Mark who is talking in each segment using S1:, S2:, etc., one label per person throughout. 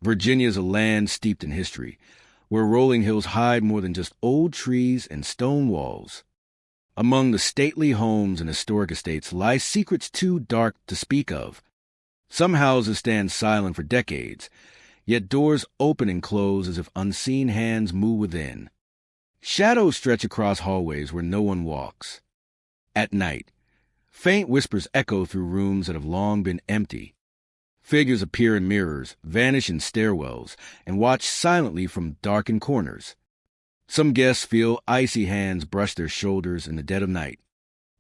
S1: Virginia is a land steeped in history, where rolling hills hide more than just old trees and stone walls. Among the stately homes and historic estates lie secrets too dark to speak of. Some houses stand silent for decades, yet doors open and close as if unseen hands move within. Shadows stretch across hallways where no one walks. At night, faint whispers echo through rooms that have long been empty. Figures appear in mirrors, vanish in stairwells, and watch silently from darkened corners. Some guests feel icy hands brush their shoulders in the dead of night.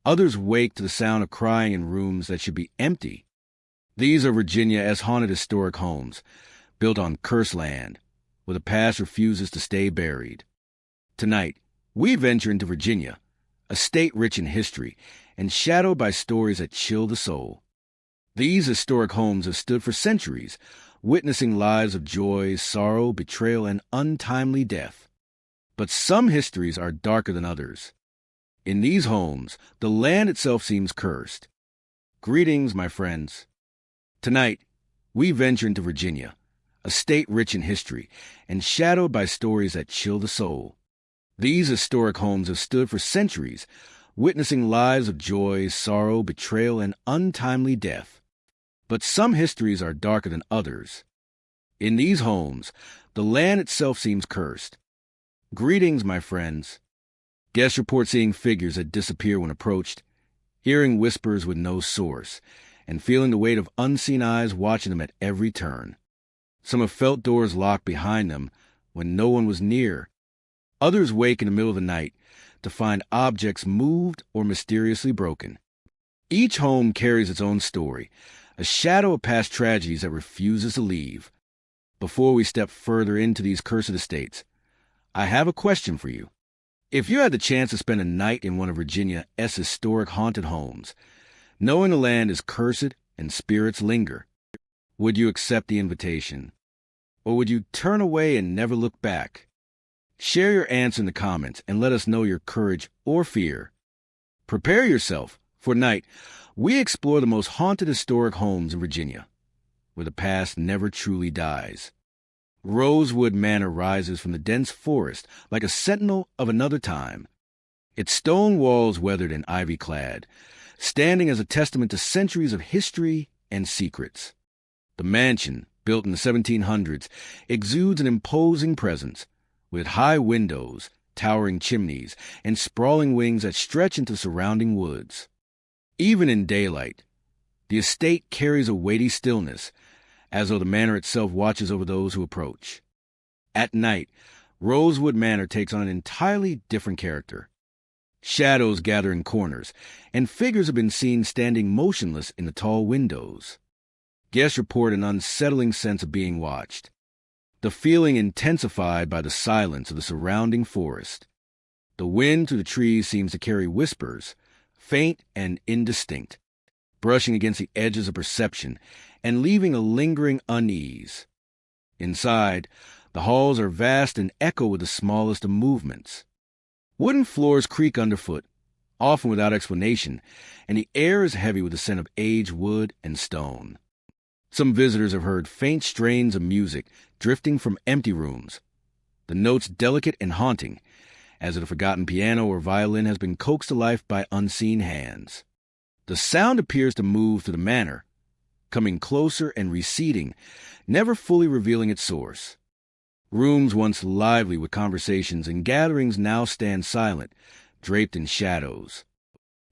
S1: Others wake to the sound of crying in rooms that should be empty. These are Virginia's haunted historic homes, built on cursed land, where the past refuses to stay buried. Tonight, we venture into Virginia, a state rich in history and shadowed by stories that chill the soul. These historic homes have stood for centuries, witnessing lives of joy, sorrow, betrayal, and untimely death. But some histories are darker than others. In these homes, the land itself seems cursed. Greetings, my friends. Tonight, we venture into Virginia, a state rich in history and shadowed by stories that chill the soul. These historic homes have stood for centuries, witnessing lives of joy, sorrow, betrayal, and untimely death. But some histories are darker than others. In these homes, the land itself seems cursed. Greetings, my friends. Guests report seeing figures that disappear when approached, hearing whispers with no source, and feeling the weight of unseen eyes watching them at every turn. Some have felt doors locked behind them when no one was near. Others wake in the middle of the night to find objects moved or mysteriously broken. Each home carries its own story, a shadow of past tragedies that refuses to leave. Before we step further into these cursed estates, I have a question for you. If you had the chance to spend a night in one of Virginia's historic haunted homes, knowing the land is cursed and spirits linger, would you accept the invitation? Or would you turn away and never look back? Share your answer in the comments and let us know your courage or fear. Prepare yourself, for tonight we explore the most haunted historic homes in Virginia, where the past never truly dies. Rosewood Manor rises from the dense forest like a sentinel of another time, its stone walls weathered and ivy-clad, standing as a testament to centuries of history and secrets. The mansion, built in the 1700s, exudes an imposing presence, with high windows, towering chimneys, and sprawling wings that stretch into surrounding woods. Even in daylight, the estate carries a weighty stillness, as though the manor itself watches over those who approach. At night, Rosewood Manor takes on an entirely different character. Shadows gather in corners, and figures have been seen standing motionless in the tall windows. Guests report an unsettling sense of being watched, the feeling intensified by the silence of the surrounding forest. The wind through the trees seems to carry whispers, faint and indistinct, brushing against the edges of perception and leaving a lingering unease. Inside, the halls are vast and echo with the smallest of movements. Wooden floors creak underfoot, often without explanation, and the air is heavy with the scent of aged wood and stone. Some visitors have heard faint strains of music drifting from empty rooms, the notes delicate and haunting, as if a forgotten piano or violin has been coaxed to life by unseen hands. The sound appears to move through the manor, coming closer and receding, never fully revealing its source. Rooms once lively with conversations and gatherings now stand silent, draped in shadows.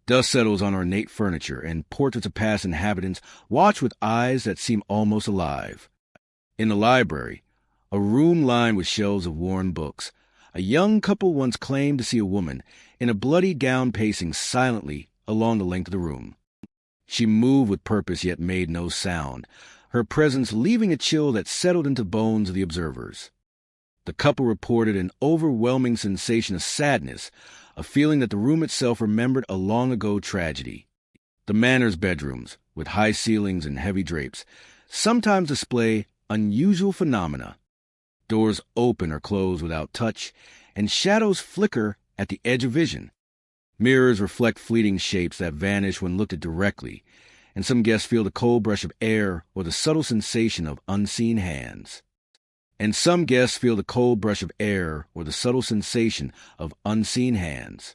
S1: Dust settles on ornate furniture, and portraits of past inhabitants watch with eyes that seem almost alive. In the library, a room lined with shelves of worn books, a young couple once claimed to see a woman in a bloody gown pacing silently along the length of the room. She moved with purpose yet made no sound, her presence leaving a chill that settled into bones of the observers. The couple reported an overwhelming sensation of sadness, a feeling that the room itself remembered a long-ago tragedy. The manor's bedrooms, with high ceilings and heavy drapes, sometimes display unusual phenomena. Doors open or close without touch, and shadows flicker at the edge of vision. Mirrors reflect fleeting shapes that vanish when looked at directly, and some guests feel the cold brush of air or the subtle sensation of unseen hands. and some guests feel the cold brush of air or the subtle sensation of unseen hands.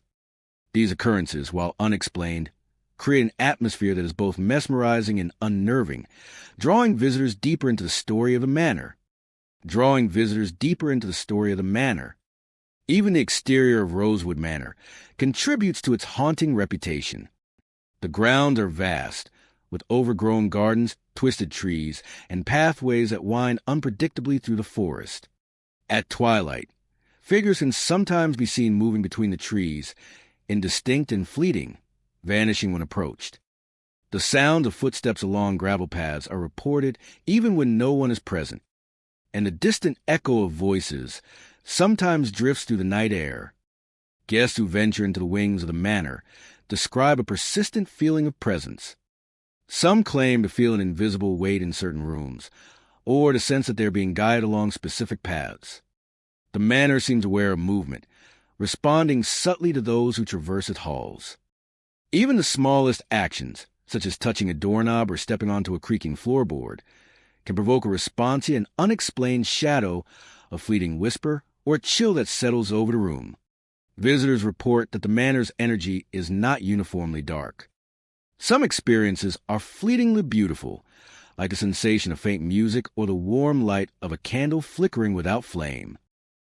S1: These occurrences, while unexplained, create an atmosphere that is both mesmerizing and unnerving, drawing visitors deeper into the story of the manor. Even the exterior of Rosewood Manor contributes to its haunting reputation. The grounds are vast, with overgrown gardens, twisted trees, and pathways that wind unpredictably through the forest. At twilight, figures can sometimes be seen moving between the trees, indistinct and fleeting, vanishing when approached. The sound of footsteps along gravel paths are reported even when no one is present, and the distant echo of voices sometimes drifts through the night air. Guests who venture into the wings of the manor describe a persistent feeling of presence. Some claim to feel an invisible weight in certain rooms, or to sense that they're being guided along specific paths. The manor seems aware of movement, responding subtly to those who traverse its halls. Even the smallest actions, such as touching a doorknob or stepping onto a creaking floorboard, can provoke a responsive and unexplained shadow, a fleeting whisper, or a chill that settles over the room. Visitors report that the manor's energy is not uniformly dark. Some experiences are fleetingly beautiful, like the sensation of faint music or the warm light of a candle flickering without flame.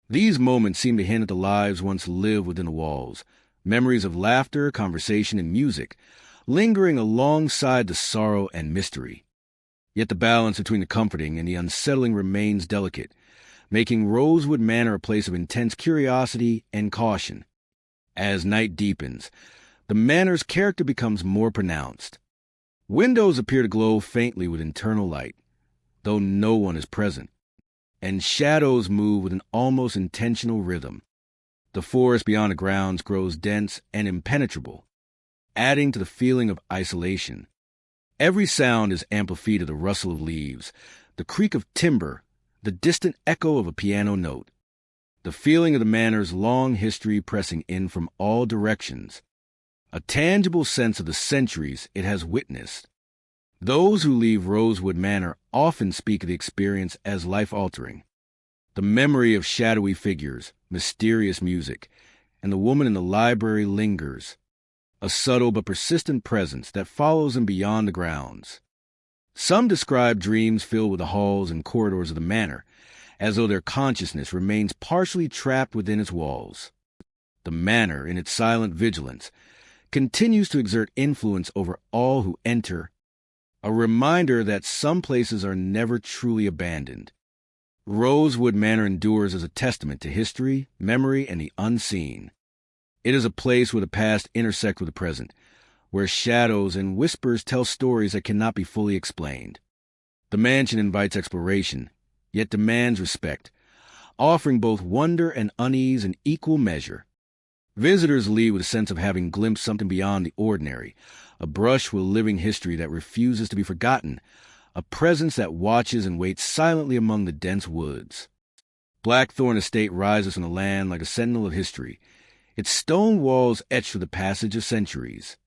S1: These moments seem to hint at the lives once lived within the walls, memories of laughter, conversation, and music, lingering alongside the sorrow and mystery. Yet the balance between the comforting and the unsettling remains delicate, making Rosewood Manor a place of intense curiosity and caution. As night deepens, the manor's character becomes more pronounced. Windows appear to glow faintly with internal light, though no one is present, and shadows move with an almost intentional rhythm. The forest beyond the grounds grows dense and impenetrable, adding to the feeling of isolation. Every sound is amplified to the rustle of leaves, the creak of timber, the distant echo of a piano note. The feeling of the manor's long history pressing in from all directions, a tangible sense of the centuries it has witnessed. Those who leave Rosewood Manor often speak of the experience as life-altering. The memory of shadowy figures, mysterious music, and the woman in the library lingers, a subtle but persistent presence that follows them beyond the grounds. Some describe dreams filled with the halls and corridors of the manor, as though their consciousness remains partially trapped within its walls. The manor, in its silent vigilance, continues to exert influence over all who enter, a reminder that some places are never truly abandoned. Rosewood Manor endures as a testament to history, memory, and the unseen. It is a place where the past intersect with the present, where shadows and whispers tell stories that cannot be fully explained. The mansion invites exploration, yet demands respect, offering both wonder and unease in equal measure. Visitors leave with a sense of having glimpsed something beyond the ordinary, a brush with living history that refuses to be forgotten, a presence that watches and waits silently among the dense woods. Blackthorn Estate rises from the land like a sentinel of history, its stone walls etched with the passage of centuries.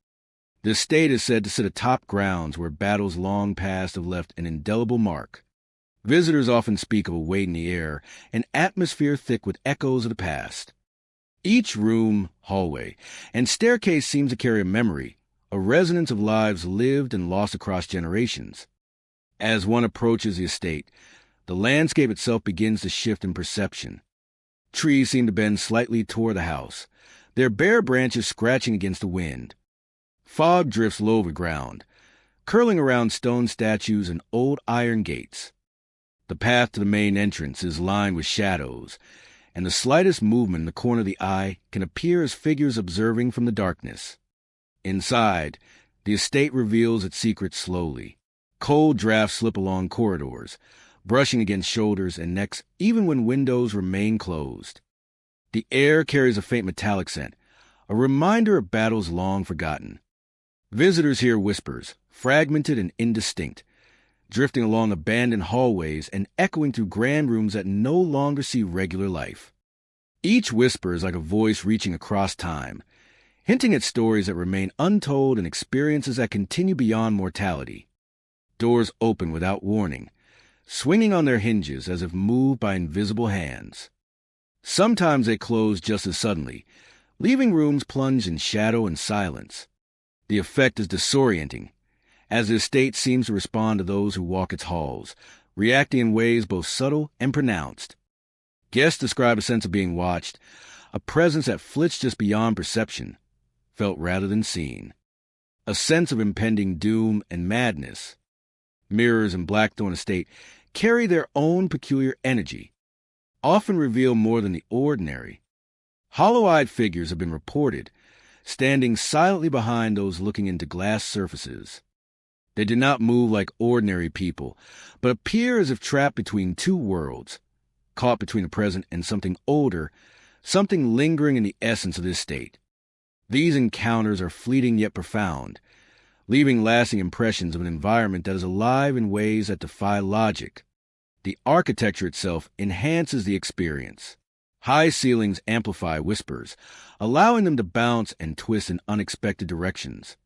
S1: The estate is said to sit atop grounds where battles long past have left an indelible mark. Visitors often speak of a weight in the air, an atmosphere thick with echoes of the past. Each room, hallway, and staircase seems to carry a memory, a resonance of lives lived and lost across generations. As one approaches the estate, the landscape itself begins to shift in perception. Trees seem to bend slightly toward the house, their bare branches scratching against the wind. Fog drifts low over the ground, curling around stone statues and old iron gates. The path to the main entrance is lined with shadows, and the slightest movement in the corner of the eye can appear as figures observing from the darkness. Inside, the estate reveals its secrets slowly. Cold drafts slip along corridors, brushing against shoulders and necks even when windows remain closed. The air carries a faint metallic scent, a reminder of battles long forgotten. Visitors hear whispers, fragmented and indistinct, drifting along abandoned hallways and echoing through grand rooms that no longer see regular life. Each whisper is like a voice reaching across time, hinting at stories that remain untold and experiences that continue beyond mortality. Doors open without warning, swinging on their hinges as if moved by invisible hands. Sometimes they close just as suddenly, leaving rooms plunged in shadow and silence. The effect is disorienting, as the estate seems to respond to those who walk its halls, reacting in ways both subtle and pronounced. Guests describe a sense of being watched, a presence that flits just beyond perception, felt rather than seen. A sense of impending doom and madness. Mirrors in Blackthorn Estate carry their own peculiar energy, often reveal more than the ordinary. Hollow-eyed figures have been reported, standing silently behind those looking into glass surfaces. They do not move like ordinary people, but appear as if trapped between two worlds, caught between the present and something older, something lingering in the essence of this state. These encounters are fleeting yet profound, leaving lasting impressions of an environment that is alive in ways that defy logic. The architecture itself enhances the experience. High ceilings amplify whispers, allowing them to bounce and twist in unexpected directions.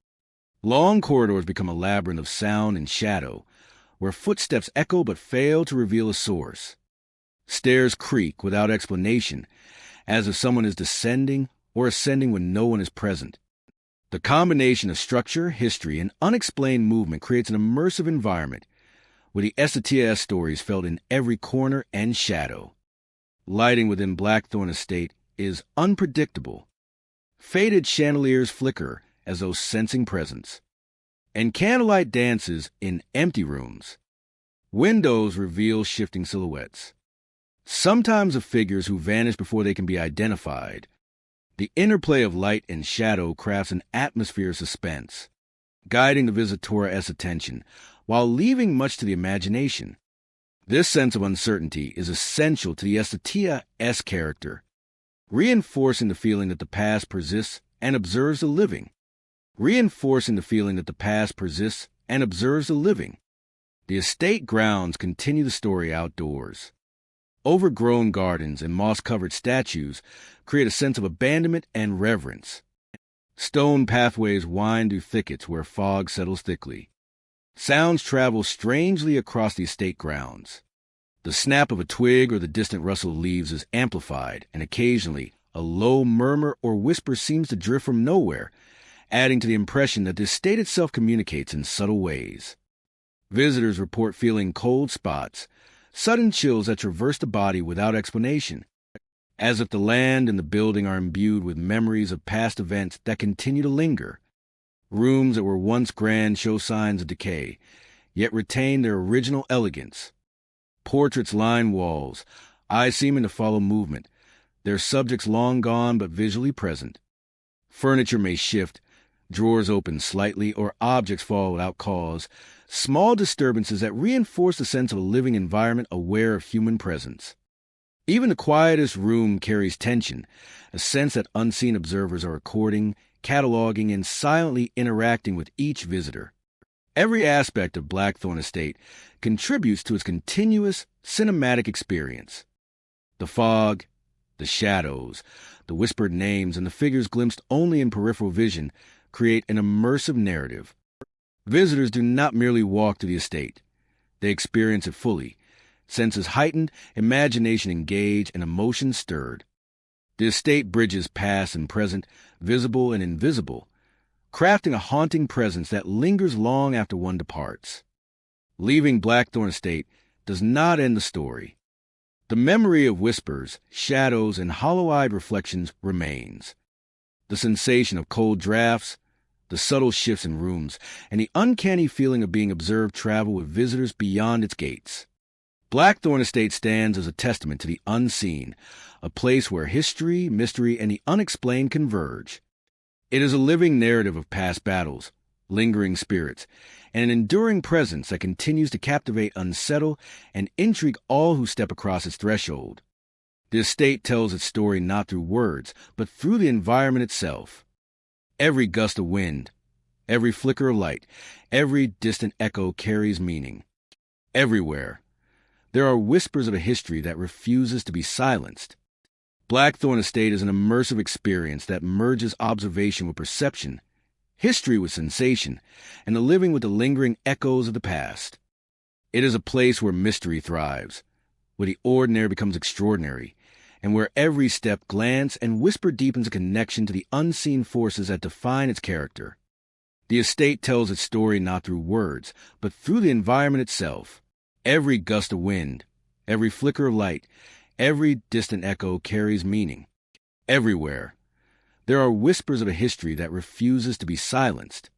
S1: Long corridors become a labyrinth of sound and shadow, where footsteps echo but fail to reveal a source. Stairs creak without explanation, as if someone is descending or ascending when no one is present. The combination of structure, history, and unexplained movement creates an immersive environment, with the STS stories felt in every corner and shadow. Lighting within Blackthorn Estate is unpredictable. Faded chandeliers flicker as though sensing presence, and candlelight dances in empty rooms. Windows reveal shifting silhouettes, sometimes of figures who vanish before they can be identified. The interplay of light and shadow crafts an atmosphere of suspense, guiding the visitor's attention while leaving much to the imagination. This sense of uncertainty is essential to the STS character, reinforcing the feeling that the past persists and observes the living. The estate grounds continue the story outdoors. Overgrown gardens and moss-covered statues create a sense of abandonment and reverence. Stone pathways wind through thickets where fog settles thickly. Sounds travel strangely across the estate grounds. The snap of a twig or the distant rustle of leaves is amplified, and occasionally a low murmur or whisper seems to drift from nowhere, adding to the impression that the estate itself communicates in subtle ways. Visitors report feeling cold spots, sudden chills that traverse the body without explanation, as if the land and the building are imbued with memories of past events that continue to linger. Rooms that were once grand show signs of decay, yet retain their original elegance. Portraits line walls, eyes seeming to follow movement, their subjects long gone but visually present. Furniture may shift, drawers open slightly, or objects fall without cause, small disturbances that reinforce the sense of a living environment aware of human presence. Even the quietest room carries tension, a sense that unseen observers are recording, cataloging, and silently interacting with each visitor. Every aspect of Blackthorn Estate contributes to its continuous cinematic experience. The fog, the shadows, the whispered names, and the figures glimpsed only in peripheral vision create an immersive narrative. Visitors do not merely walk through the estate. They experience it fully, senses heightened, imagination engaged, and emotion stirred. The estate bridges past and present, visible and invisible, crafting a haunting presence that lingers long after one departs. Leaving Blackthorn Estate does not end the story. The memory of whispers, shadows, and hollow-eyed reflections remains. The sensation of cold drafts, the subtle shifts in rooms, and the uncanny feeling of being observed travel with visitors beyond its gates. Blackthorn Estate stands as a testament to the unseen, a place where history, mystery, and the unexplained converge. It is a living narrative of past battles, lingering spirits, and an enduring presence that continues to captivate, unsettle, and intrigue all who step across its threshold. The estate tells its story not through words, but through the environment itself. Every gust of wind, every flicker of light, every distant echo carries meaning. Everywhere, there are whispers of a history that refuses to be silenced. Blackthorn Estate is an immersive experience that merges observation with perception, history with sensation, and the living with the lingering echoes of the past. It is a place where mystery thrives, where the ordinary becomes extraordinary, and where every step, glance, and whisper deepens a connection to the unseen forces that define its character. The estate tells its story not through words, but through the environment itself. Every gust of wind, every flicker of light, every distant echo carries meaning. Everywhere, there are whispers of a history that refuses to be silenced.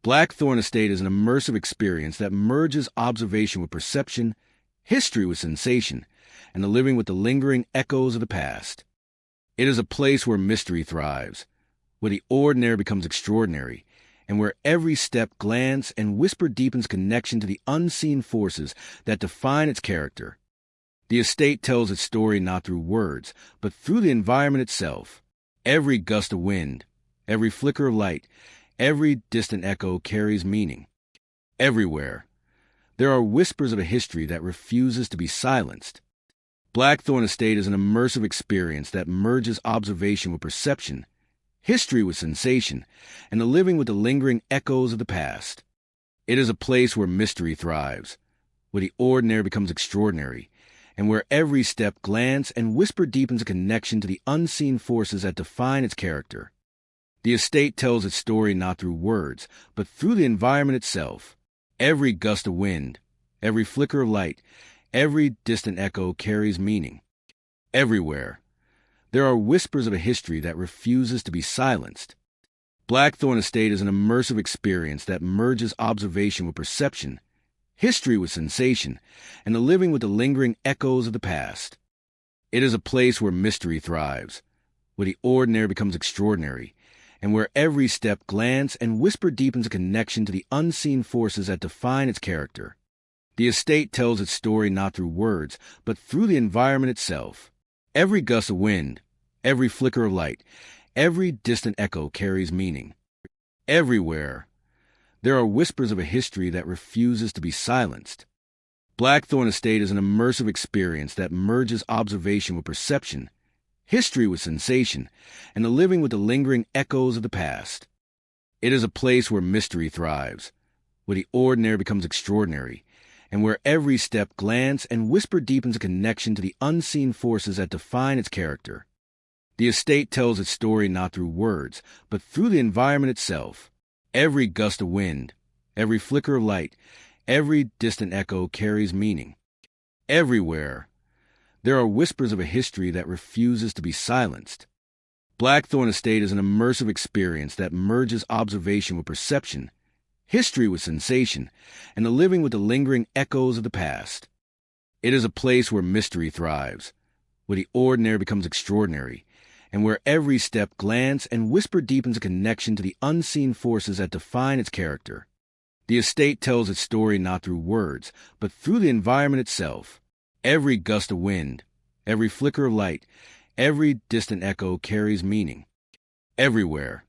S1: Blackthorn Estate is an immersive experience that merges observation with perception, history with sensation, and the living with the lingering echoes of the past. It is a place where mystery thrives, where the ordinary becomes extraordinary, and where every step, glance, and whisper deepens connection to the unseen forces that define its character. The estate tells its story not through words, but through the environment itself. Every gust of wind, every flicker of light, every distant echo carries meaning. Everywhere, there are whispers of a history that refuses to be silenced. Blackthorn Estate is an immersive experience that merges observation with perception, history with sensation, and the living with the lingering echoes of the past. It is a place where mystery thrives, where the ordinary becomes extraordinary, and where every step, glance, and whisper deepens a connection to the unseen forces that define its character. The estate tells its story not through words, but through the environment itself. Every gust of wind, every flicker of light, every distant echo carries meaning. Everywhere, there are whispers of a history that refuses to be silenced. Blackthorn Estate is an immersive experience that merges observation with perception, history with sensation, and the living with the lingering echoes of the past. It is a place where mystery thrives, where the ordinary becomes extraordinary, and where every step, glance, and whisper deepens a connection to the unseen forces that define its character. The estate tells its story not through words, but through the environment itself. Every gust of wind, every flicker of light, every distant echo carries meaning. Everywhere, there are whispers of a history that refuses to be silenced. Blackthorn Estate is an immersive experience that merges observation with perception, history with sensation, and the living with the lingering echoes of the past. It is a place where mystery thrives, where the ordinary becomes extraordinary, and where every step, glance, and whisper deepens a connection to the unseen forces that define its character. The estate tells its story not through words, but through the environment itself. Every gust of wind, every flicker of light, every distant echo carries meaning. Everywhere, there are whispers of a history that refuses to be silenced. Blackthorn Estate is an immersive experience that merges observation with perception, history with sensation, and the living with the lingering echoes of the past. It is a place where mystery thrives, where the ordinary becomes extraordinary, and where every step, glance, and whisper deepens a connection to the unseen forces that define its character. The estate tells its story not through words, but through the environment itself. Every gust of wind, every flicker of light, every distant echo carries meaning. Everywhere,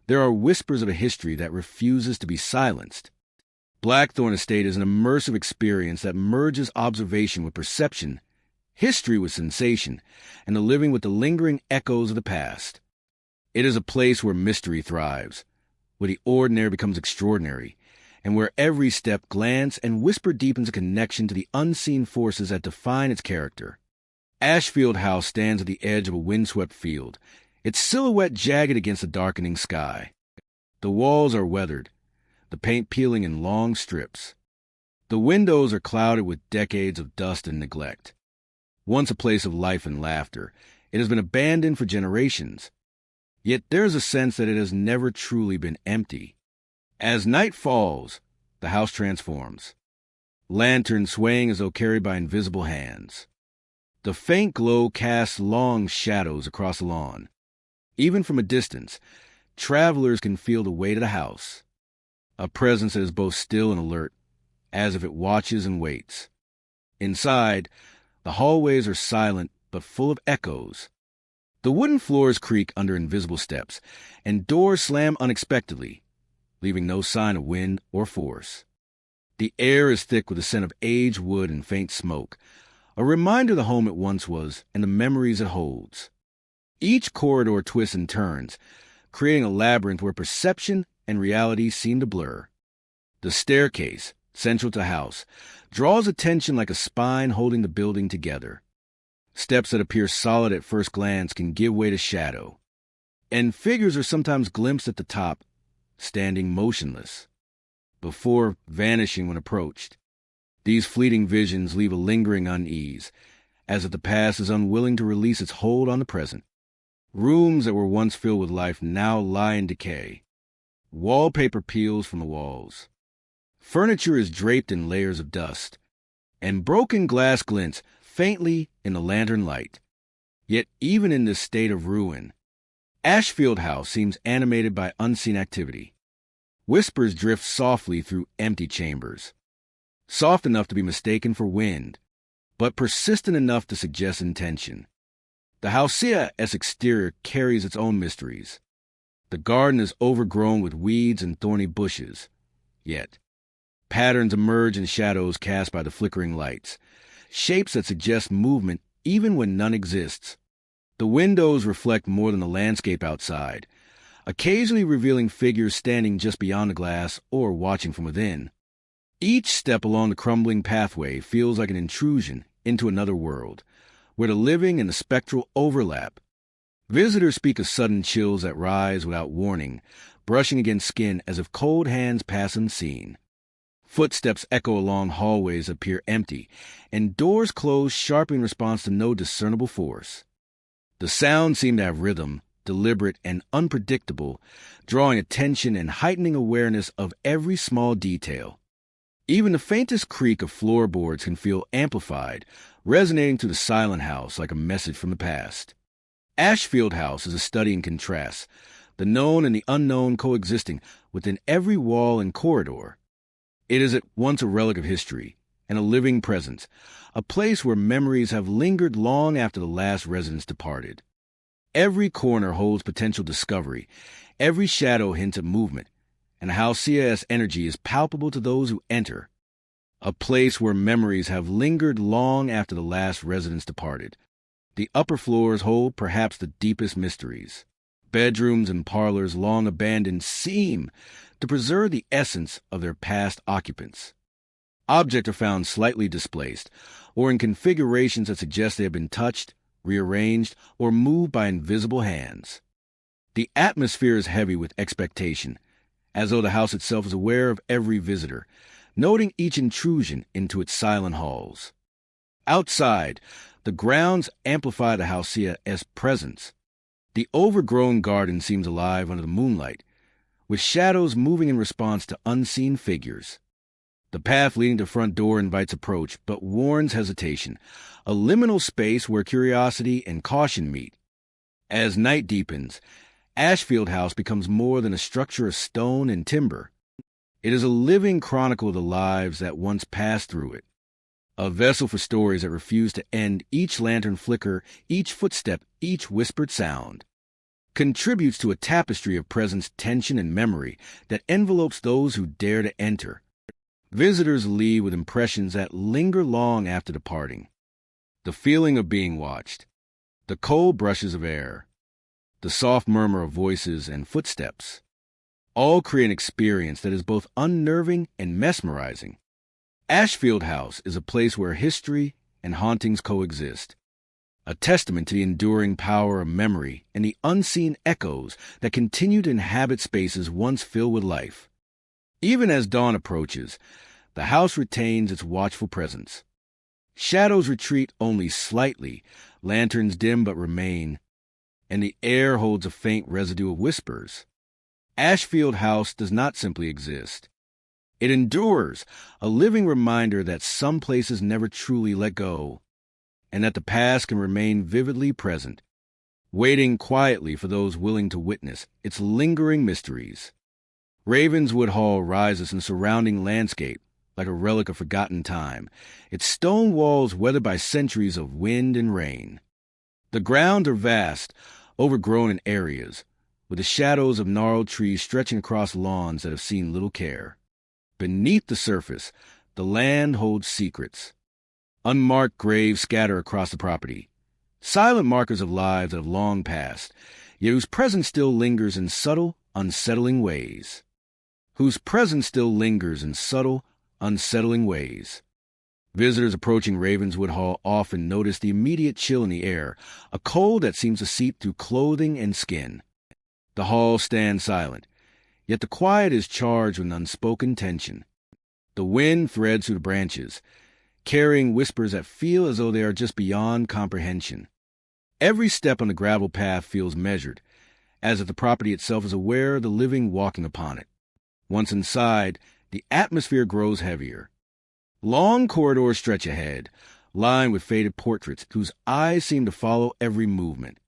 S1: there are whispers of a history that refuses to be silenced. Blackthorn Estate is an immersive experience that merges observation with perception, history with sensation, and the living with the lingering echoes of the past. It is a place where mystery thrives, where the ordinary becomes extraordinary, and where every step, glance, and whisper deepens a connection to the unseen forces that define its character. Ashfield House stands at the edge of a windswept field, its silhouette jagged against the darkening sky. The walls are weathered, the paint peeling in long strips. The windows are clouded with decades of dust and neglect. Once a place of life and laughter, it has been abandoned for generations. Yet there is a sense that it has never truly been empty. As night falls, the house transforms. Lanterns swaying as though carried by invisible hands. The faint glow casts long shadows across the lawn. Even from a distance, travelers can feel the weight of the house, a presence that is both still and alert, as if it watches and waits. Inside, the hallways are silent but full of echoes. The wooden floors creak under invisible steps, and doors slam unexpectedly, leaving no sign of wind or force. The air is thick with the scent of aged wood and faint smoke, a reminder of the home it once was and the memories it holds. Each corridor twists and turns, creating a labyrinth where perception and reality seem to blur. The staircase, central to house, draws attention like a spine holding the building together. Steps that appear solid at first glance can give way to shadow, and figures are sometimes glimpsed at the top, standing motionless, before vanishing when approached. These fleeting visions leave a lingering unease, as if the past is unwilling to release its hold on the present. Rooms that were once filled with life now lie in decay. Wallpaper peels from the walls. Furniture is draped in layers of dust, and broken glass glints faintly in the lantern light. Yet even in this state of ruin, Ashfield House seems animated by unseen activity. Whispers drift softly through empty chambers, soft enough to be mistaken for wind, but persistent enough to suggest intention. The Hausia's exterior carries its own mysteries. The garden is overgrown with weeds and thorny bushes, yet patterns emerge in shadows cast by the flickering lights, shapes that suggest movement even when none exists. The windows reflect more than the landscape outside, occasionally revealing figures standing just beyond the glass or watching from within. Each step along the crumbling pathway feels like an intrusion into another world, where the living and the spectral overlap. Visitors speak of sudden chills that rise without warning, brushing against skin as if cold hands pass unseen. Footsteps echo along hallways that appear empty, and doors close sharply in response to no discernible force. The sounds seem to have rhythm, deliberate and unpredictable, drawing attention and heightening awareness of every small detail. Even the faintest creak of floorboards can feel amplified, resonating through the silent house like a message from the past. Ashfield House is a study in contrast, the known and the unknown coexisting within every wall and corridor. It is at once a relic of history and a living presence, a place where memories have lingered long after the last residents departed. Every corner holds potential discovery, every shadow hints at movement, and Hausia's energy is palpable to those who enter. A place where memories have lingered long after the last residents departed. The upper floors hold perhaps the deepest mysteries. Bedrooms and parlors long abandoned seem to preserve the essence of their past occupants. Objects are found slightly displaced, or in configurations that suggest they have been touched, rearranged, or moved by invisible hands. The atmosphere is heavy with expectation, as though the house itself is aware of every visitor, noting each intrusion into its silent halls. Outside, the grounds amplify the Hausia's presence. The overgrown garden seems alive under the moonlight, with shadows moving in response to unseen figures. The path leading to the front door invites approach, but warns hesitation, a liminal space where curiosity and caution meet. As night deepens, Ashfield House becomes more than a structure of stone and timber. It is a living chronicle of the lives that once passed through it, a vessel for stories that refuse to end. Each lantern flicker, each footstep, each whispered sound contributes to a tapestry of presence, tension, and memory that envelopes those who dare to enter. Visitors leave with impressions that linger long after departing. The feeling of being watched, the cold brushes of air, the soft murmur of voices and footsteps, all create an experience that is both unnerving and mesmerizing. Ashfield House is a place where history and hauntings coexist, a testament to the enduring power of memory and the unseen echoes that continue to inhabit spaces once filled with life. Even as dawn approaches, the house retains its watchful presence. Shadows retreat only slightly, lanterns dim but remain, and the air holds a faint residue of whispers. Ashfield House does not simply exist. It endures, a living reminder that some places never truly let go, and that the past can remain vividly present, waiting quietly for those willing to witness its lingering mysteries. Ravenswood Hall rises in the surrounding landscape like a relic of forgotten time, its stone walls weathered by centuries of wind and rain. The grounds are vast, overgrown in areas, with the shadows of gnarled trees stretching across lawns that have seen little care. Beneath the surface, the land holds secrets. Unmarked graves scatter across the property, silent markers of lives that have long passed, yet whose presence still lingers in subtle, unsettling ways. unsettling ways. Visitors approaching Ravenswood Hall often notice the immediate chill in the air, a cold that seems to seep through clothing and skin. The hall stands silent, yet the quiet is charged with unspoken tension. The wind threads through the branches, carrying whispers that feel as though they are just beyond comprehension. Every step on the gravel path feels measured, as if the property itself is aware of the living walking upon it. Once inside, the atmosphere grows heavier. Long corridors stretch ahead, lined with faded portraits whose eyes seem to follow every movement.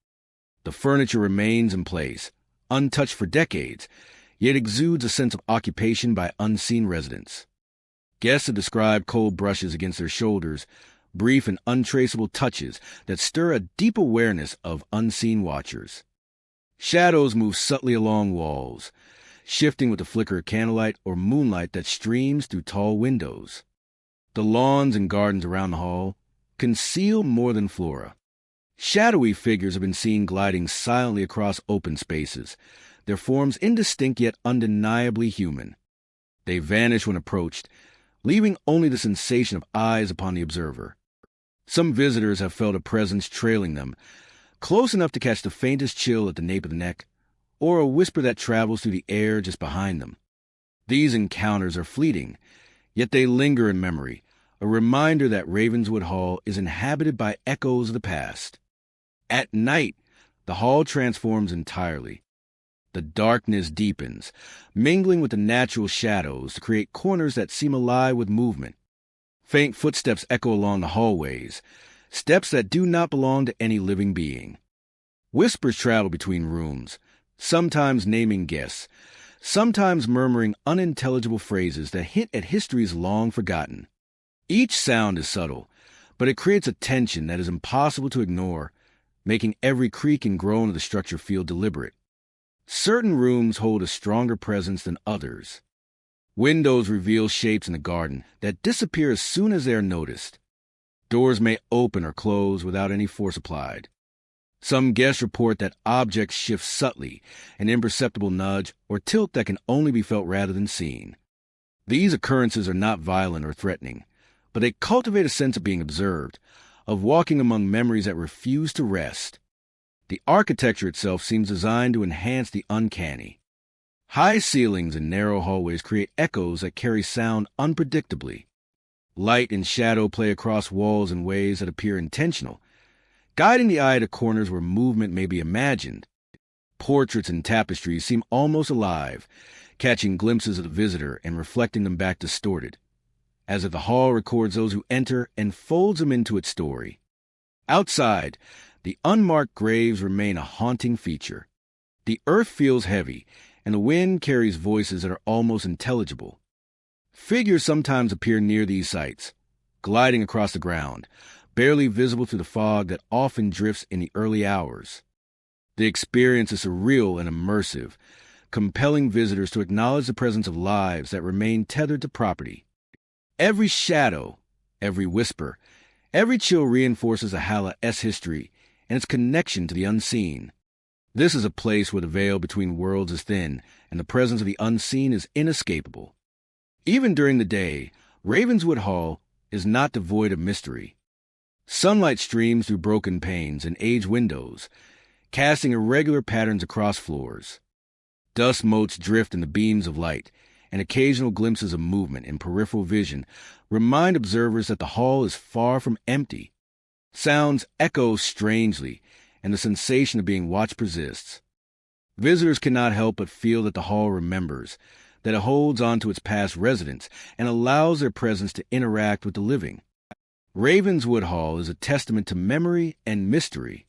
S1: The furniture remains in place, untouched for decades, yet exudes a sense of occupation by unseen residents. Guests have described cold brushes against their shoulders, brief and untraceable touches that stir a deep awareness of unseen watchers. Shadows move subtly along walls, shifting with the flicker of candlelight or moonlight that streams through tall windows. The lawns and gardens around the hall conceal more than flora. Shadowy figures have been seen gliding silently across open spaces, their forms indistinct yet undeniably human. They vanish when approached, leaving only the sensation of eyes upon the observer. Some visitors have felt a presence trailing them, close enough to catch the faintest chill at the nape of the neck, or a whisper that travels through the air just behind them. These encounters are fleeting, yet they linger in memory, a reminder that Ravenswood Hall is inhabited by echoes of the past. At night, the hall transforms entirely. The darkness deepens, mingling with the natural shadows to create corners that seem alive with movement. Faint footsteps echo along the hallways, steps that do not belong to any living being. Whispers travel between rooms, sometimes naming guests, sometimes murmuring unintelligible phrases that hint at histories long forgotten. Each sound is subtle, but it creates a tension that is impossible to ignore, making every creak and groan of the structure feel deliberate. Certain rooms hold a stronger presence than others. Windows reveal shapes in the garden that disappear as soon as they are noticed. Doors may open or close without any force applied. Some guests report that objects shift subtly, an imperceptible nudge or tilt that can only be felt rather than seen. These occurrences are not violent or threatening, but they cultivate a sense of being observed, of walking among memories that refuse to rest. The architecture itself seems designed to enhance the uncanny. High ceilings and narrow hallways create echoes that carry sound unpredictably. Light and shadow play across walls in ways that appear intentional, guiding the eye to corners where movement may be imagined. Portraits and tapestries seem almost alive, catching glimpses of the visitor and reflecting them back distorted, as if the hall records those who enter and folds them into its story. Outside, the unmarked graves remain a haunting feature. The earth feels heavy, and the wind carries voices that are almost intelligible. Figures sometimes appear near these sites, gliding across the ground, barely visible through the fog that often drifts in the early hours. The experience is surreal and immersive, compelling visitors to acknowledge the presence of lives that remain tethered to property. Every shadow, every whisper, every chill reinforces a Hala's history and its connection to the unseen. This is a place where the veil between worlds is thin and the presence of the unseen is inescapable. Even during the day, Ravenswood Hall is not devoid of mystery. Sunlight streams through broken panes and aged windows, casting irregular patterns across floors. Dust motes drift in the beams of light, and occasional glimpses of movement in peripheral vision remind observers that the hall is far from empty. Sounds echo strangely, and the sensation of being watched persists. Visitors cannot help but feel that the hall remembers, that it holds on to its past residents and allows their presence to interact with the living. Ravenswood Hall is a testament to memory and mystery.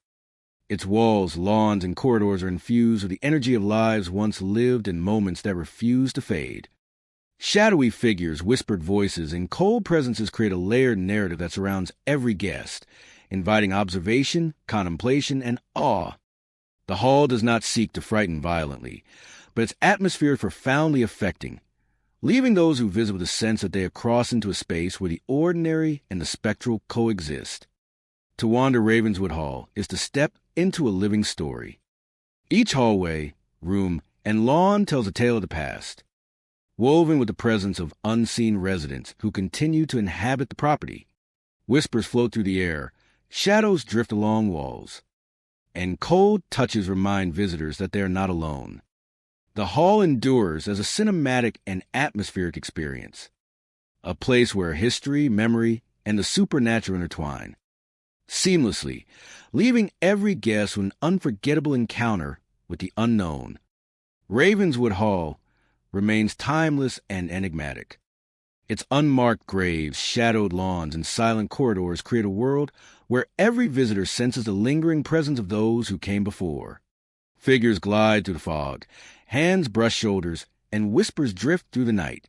S1: Its walls, lawns, and corridors are infused with the energy of lives once lived in moments that refuse to fade. Shadowy figures, whispered voices, and cold presences create a layered narrative that surrounds every guest, inviting observation, contemplation, and awe. The hall does not seek to frighten violently, but its atmosphere is profoundly affecting, leaving those who visit with a sense that they have crossed into a space where the ordinary and the spectral coexist. To wander Ravenswood Hall is to step into a living story. Each hallway, room, and lawn tells a tale of the past. woven with the presence of unseen residents who continue to inhabit the property. Whispers float through the air, shadows drift along walls, and cold touches remind visitors that they are not alone. The hall endures as a cinematic and atmospheric experience, a place where history, memory, and the supernatural intertwine seamlessly, leaving every guest with an unforgettable encounter with the unknown. Ravenswood Hall remains timeless and enigmatic. Its unmarked graves, shadowed lawns, and silent corridors create a world where every visitor senses the lingering presence of those who came before. Figures glide through the fog, hands brush shoulders, and whispers drift through the night.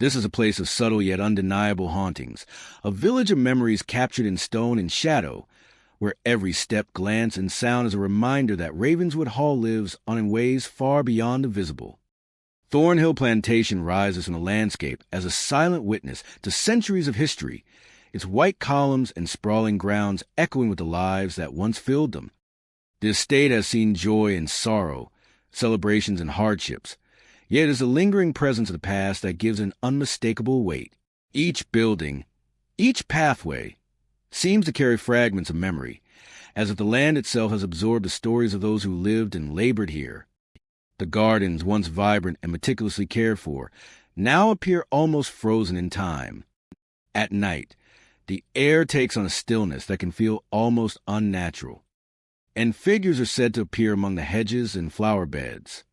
S1: This is a place of subtle yet undeniable hauntings, a village of memories captured in stone and shadow, where every step, glance, and sound is a reminder that Ravenswood Hall lives on in ways far beyond the visible. Thornhill Plantation rises from the landscape as a silent witness to centuries of history, its white columns and sprawling grounds echoing with the lives that once filled them. The estate has seen joy and sorrow, celebrations and hardships, yet it is the lingering presence of the past that gives an unmistakable weight. Each building, each pathway, seems to carry fragments of memory, as if the land itself has absorbed the stories of those who lived and labored here. The gardens, once vibrant and meticulously cared for, now appear almost frozen in time. At night, the air takes on a stillness that can feel almost unnatural, and figures are said to appear among the hedges and flower beds.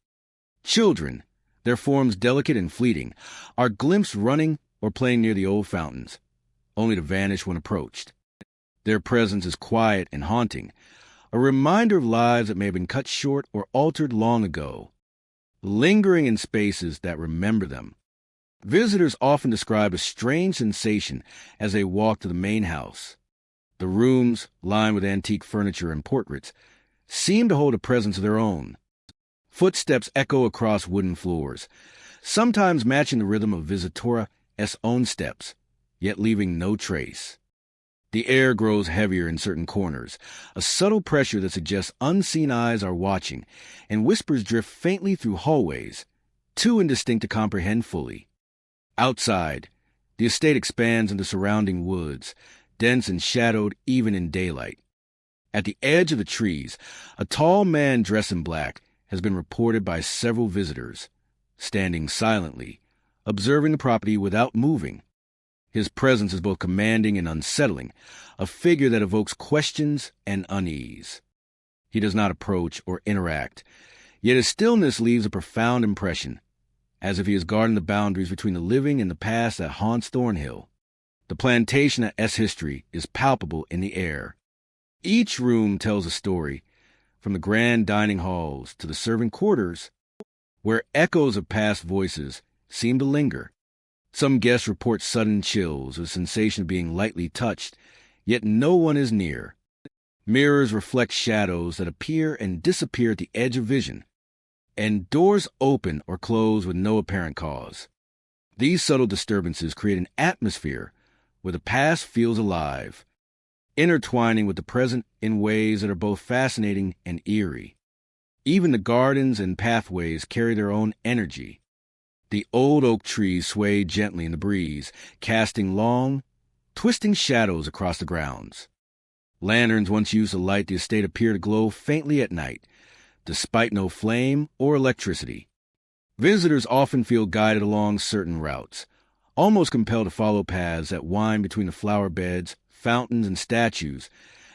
S1: Children, their forms delicate and fleeting, are glimpsed running or playing near the old fountains, only to vanish when approached. Their presence is quiet and haunting, a reminder of lives that may have been cut short or altered long ago, lingering in spaces that remember them. Visitors often describe a strange sensation as they walk to the main house. The rooms, lined with antique furniture and portraits, seem to hold a presence of their own. Footsteps echo across wooden floors, sometimes matching the rhythm of Visitora's own steps, yet leaving no trace. The air grows heavier in certain corners, a subtle pressure that suggests unseen eyes are watching, and whispers drift faintly through hallways, too indistinct to comprehend fully. Outside, the estate expands into surrounding woods, dense and shadowed even in daylight. At the edge of the trees, a tall man dressed in black has been reported by several visitors, standing silently, observing the property without moving. His presence is both commanding and unsettling, a figure that evokes questions and unease. He does not approach or interact, yet his stillness leaves a profound impression, as if he is guarding the boundaries between the living and the past that haunts Thornhill. The plantation's history is palpable in the air. Each room tells a story, from the grand dining halls to the servant quarters, where echoes of past voices seem to linger. Some guests report sudden chills, a sensation of being lightly touched, yet no one is near. Mirrors reflect shadows that appear and disappear at the edge of vision, and doors open or close with no apparent cause. These subtle disturbances create an atmosphere where the past feels alive, intertwining with the present in ways that are both fascinating and eerie. Even the gardens and pathways carry their own energy. The old oak trees sway gently in the breeze, casting long, twisting shadows across the grounds. Lanterns once used to light the estate appear to glow faintly at night, despite no flame or electricity. Visitors often feel guided along certain routes, almost compelled to follow paths that wind between the flower beds, fountains, and statues,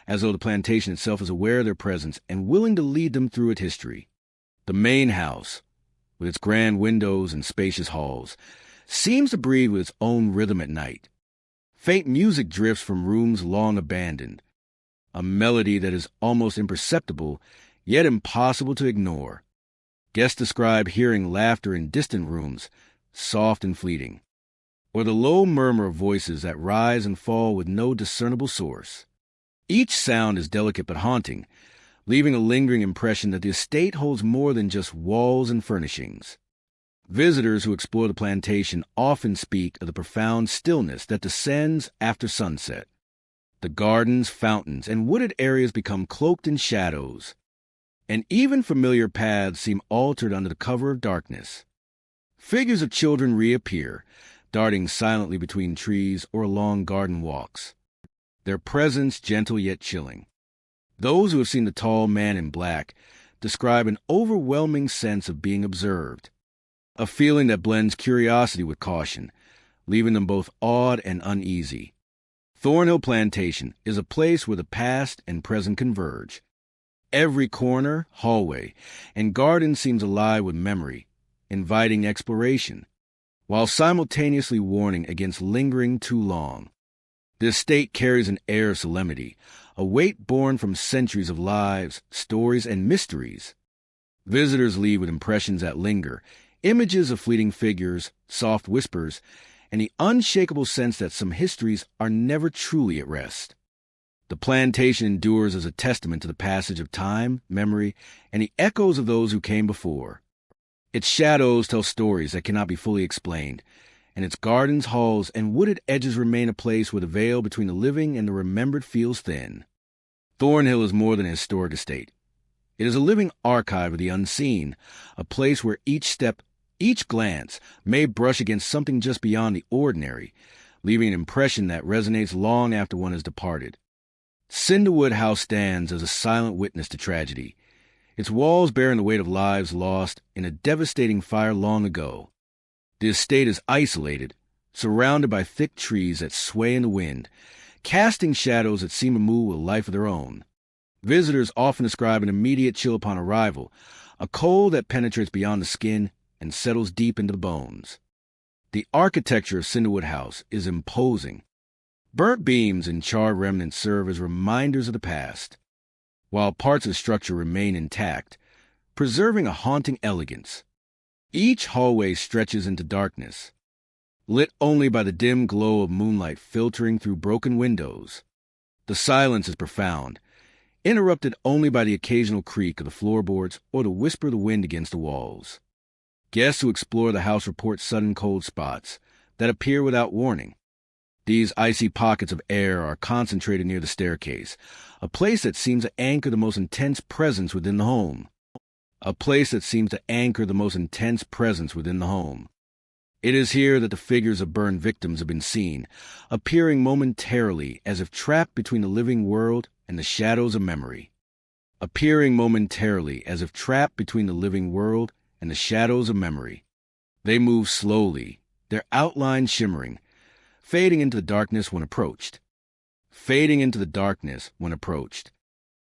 S1: as though the plantation itself is aware of their presence and willing to lead them through its history. The main house, with its grand windows and spacious halls, seems to breathe with its own rhythm at night. Faint music drifts from rooms long abandoned, a melody that is almost imperceptible, yet impossible to ignore. Guests describe hearing laughter in distant rooms, soft and fleeting, or the low murmur of voices that rise and fall with no discernible source. Each sound is delicate but haunting, leaving a lingering impression that the estate holds more than just walls and furnishings. Visitors who explore the plantation often speak of the profound stillness that descends after sunset. The gardens, fountains, and wooded areas become cloaked in shadows, and even familiar paths seem altered under the cover of darkness. Figures of children reappear, darting silently between trees or along garden walks. Their presence gentle yet chilling. Those who have seen the tall man in black describe an overwhelming sense of being observed, a feeling that blends curiosity with caution, leaving them both awed and uneasy. Thornhill Plantation is a place where the past and present converge. Every corner, hallway, and garden seems alive with memory, inviting exploration, while simultaneously warning against lingering too long. The estate carries an air of solemnity, a weight born from centuries of lives, stories, and mysteries. Visitors leave with impressions that linger, images of fleeting figures, soft whispers, and the unshakable sense that some histories are never truly at rest. The plantation endures as a testament to the passage of time, memory, and the echoes of those who came before. Its shadows tell stories that cannot be fully explained, and its gardens, halls, and wooded edges remain a place where the veil between the living and the remembered feels thin. Thornhill is more than a historic estate. It is a living archive of the unseen, a place where each step, each glance, may brush against something just beyond the ordinary, leaving an impression that resonates long after one has departed. Cinderwood House stands as a silent witness to tragedy, its walls bearing the weight of lives lost in a devastating fire long ago. The estate is isolated, surrounded by thick trees that sway in the wind, casting shadows that seem to move with a life of their own. Visitors often describe an immediate chill upon arrival, a cold that penetrates beyond the skin and settles deep into the bones. The architecture of Cinderwood House is imposing. Burnt beams and charred remnants serve as reminders of the past, while parts of the structure remain intact, preserving a haunting elegance. Each hallway stretches into darkness, lit only by the dim glow of moonlight filtering through broken windows. The silence is profound, interrupted only by the occasional creak of the floorboards or the whisper of the wind against the walls. Guests who explore the house report sudden cold spots that appear without warning. These icy pockets of air are concentrated near the staircase, a place that seems to anchor the most intense presence within the home. It is here that the figures of burned victims have been seen, appearing momentarily as if trapped between the living world and the shadows of memory. They move slowly, their outlines shimmering, fading into the darkness when approached.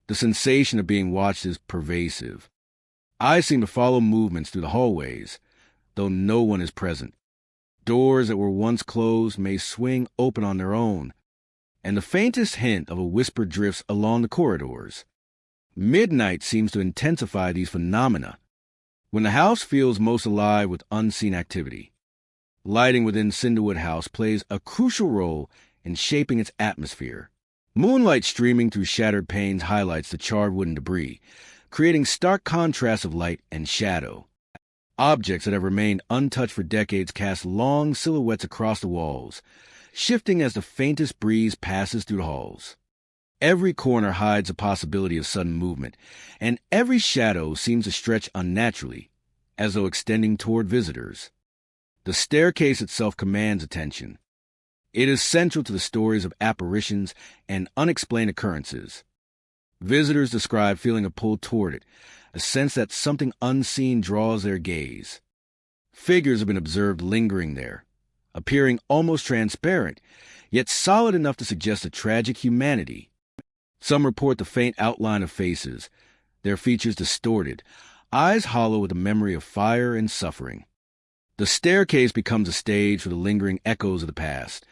S1: The sensation of being watched is pervasive. Eyes seem to follow movements through the hallways, though no one is present. Doors that were once closed may swing open on their own, and the faintest hint of a whisper drifts along the corridors. Midnight seems to intensify these phenomena, when the house feels most alive with unseen activity. Lighting within Cinderwood House plays a crucial role in shaping its atmosphere. Moonlight streaming through shattered panes highlights the charred wood and debris, creating stark contrasts of light and shadow. Objects that have remained untouched for decades cast long silhouettes across the walls, shifting as the faintest breeze passes through the halls. Every corner hides a possibility of sudden movement, and every shadow seems to stretch unnaturally, as though extending toward visitors. The staircase itself commands attention. It is central to the stories of apparitions and unexplained occurrences. Visitors describe feeling a pull toward it, a sense that something unseen draws their gaze. Figures have been observed lingering there, appearing almost transparent, yet solid enough to suggest a tragic humanity. Some report the faint outline of faces, their features distorted, eyes hollow with the memory of fire and suffering. The staircase becomes a stage for the lingering echoes of the past,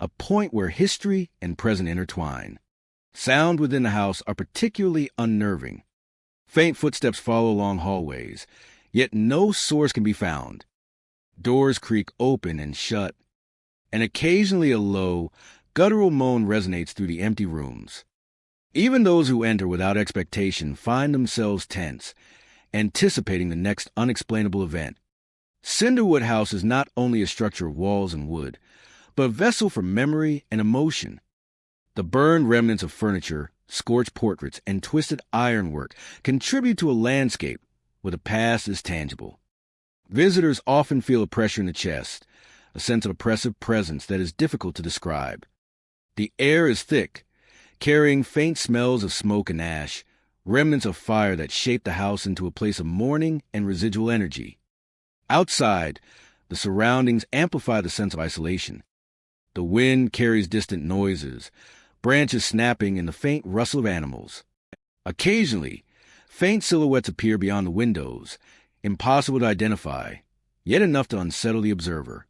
S1: a point where history and present intertwine. Sound within the house are particularly unnerving. Faint footsteps follow along hallways, yet no source can be found. Doors creak open and shut, and occasionally a low, guttural moan resonates through the empty rooms. Even those who enter without expectation find themselves tense, anticipating the next unexplainable event. Cinderwood House is not only a structure of walls and wood, but a vessel for memory and emotion. The burned remnants of furniture, scorched portraits, and twisted ironwork contribute to a landscape where the past is tangible. Visitors often feel a pressure in the chest, a sense of oppressive presence that is difficult to describe. The air is thick, carrying faint smells of smoke and ash, remnants of fire that shaped the house into a place of mourning and residual energy. Outside, the surroundings amplify the sense of isolation. The wind carries distant noises, branches snapping and the faint rustle of animals. Occasionally, faint silhouettes appear beyond the windows, impossible to identify, yet enough to unsettle the observer.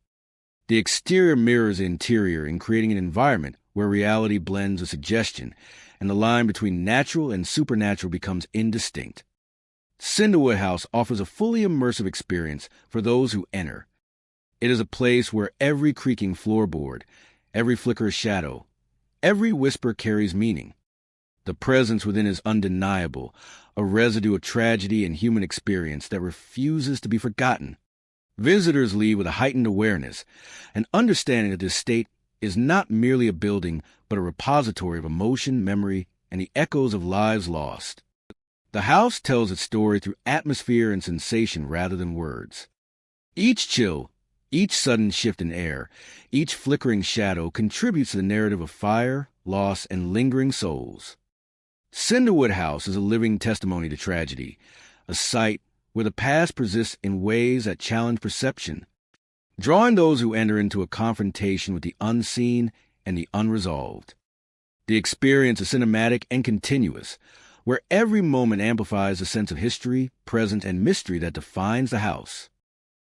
S1: The exterior mirrors the interior in creating an environment where reality blends with suggestion, and the line between natural and supernatural becomes indistinct. Cinderwood House offers a fully immersive experience for those who enter. It is a place where every creaking floorboard, every flicker of shadow, every whisper carries meaning. The presence within is undeniable, a residue of tragedy and human experience that refuses to be forgotten. Visitors leave with a heightened awareness, an understanding that this estate is not merely a building, but a repository of emotion, memory, and the echoes of lives lost. The house tells its story through atmosphere and sensation rather than words. Each chill, each sudden shift in air, each flickering shadow contributes to the narrative of fire, loss, and lingering souls. Cinderwood House is a living testimony to tragedy, a site where the past persists in ways that challenge perception, drawing those who enter into a confrontation with the unseen and the unresolved. The experience is cinematic and continuous, where every moment amplifies the sense of history, present, and mystery that defines the house.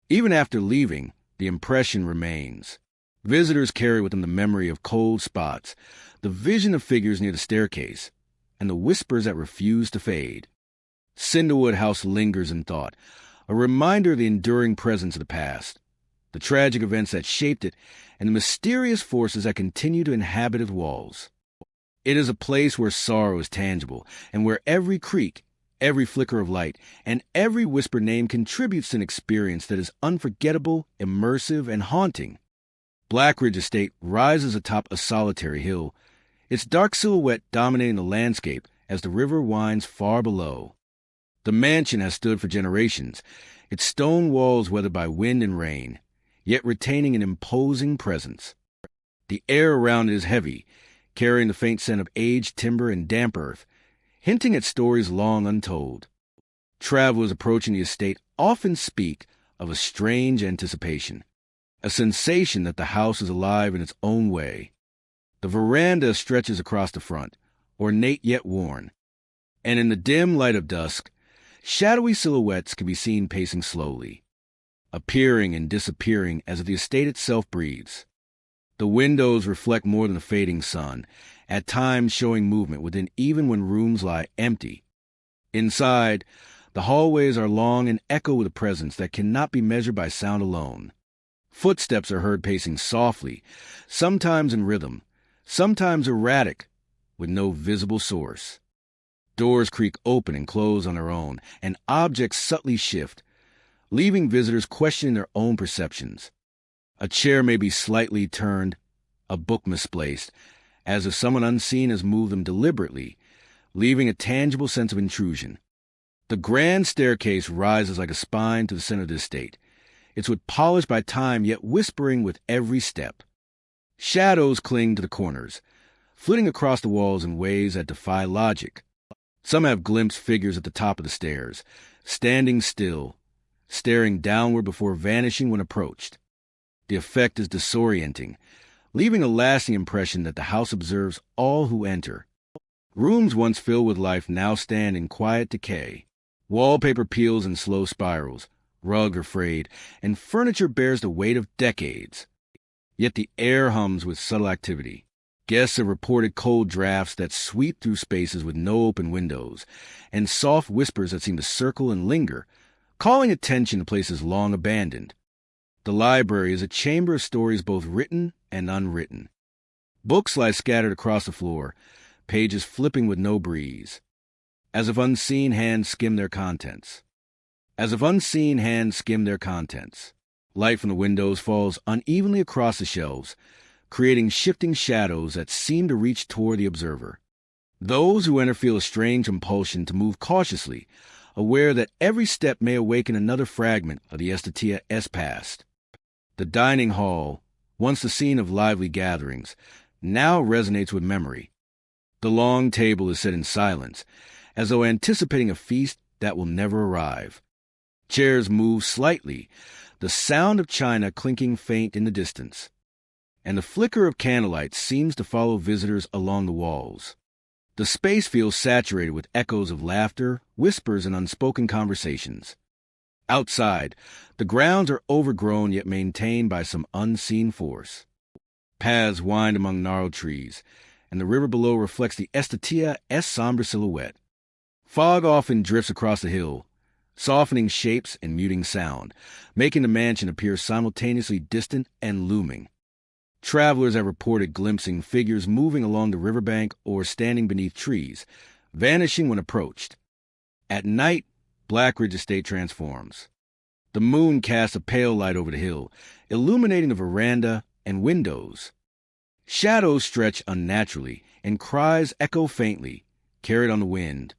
S1: Even after leaving, the impression remains. Visitors carry with them the memory of cold spots, the vision of figures near the staircase, and the whispers that refuse to fade. Cinderwood House lingers in thought, a reminder of the enduring presence of the past, the tragic events that shaped it, and the mysterious forces that continue to inhabit its walls. It is a place where sorrow is tangible, and where every creak, every flicker of light, and every whispered name contributes to an experience that is unforgettable, immersive, and haunting. Blackridge Estate rises atop a solitary hill, its dark silhouette dominating the landscape as the river winds far below. The mansion has stood for generations, its stone walls weathered by wind and rain, yet retaining an imposing presence. The air around it is heavy, carrying the faint scent of aged timber and damp earth, hinting at stories long untold. Travelers approaching the estate often speak of a strange anticipation, a sensation that the house is alive in its own way. The veranda stretches across the front, ornate yet worn, and in the dim light of dusk, shadowy silhouettes can be seen pacing slowly, appearing and disappearing as if the estate itself breathes. The windows reflect more than the fading sun, at times showing movement within even when rooms lie empty. Inside, the hallways are long and echo with a presence that cannot be measured by sound alone. Footsteps are heard pacing softly, sometimes in rhythm, sometimes erratic, with no visible source. Doors creak open and close on their own, and objects subtly shift, leaving visitors questioning their own perceptions. A chair may be slightly turned, a book misplaced, as if someone unseen has moved them deliberately, leaving a tangible sense of intrusion. The grand staircase rises like a spine to the center of the estate, its wood polished by time yet whispering with every step. Shadows cling to the corners, flitting across the walls in ways that defy logic. Some have glimpsed figures at the top of the stairs, standing still, staring downward before vanishing when approached. The effect is disorienting, leaving a lasting impression that the house observes all who enter. Rooms once filled with life now stand in quiet decay. Wallpaper peels in slow spirals, rugs are frayed, and furniture bears the weight of decades. Yet the air hums with subtle activity. Guests have reported cold drafts that sweep through spaces with no open windows, and soft whispers that seem to circle and linger, calling attention to places long abandoned. The library is a chamber of stories both written and unwritten. Books lie scattered across the floor, pages flipping with no breeze, as if unseen hands skim their contents. Light from the windows falls unevenly across the shelves, creating shifting shadows that seem to reach toward the observer. Those who enter feel a strange impulsion to move cautiously, aware that every step may awaken another fragment of the Estatia's past. The dining hall, once the scene of lively gatherings, now resonates with memory. The long table is set in silence, as though anticipating a feast that will never arrive. Chairs move slightly, the sound of china clinking faint in the distance, and the flicker of candlelight seems to follow visitors along the walls. The space feels saturated with echoes of laughter, whispers, and unspoken conversations. Outside, the grounds are overgrown yet maintained by some unseen force. Paths wind among gnarled trees, and the river below reflects the Estatia's somber silhouette. Fog often drifts across the hill, softening shapes and muting sound, making the mansion appear simultaneously distant and looming. Travelers have reported glimpsing figures moving along the riverbank or standing beneath trees, vanishing when approached. At night, Blackridge Estate transforms. The moon casts a pale light over the hill, illuminating the veranda and windows. Shadows stretch unnaturally, and cries echo faintly, carried on the wind.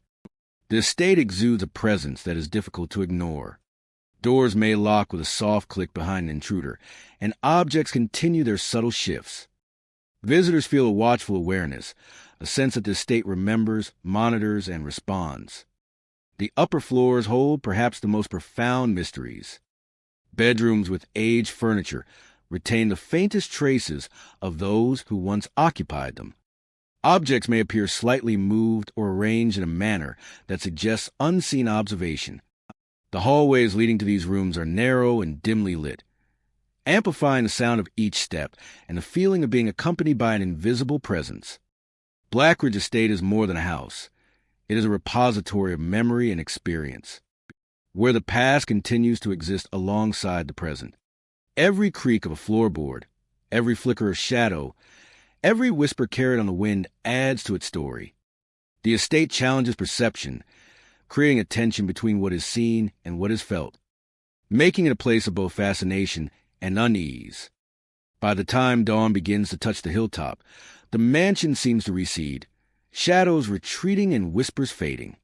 S1: The estate exudes a presence that is difficult to ignore. Doors may lock with a soft click behind an intruder, and objects continue their subtle shifts. Visitors feel a watchful awareness, a sense that the estate remembers, monitors, and responds. The upper floors hold perhaps the most profound mysteries. Bedrooms with aged furniture retain the faintest traces of those who once occupied them. Objects may appear slightly moved or arranged in a manner that suggests unseen observation. The hallways leading to these rooms are narrow and dimly lit, amplifying the sound of each step and the feeling of being accompanied by an invisible presence. Blackridge Estate is more than a house. It is a repository of memory and experience, where the past continues to exist alongside the present. Every creak of a floorboard, every flicker of shadow, every whisper carried on the wind adds to its story. The estate challenges perception, creating a tension between what is seen and what is felt, making it a place of both fascination and unease. By the time dawn begins to touch the hilltop, the mansion seems to recede, shadows retreating and whispers fading.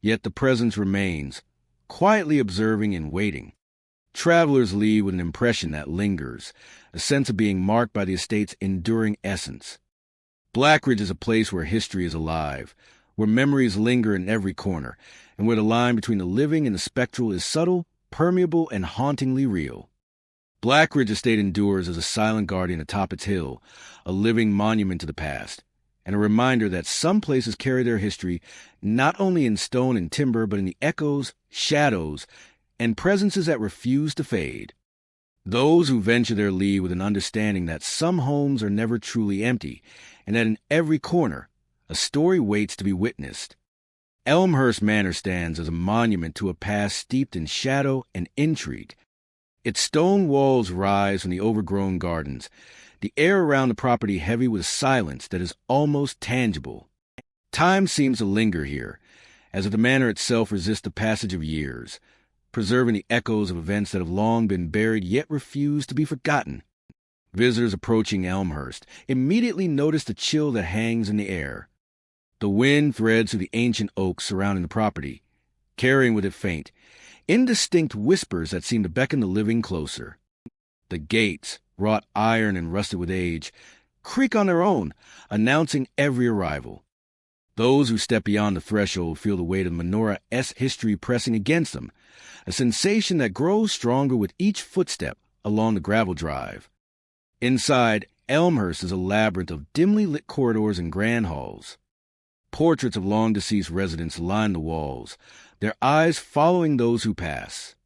S1: Yet the presence remains, quietly observing and waiting. Travelers leave with an impression that lingers, a sense of being marked by the estate's enduring essence. Blackridge is a place where history is alive, where memories linger in every corner, and where the line between the living and the spectral is subtle, permeable, and hauntingly real. Blackridge Estate endures as a silent guardian atop its hill, a living monument to the past, and a reminder that some places carry their history not only in stone and timber, but in the echoes, shadows, and presences that refuse to fade. Those who venture there leave with an understanding that some homes are never truly empty, and that in every corner, a story waits to be witnessed. Elmhurst Manor stands as a monument to a past steeped in shadow and intrigue. Its stone walls rise from the overgrown gardens, the air around the property heavy with silence that is almost tangible. Time seems to linger here, as if the manor itself resists the passage of years, preserving the echoes of events that have long been buried yet refuse to be forgotten. Visitors approaching Elmhurst immediately notice the chill that hangs in the air. The wind threads through the ancient oaks surrounding the property, carrying with it faint, indistinct whispers that seem to beckon the living closer. The gates, wrought iron and rusted with age, creak on their own, announcing every arrival. Those who step beyond the threshold feel the weight of Menora's history pressing against them, a sensation that grows stronger with each footstep along the gravel drive. Inside, Elmhurst is a labyrinth of dimly lit corridors and grand halls. Portraits of long-deceased residents line the walls, their eyes following those who pass.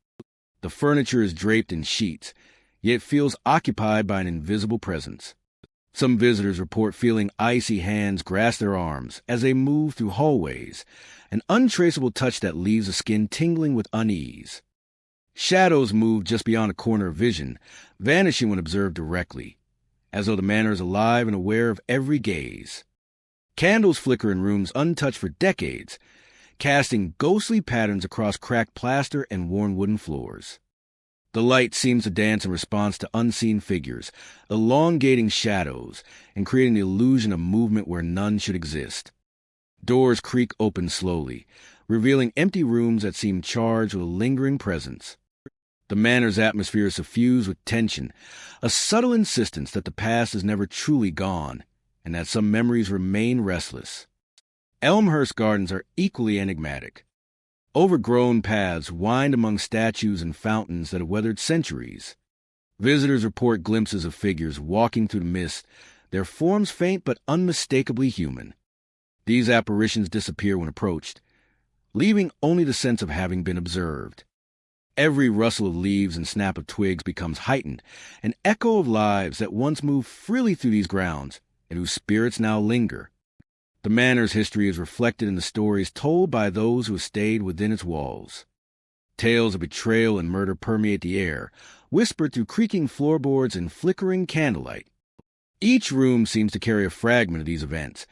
S1: The furniture is draped in sheets, yet feels occupied by an invisible presence. Some visitors report feeling icy hands grasp their arms as they move through hallways, an untraceable touch that leaves the skin tingling with unease. Shadows move just beyond a corner of vision, vanishing when observed directly, as though the manor is alive and aware of every gaze. Candles flicker in rooms untouched for decades, casting ghostly patterns across cracked plaster and worn wooden floors. The light seems to dance in response to unseen figures, elongating shadows and creating the illusion of movement where none should exist. Doors creak open slowly, revealing empty rooms that seem charged with a lingering presence. The manor's atmosphere is suffused with tension, a subtle insistence that the past is never truly gone, and that some memories remain restless. Elmhurst Gardens are equally enigmatic. Overgrown paths wind among statues and fountains that have weathered centuries. Visitors report glimpses of figures walking through the mist, their forms faint but unmistakably human. These apparitions disappear when approached, leaving only the sense of having been observed. Every rustle of leaves and snap of twigs becomes heightened, an echo of lives that once moved freely through these grounds, and whose spirits now linger. The manor's history is reflected in the stories told by those who have stayed within its walls. Tales of betrayal and murder permeate the air, whispered through creaking floorboards and flickering candlelight. Each room seems to carry a fragment of these events,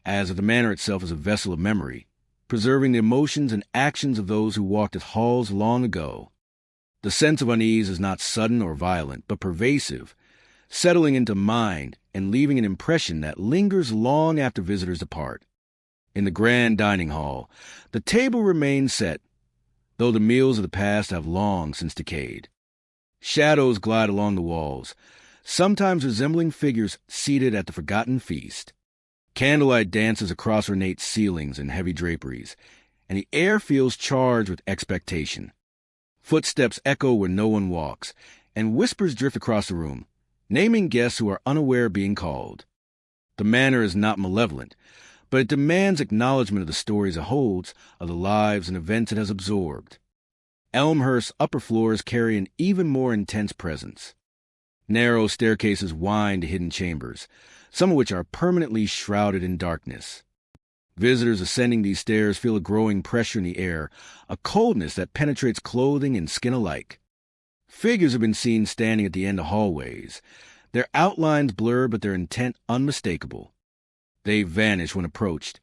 S1: as if the manor itself is a vessel of memory, preserving the emotions and actions of those who walked its halls long ago. The sense of unease is not sudden or violent, but pervasive, settling into mind and leaving an impression that lingers long after visitors depart. In the grand dining hall, the table remains set, though the meals of the past have long since decayed. Shadows glide along the walls, sometimes resembling figures seated at the forgotten feast. Candlelight dances across ornate ceilings and heavy draperies, and the air feels charged with expectation. Footsteps echo where no one walks, and whispers drift across the room, naming guests who are unaware of being called. The manor is not malevolent, but it demands acknowledgement of the stories it holds, of the lives and events it has absorbed. Elmhurst's upper floors carry an even more intense presence. Narrow staircases wind to hidden chambers, some of which are permanently shrouded in darkness. Visitors ascending these stairs feel a growing pressure in the air, a coldness that penetrates clothing and skin alike. Figures have been seen standing at the end of hallways, their outlines blurred but their intent unmistakable. They vanish when approached,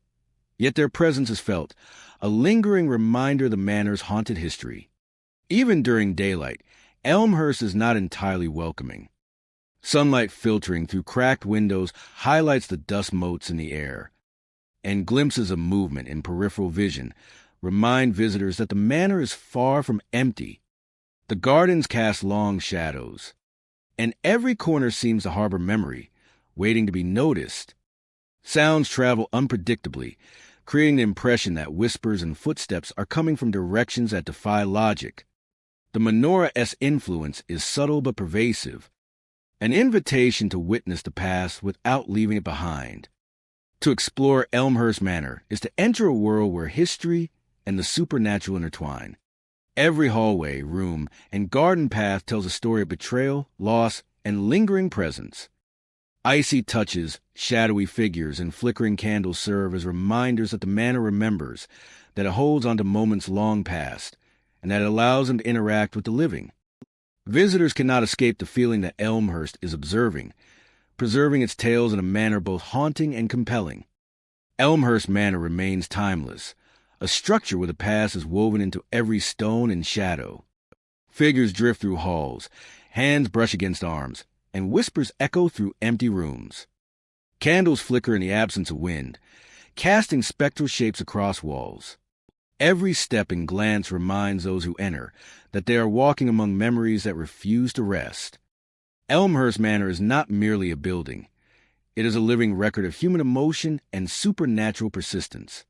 S1: yet their presence is felt, a lingering reminder of the manor's haunted history. Even during daylight, Elmhurst is not entirely welcoming. Sunlight filtering through cracked windows highlights the dust motes in the air, and glimpses of movement in peripheral vision remind visitors that the manor is far from empty. The gardens cast long shadows, and every corner seems to harbor memory, waiting to be noticed. Sounds travel unpredictably, creating the impression that whispers and footsteps are coming from directions that defy logic. The menorah-esque influence is subtle but pervasive, an invitation to witness the past without leaving it behind. To explore Elmhurst Manor is to enter a world where history and the supernatural intertwine. Every hallway, room, and garden path tells a story of betrayal, loss, and lingering presence. Icy touches, shadowy figures, and flickering candles serve as reminders that the manor remembers, that it holds onto moments long past, and that it allows them to interact with the living. Visitors cannot escape the feeling that Elmhurst is observing, preserving its tales in a manner both haunting and compelling. Elmhurst Manor remains timeless, a structure where the past is woven into every stone and shadow. Figures drift through halls, hands brush against arms, and whispers echo through empty rooms. Candles flicker in the absence of wind, casting spectral shapes across walls. Every step and glance reminds those who enter that they are walking among memories that refuse to rest. Elmhurst Manor is not merely a building. It is a living record of human emotion and supernatural persistence.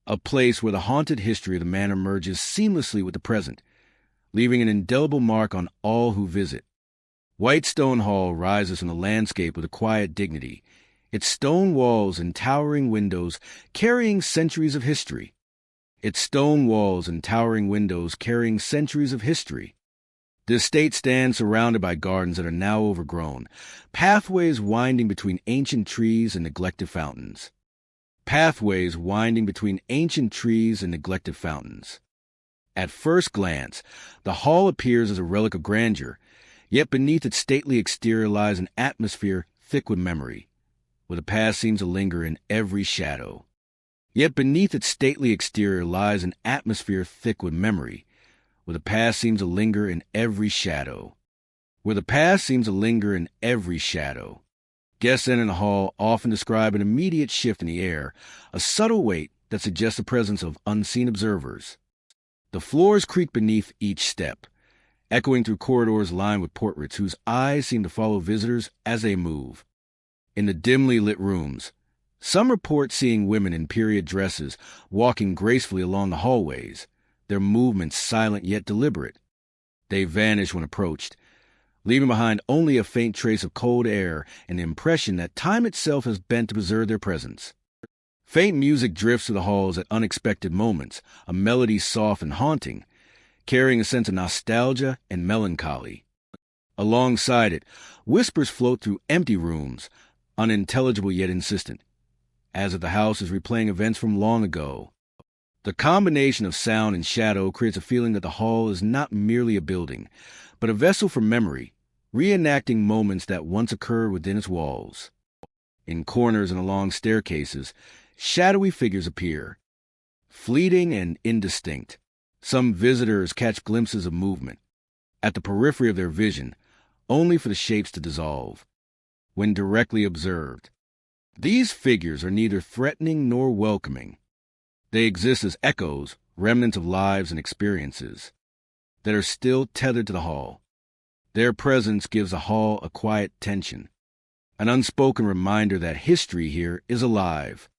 S1: A place where the haunted history of the manor merges seamlessly with the present, leaving an indelible mark on all who visit. Whitestone Hall rises from the landscape with a quiet dignity, its stone walls and towering windows carrying centuries of history. The estate stands surrounded by gardens that are now overgrown, pathways winding between ancient trees and neglected fountains. At first glance, the hall appears as a relic of grandeur, yet beneath its stately exterior lies an atmosphere thick with memory, where the past seems to linger in every shadow. Where the past seems to linger in every shadow. Guests entering the hall often describe an immediate shift in the air, a subtle weight that suggests the presence of unseen observers. The floors creak beneath each step, echoing through corridors lined with portraits whose eyes seem to follow visitors as they move. In the dimly lit rooms, some report seeing women in period dresses walking gracefully along the hallways, their movements silent yet deliberate. They vanish when approached, leaving behind only a faint trace of cold air and the impression that time itself has bent to preserve their presence. Faint music drifts through the halls at unexpected moments, a melody soft and haunting, carrying a sense of nostalgia and melancholy. Alongside it, whispers float through empty rooms, unintelligible yet insistent, as if the house is replaying events from long ago. The combination of sound and shadow creates a feeling that the hall is not merely a building, but a vessel for memory, reenacting moments that once occurred within its walls. In corners and along staircases, shadowy figures appear, fleeting and indistinct. Some visitors catch glimpses of movement, at the periphery of their vision, only for the shapes to dissolve. When directly observed, these figures are neither threatening nor welcoming. They exist as echoes, remnants of lives and experiences that are still tethered to the hall. Their presence gives the hall a quiet tension, an unspoken reminder that history here is alive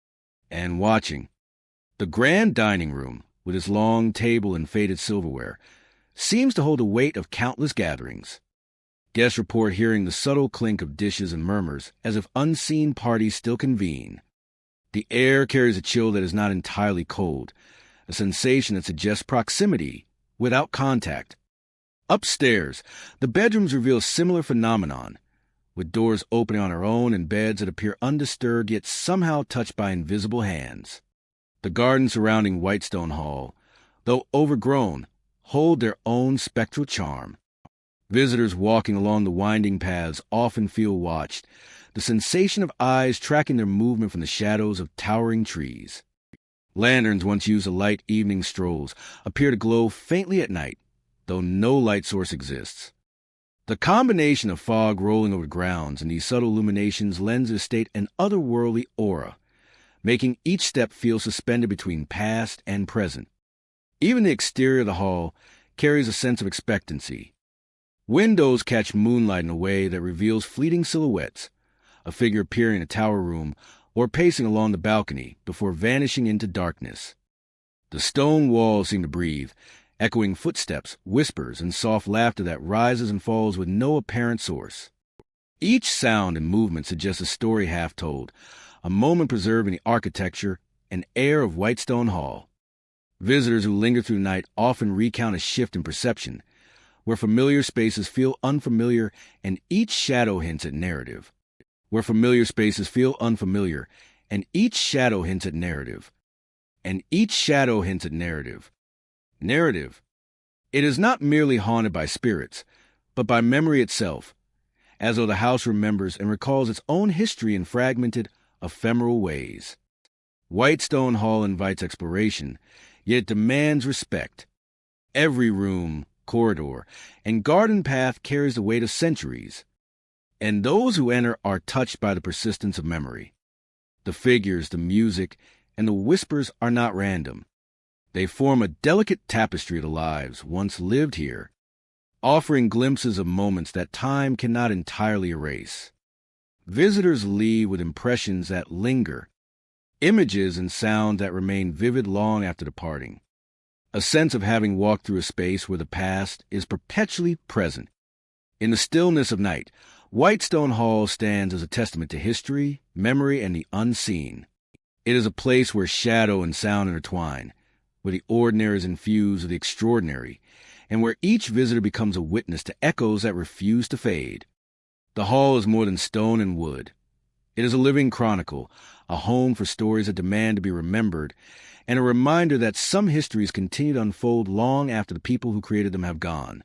S1: and watching. The grand dining room, with its long table and faded silverware, seems to hold the weight of countless gatherings. Guests report hearing the subtle clink of dishes and murmurs as if unseen parties still convene. The air carries a chill that is not entirely cold, a sensation that suggests proximity without contact. Upstairs, the bedrooms reveal a similar phenomenon, with doors opening on their own and beds that appear undisturbed yet somehow touched by invisible hands. The gardens surrounding Whitestone Hall, though overgrown, hold their own spectral charm. Visitors walking along the winding paths often feel watched, the sensation of eyes tracking their movement from the shadows of towering trees. Lanterns, once used to light evening strolls, appear to glow faintly at night, though no light source exists. The combination of fog rolling over the grounds and these subtle illuminations lends the estate an otherworldly aura, making each step feel suspended between past and present. Even the exterior of the hall carries a sense of expectancy. Windows catch moonlight in a way that reveals fleeting silhouettes, a figure appearing in a tower room or pacing along the balcony before vanishing into darkness. The stone walls seem to breathe, echoing footsteps, whispers, and soft laughter that rises and falls with no apparent source. Each sound and movement suggests a story half told, a moment preserved in the architecture and air of Whitestone Hall. Visitors who linger through the night often recount a shift in perception, where familiar spaces feel unfamiliar and each shadow hints at narrative. Where familiar spaces feel unfamiliar, and each shadow hints at narrative. And each shadow hints at narrative. Narrative. It is not merely haunted by spirits, but by memory itself, as though the house remembers and recalls its own history in fragmented, ephemeral ways. Whitestone Hall invites exploration, yet it demands respect. Every room, corridor, and garden path carries the weight of centuries, and those who enter are touched by the persistence of memory. The figures, the music, and the whispers are not random. They form a delicate tapestry of the lives once lived here, offering glimpses of moments that time cannot entirely erase. Visitors leave with impressions that linger, images and sound that remain vivid long after departing. A sense of having walked through a space where the past is perpetually present. In the stillness of night, Whitestone Hall stands as a testament to history, memory, and the unseen. It is a place where shadow and sound intertwine, where the ordinary is infused with the extraordinary, and where each visitor becomes a witness to echoes that refuse to fade. The hall is more than stone and wood. It is a living chronicle, a home for stories that demand to be remembered, and a reminder that some histories continue to unfold long after the people who created them have gone.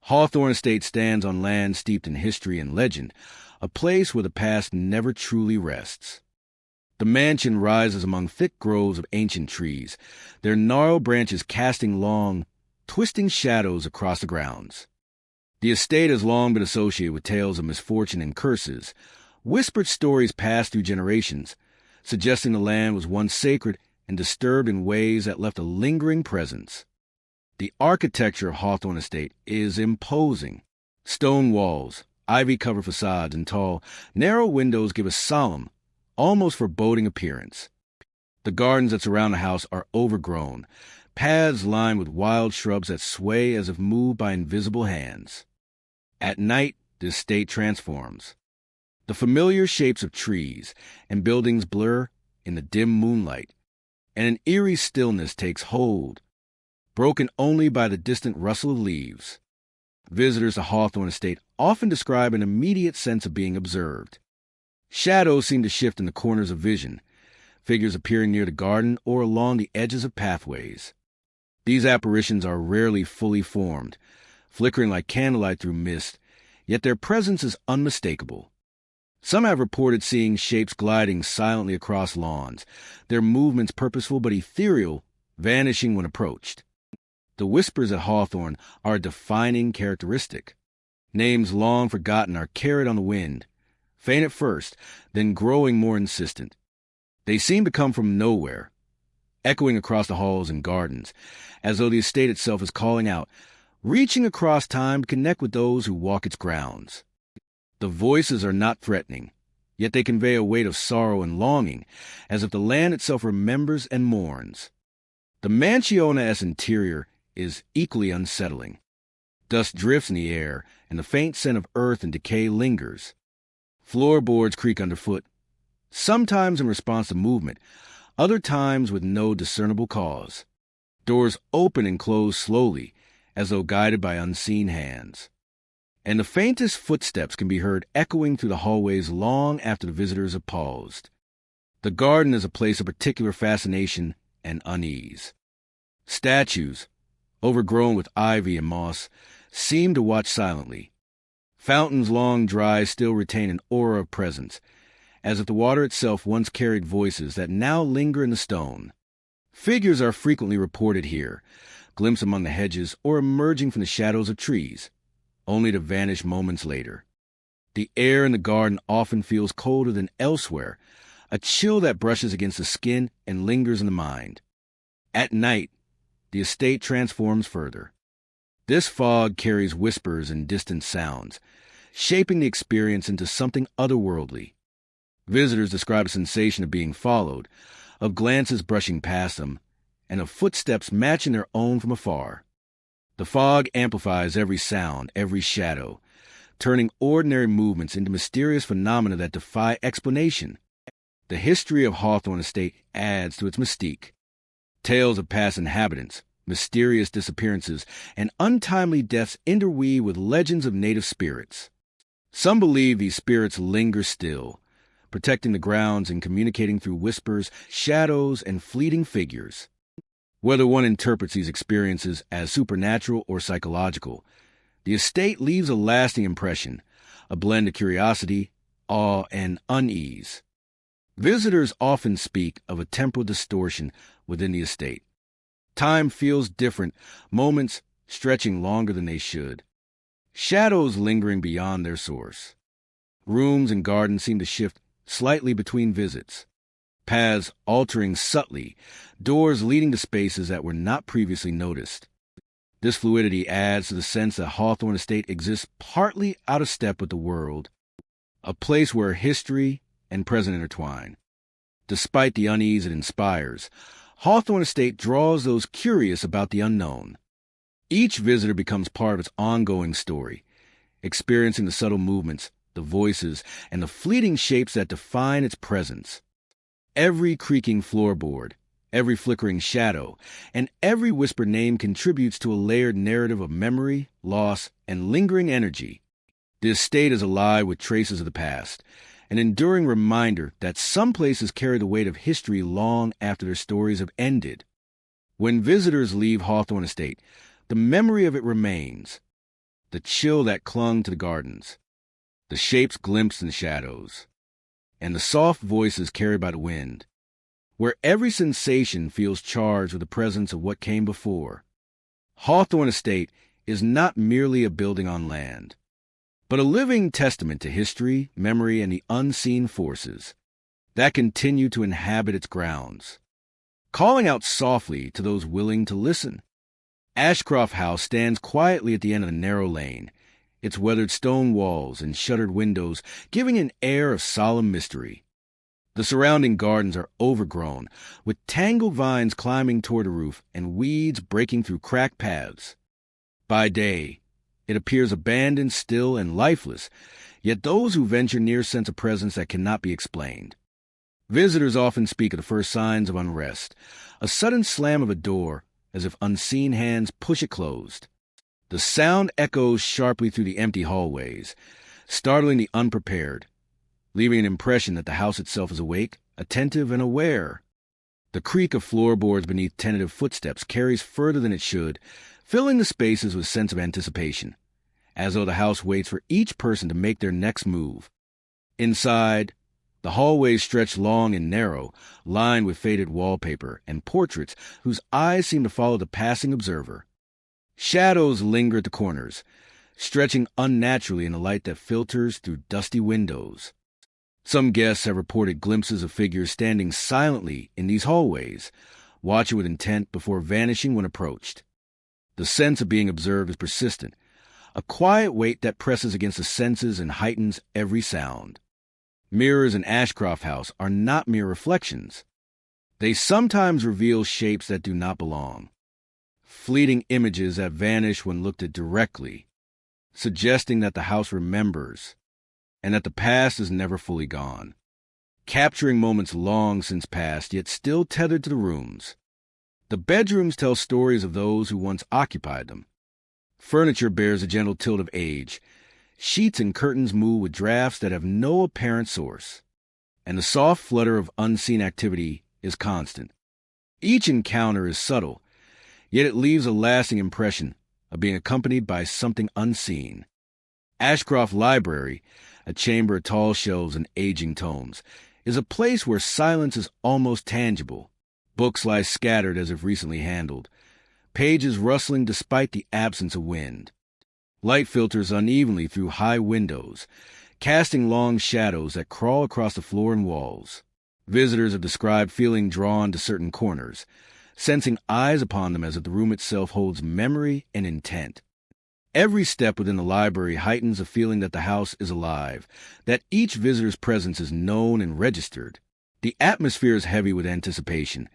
S1: Hawthorne Estate stands on land steeped in history and legend, a place where the past never truly rests. The mansion rises among thick groves of ancient trees, their gnarled branches casting long, twisting shadows across the grounds. The estate has long been associated with tales of misfortune and curses, Whispered stories pass through generations, suggesting the land was once sacred and disturbed in ways that left a lingering presence. The architecture of Hawthorne Estate is imposing. Stone walls, ivy-covered facades, and tall, narrow windows give a solemn, almost foreboding appearance. The gardens that surround the house are overgrown, paths lined with wild shrubs that sway as if moved by invisible hands. At night, the estate transforms. The familiar shapes of trees and buildings blur in the dim moonlight, and an eerie stillness takes hold, broken only by the distant rustle of leaves. Visitors to Hawthorne Estate often describe an immediate sense of being observed. Shadows seem to shift in the corners of vision, figures appearing near the garden or along the edges of pathways. These apparitions are rarely fully formed, flickering like candlelight through mist, yet their presence is unmistakable. Some have reported seeing shapes gliding silently across lawns, their movements purposeful but ethereal, vanishing when approached. The whispers at Hawthorne are a defining characteristic. Names long forgotten are carried on the wind, faint at first, then growing more insistent. They seem to come from nowhere, echoing across the halls and gardens, as though the estate itself is calling out, reaching across time to connect with those who walk its grounds. The voices are not threatening, yet they convey a weight of sorrow and longing, as if the land itself remembers and mourns. The mansione-esque interior is equally unsettling. Dust drifts in the air, and the faint scent of earth and decay lingers. Floorboards creak underfoot, sometimes in response to movement, other times with no discernible cause. Doors open and close slowly, as though guided by unseen hands. And the faintest footsteps can be heard echoing through the hallways long after the visitors have paused. The garden is a place of particular fascination and unease. Statues, overgrown with ivy and moss, seem to watch silently. Fountains long dry still retain an aura of presence, as if the water itself once carried voices that now linger in the stone. Figures are frequently reported here, glimpsed among the hedges or emerging from the shadows of trees, only to vanish moments later. The air in the garden often feels colder than elsewhere, a chill that brushes against the skin and lingers in the mind. At night, the estate transforms further. This fog carries whispers and distant sounds, shaping the experience into something otherworldly. Visitors describe a sensation of being followed, of glances brushing past them, and of footsteps matching their own from afar. The fog amplifies every sound, every shadow, turning ordinary movements into mysterious phenomena that defy explanation. The history of Hawthorne Estate adds to its mystique. Tales of past inhabitants, mysterious disappearances, and untimely deaths interweave with legends of native spirits. Some believe these spirits linger still, protecting the grounds and communicating through whispers, shadows, and fleeting figures. Whether one interprets these experiences as supernatural or psychological, the estate leaves a lasting impression, a blend of curiosity, awe, and unease. Visitors often speak of a temporal distortion within the estate. Time feels different, moments stretching longer than they should. Shadows lingering beyond their source. Rooms and gardens seem to shift slightly between visits. Paths altering subtly, doors leading to spaces that were not previously noticed. This fluidity adds to the sense that Hawthorne Estate exists partly out of step with the world, a place where history and present intertwine. Despite the unease it inspires, Hawthorne Estate draws those curious about the unknown. Each visitor becomes part of its ongoing story, experiencing the subtle movements, the voices, and the fleeting shapes that define its presence. Every creaking floorboard, every flickering shadow, and every whispered name contributes to a layered narrative of memory, loss, and lingering energy. The estate is alive with traces of the past, an enduring reminder that some places carry the weight of history long after their stories have ended. When visitors leave Hawthorne Estate, the memory of it remains. The chill that clung to the gardens, the shapes glimpsed in the shadows, and the soft voices carried by the wind, where every sensation feels charged with the presence of what came before. Hawthorne Estate is not merely a building on land. but a living testament to history, memory, and the unseen forces that continue to inhabit its grounds, calling out softly to those willing to listen. Ashcroft House stands quietly at the end of a narrow lane, its weathered stone walls and shuttered windows giving an air of solemn mystery. The surrounding gardens are overgrown, with tangled vines climbing toward the roof and weeds breaking through cracked paths. By day, it appears abandoned, still, and lifeless, yet those who venture near sense a presence that cannot be explained. Visitors often speak of the first signs of unrest, a sudden slam of a door as if unseen hands push it closed. The sound echoes sharply through the empty hallways, startling the unprepared, leaving an impression that the house itself is awake, attentive, and aware. The creak of floorboards beneath tentative footsteps carries further than it should, filling the spaces with a sense of anticipation, as though the house waits for each person to make their next move. Inside, the hallways stretch long and narrow, lined with faded wallpaper and portraits whose eyes seem to follow the passing observer. Shadows linger at the corners, stretching unnaturally in the light that filters through dusty windows. Some guests have reported glimpses of figures standing silently in these hallways, watching with intent before vanishing when approached. The sense of being observed is persistent, a quiet weight that presses against the senses and heightens every sound. Mirrors in Ashcroft House are not mere reflections. They sometimes reveal shapes that do not belong, fleeting images that vanish when looked at directly, suggesting that the house remembers, and that the past is never fully gone, capturing moments long since past, yet still tethered to the rooms. The bedrooms tell stories of those who once occupied them. Furniture bears a gentle tilt of age. Sheets and curtains move with drafts that have no apparent source, and the soft flutter of unseen activity is constant. Each encounter is subtle, yet it leaves a lasting impression of being accompanied by something unseen. Ashcroft Library, a chamber of tall shelves and aging tomes, is a place where silence is almost tangible. Books lie scattered as if recently handled, pages rustling despite the absence of wind. Light filters unevenly through high windows, casting long shadows that crawl across the floor and walls. Visitors have described feeling drawn to certain corners, sensing eyes upon them as if the room itself holds memory and intent. Every step within the library heightens a feeling that the house is alive, that each visitor's presence is known and registered. The atmosphere is heavy with anticipation,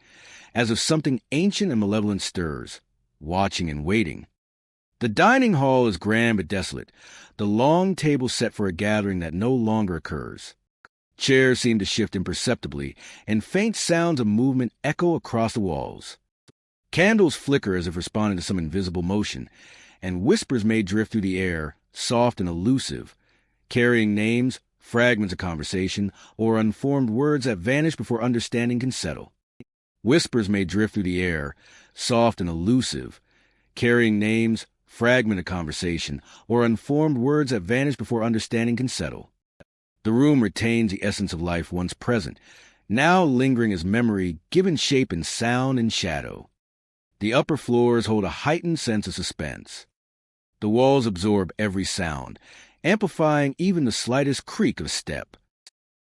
S1: as if something ancient and malevolent stirs, watching and waiting. The dining hall is grand but desolate, the long table set for a gathering that no longer occurs. Chairs seem to shift imperceptibly, and faint sounds of movement echo across the walls. Candles flicker as if responding to some invisible motion, and whispers may drift through the air, soft and elusive, carrying names, fragments of conversation, or unformed words that vanish before understanding can settle. Whispers may drift through the air, soft and elusive, carrying names, fragment of conversation, or unformed words that vanish before understanding can settle. The room retains the essence of life once present, now lingering as memory given shape in sound and shadow. The upper floors hold a heightened sense of suspense. The walls absorb every sound, amplifying even the slightest creak of a step.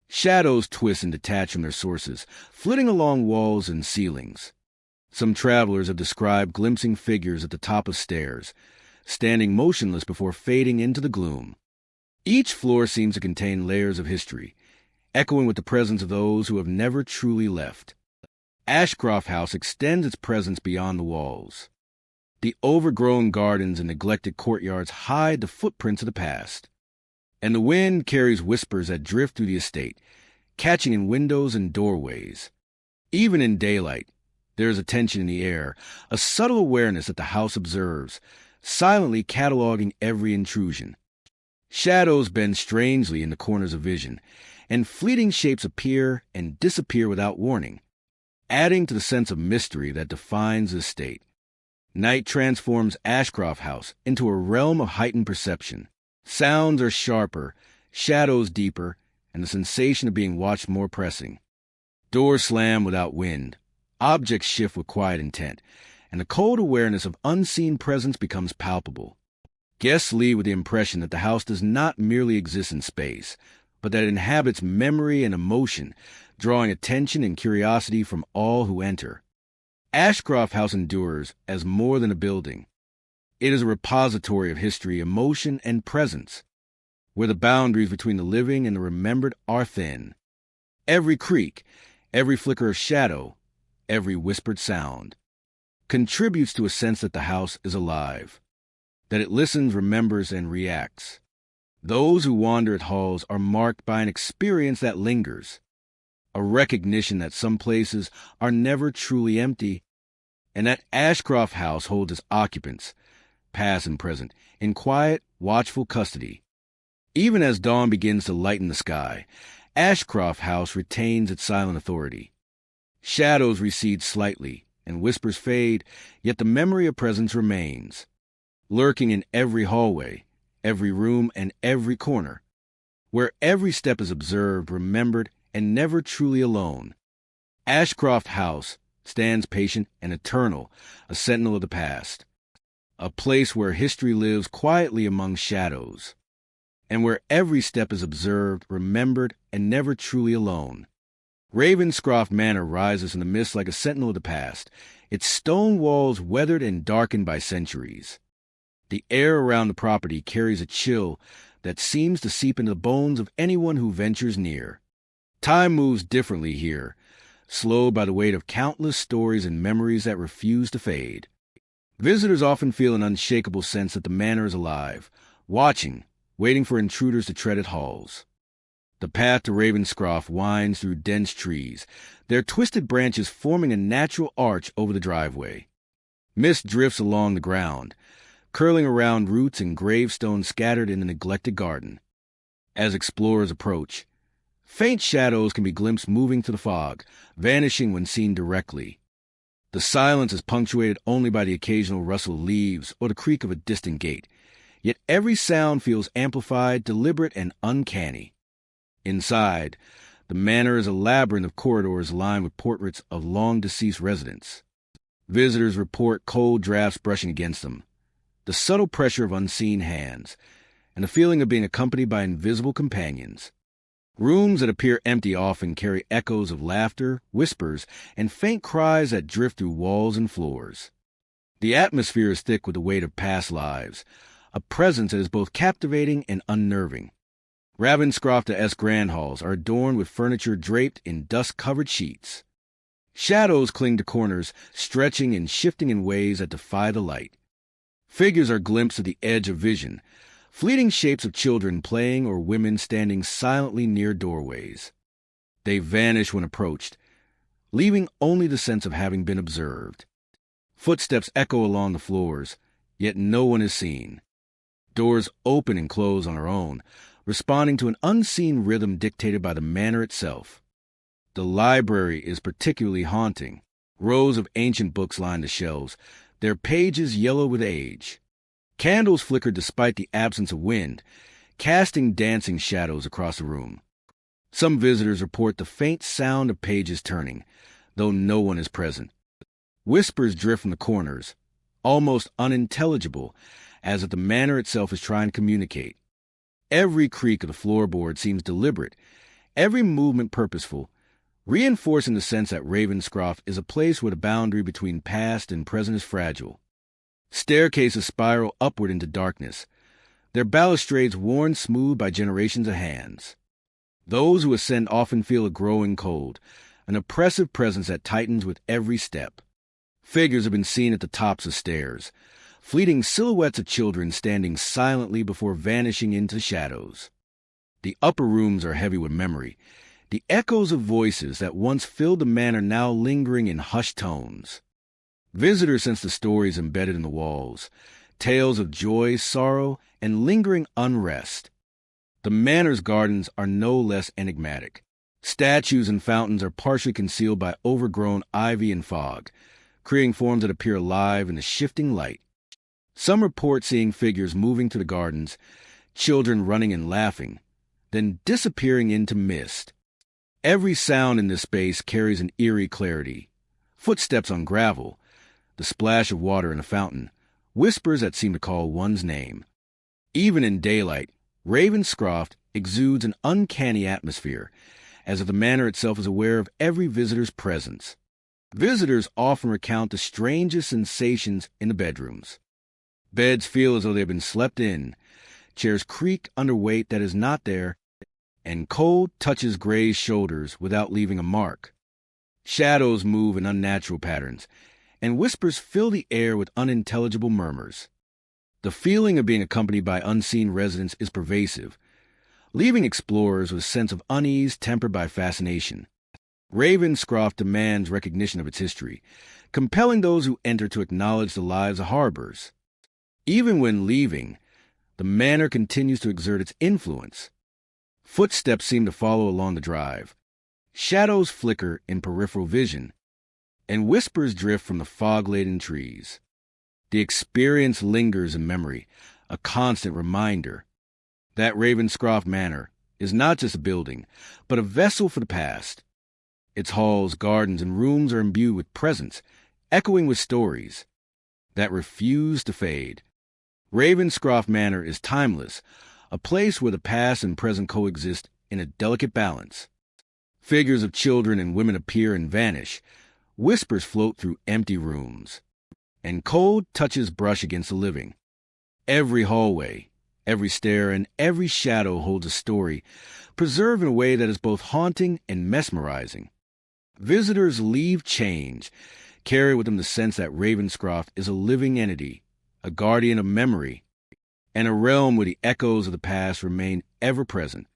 S1: Shadows twist and detach from their sources, flitting along walls and ceilings. Some travelers have described glimpsing figures at the top of stairs, standing motionless before fading into the gloom. Each floor seems to contain layers of history, echoing with the presence of those who have never truly left. Ashcroft House extends its presence beyond the walls. The overgrown gardens and neglected courtyards hide the footprints of the past, and the wind carries whispers that drift through the estate, catching in windows and doorways. Even in daylight, there is a tension in the air, a subtle awareness that the house observes, silently cataloging every intrusion. Shadows bend strangely in the corners of vision, and fleeting shapes appear and disappear without warning, adding to the sense of mystery that defines the estate. Night transforms Ashcroft House into a realm of heightened perception. Sounds are sharper, shadows deeper, and the sensation of being watched more pressing. Doors slam without wind, objects shift with quiet intent, and the cold awareness of unseen presence becomes palpable. Guests leave with the impression that the house does not merely exist in space, but that it inhabits memory and emotion, drawing attention and curiosity from all who enter. Ashcroft House endures as more than a building. It is a repository of history, emotion, and presence, where the boundaries between the living and the remembered are thin. Every creak, every flicker of shadow, every whispered sound contributes to a sense that the house is alive, that it listens, remembers, and reacts. Those who wander its halls are marked by an experience that lingers, a recognition that some places are never truly empty, and that Ashcroft House holds its occupants, past and present, in quiet, watchful custody. Even as dawn begins to lighten the sky, Ashcroft House retains its silent authority. Shadows recede slightly, and whispers fade, yet the memory of presence remains, lurking in every hallway, every room, and every corner, where every step is observed, remembered, and never truly alone. Ashcroft House stands patient and eternal, a sentinel of the past, a place where history lives quietly among shadows, and where every step is observed, remembered, and never truly alone. Ravenscroft Manor rises in the mist like a sentinel of the past, its stone walls weathered and darkened by centuries. The air around the property carries a chill that seems to seep into the bones of anyone who ventures near. Time moves differently here, slowed by the weight of countless stories and memories that refuse to fade. Visitors often feel an unshakable sense that the manor is alive, watching, waiting for intruders to tread its halls. The path to Ravenscroft winds through dense trees, their twisted branches forming a natural arch over the driveway. Mist drifts along the ground, curling around roots and gravestones scattered in the neglected garden. As explorers approach, faint shadows can be glimpsed moving through the fog, vanishing when seen directly. The silence is punctuated only by the occasional rustle of leaves or the creak of a distant gate, yet every sound feels amplified, deliberate, and uncanny. Inside, the manor is a labyrinth of corridors lined with portraits of long-deceased residents. Visitors report cold drafts brushing against them, the subtle pressure of unseen hands, and the feeling of being accompanied by invisible companions. Rooms that appear empty often carry echoes of laughter, whispers, and faint cries that drift through walls and floors. The atmosphere is thick with the weight of past lives, a presence that is both captivating and unnerving. Ravenscroft grand halls are adorned with furniture draped in dust-covered sheets. Shadows cling to corners, stretching and shifting in ways that defy the light. Figures are glimpsed at the edge of vision, fleeting shapes of children playing or women standing silently near doorways. They vanish when approached, leaving only the sense of having been observed. Footsteps echo along the floors, yet no one is seen. Doors open and close on their own, responding to an unseen rhythm dictated by the manor itself. The library is particularly haunting. Rows of ancient books line the shelves, their pages yellow with age. Candles flicker despite the absence of wind, casting dancing shadows across the room. Some visitors report the faint sound of pages turning, though no one is present. Whispers drift from the corners, almost unintelligible, as if the manor itself is trying to communicate. Every creak of the floorboard seems deliberate, every movement purposeful, reinforcing the sense that Ravenscroft is a place where the boundary between past and present is fragile. Staircases spiral upward into darkness, their balustrades worn smooth by generations of hands. Those who ascend often feel a growing cold, an oppressive presence that tightens with every step. Figures have been seen at the tops of stairs, fleeting silhouettes of children standing silently before vanishing into shadows. The upper rooms are heavy with memory, the echoes of voices that once filled the manor now lingering in hushed tones. Visitors sense the stories embedded in the walls, tales of joy, sorrow, and lingering unrest. The manor's gardens are no less enigmatic. Statues and fountains are partially concealed by overgrown ivy and fog, creating forms that appear alive in the shifting light. Some report seeing figures moving through the gardens, children running and laughing, then disappearing into mist. Every sound in this space carries an eerie clarity. Footsteps on gravel, the splash of water in a fountain, whispers that seem to call one's name. Even in daylight, Ravenscroft exudes an uncanny atmosphere, as if the manor itself is aware of every visitor's presence. Visitors often recount the strangest sensations in the bedrooms. Beds feel as though they've been slept in, chairs creak under weight that is not there, and cold touches graze shoulders without leaving a mark. Shadows move in unnatural patterns, and whispers fill the air with unintelligible murmurs. The feeling of being accompanied by unseen residents is pervasive, leaving explorers with a sense of unease tempered by fascination. Ravenscroft demands recognition of its history, compelling those who enter to acknowledge the lives it harbors. Even when leaving, the manor continues to exert its influence. Footsteps seem to follow along the drive. Shadows flicker in peripheral vision, and whispers drift from the fog-laden trees. The experience lingers in memory, a constant reminder that Ravenscroft Manor is not just a building, but a vessel for the past. Its halls, gardens, and rooms are imbued with presence, echoing with stories that refuse to fade. Ravenscroft Manor is timeless, a place where the past and present coexist in a delicate balance. Figures of children and women appear and vanish. Whispers float through empty rooms, and cold touches brush against the living. Every hallway, every stair, and every shadow holds a story, preserved in a way that is both haunting and mesmerizing. Visitors leave change, carry with them the sense that Ravenscroft is a living entity, a guardian of memory, and a realm where the echoes of the past remain ever present.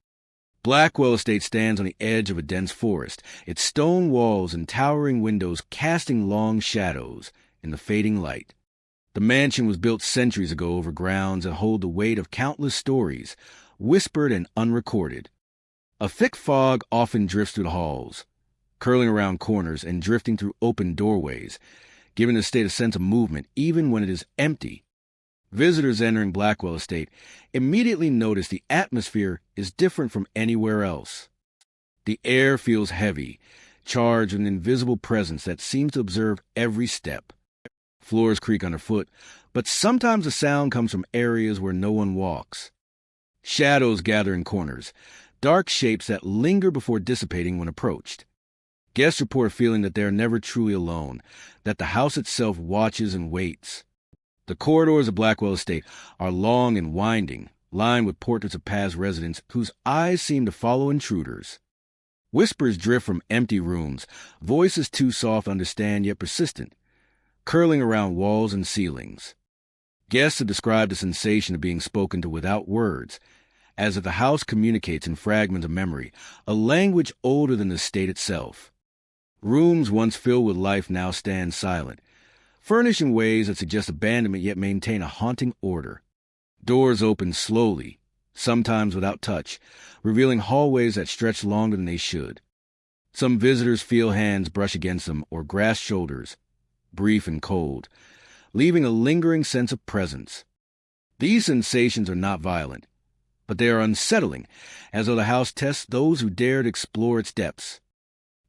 S1: Blackwell Estate stands on the edge of a dense forest, its stone walls and towering windows casting long shadows in the fading light. The mansion was built centuries ago over grounds that hold the weight of countless stories, whispered and unrecorded. A thick fog often drifts through the halls, curling around corners and drifting through open doorways, giving the estate a sense of movement even when it is empty. Visitors entering Blackwell Estate immediately notice the atmosphere is different from anywhere else. The air feels heavy, charged with an invisible presence that seems to observe every step. Floors creak underfoot, but sometimes the sound comes from areas where no one walks. Shadows gather in corners, dark shapes that linger before dissipating when approached. Guests report feeling that they are never truly alone, that the house itself watches and waits. The corridors of Blackwell Estate are long and winding, lined with portraits of past residents whose eyes seem to follow intruders. Whispers drift from empty rooms, voices too soft to understand yet persistent, curling around walls and ceilings. Guests have described the sensation of being spoken to without words, as if the house communicates in fragments of memory, a language older than the estate itself. Rooms once filled with life now stand silent, furnished in ways that suggest abandonment yet maintain a haunting order. Doors open slowly, sometimes without touch, revealing hallways that stretch longer than they should. Some visitors feel hands brush against them or grasp shoulders, brief and cold, leaving a lingering sense of presence. These sensations are not violent, but they are unsettling, as though the house tests those who dare to explore its depths.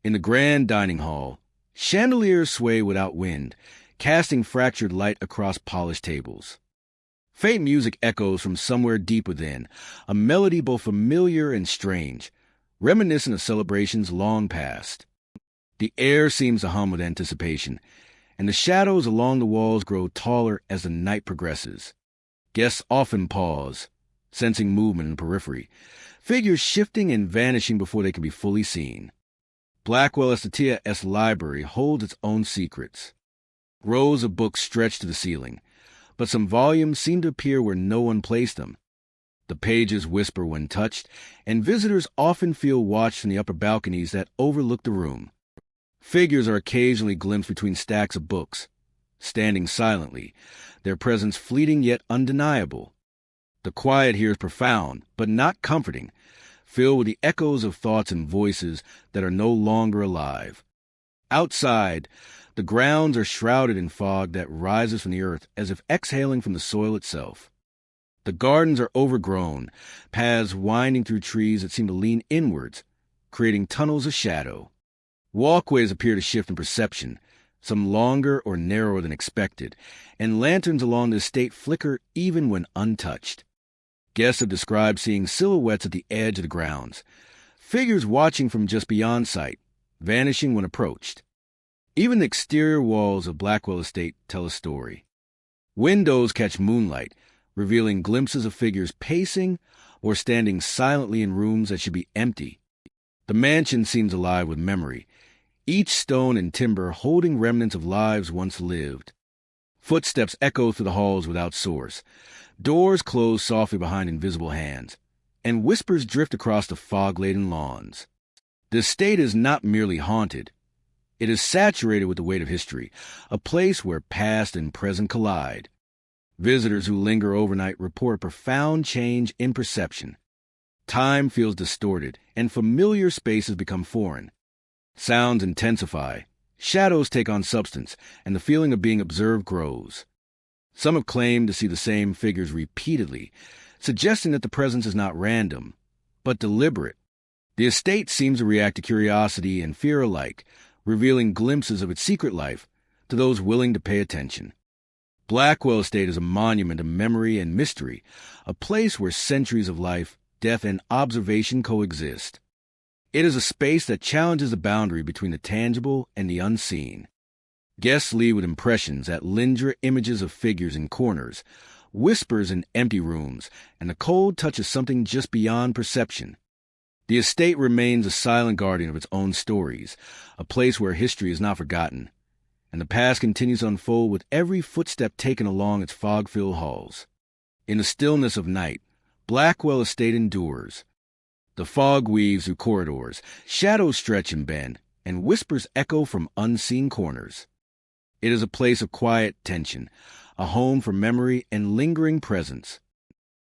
S1: In the grand dining hall, chandeliers sway without wind, casting fractured light across polished tables. Faint music echoes from somewhere deep within, a melody both familiar and strange, reminiscent of celebrations long past. The air seems to hum with anticipation, and the shadows along the walls grow taller as the night progresses. Guests often pause, sensing movement in the periphery, figures shifting and vanishing before they can be fully seen. Blackwell Estatea's library holds its own secrets. Rows of books stretch to the ceiling, but some volumes seem to appear where no one placed them. The pages whisper when touched, and visitors often feel watched from the upper balconies that overlook the room. Figures are occasionally glimpsed between stacks of books, standing silently, their presence fleeting yet undeniable. The quiet here is profound, but not comforting, filled with the echoes of thoughts and voices that are no longer alive. Outside, the grounds are shrouded in fog that rises from the earth as if exhaling from the soil itself. The gardens are overgrown, paths winding through trees that seem to lean inwards, creating tunnels of shadow. Walkways appear to shift in perception, some longer or narrower than expected, and lanterns along the estate flicker even when untouched. Guests have described seeing silhouettes at the edge of the grounds, figures watching from just beyond sight, vanishing when approached. Even the exterior walls of Blackwell Estate tell a story. Windows catch moonlight, revealing glimpses of figures pacing or standing silently in rooms that should be empty. The mansion seems alive with memory, each stone and timber holding remnants of lives once lived. Footsteps echo through the halls without source. Doors close softly behind invisible hands, and whispers drift across the fog-laden lawns. The estate is not merely haunted. It is saturated with the weight of history, a place where past and present collide. Visitors who linger overnight report a profound change in perception. Time feels distorted, and familiar spaces become foreign. Sounds intensify, shadows take on substance, and the feeling of being observed grows. Some have claimed to see the same figures repeatedly, suggesting that the presence is not random, but deliberate. The estate seems to react to curiosity and fear alike, revealing glimpses of its secret life to those willing to pay attention. Blackwell Estate is a monument of memory and mystery, a place where centuries of life, death, and observation coexist. It is a space that challenges the boundary between the tangible and the unseen. Guests leave with impressions that linger images of figures in corners, whispers in empty rooms, and the cold touch of something just beyond perception. The estate remains a silent guardian of its own stories, a place where history is not forgotten, and the past continues to unfold with every footstep taken along its fog-filled halls. In the stillness of night, Blackwell Estate endures. The fog weaves through corridors, shadows stretch and bend, and whispers echo from unseen corners. It is a place of quiet tension, a home for memory and lingering presence,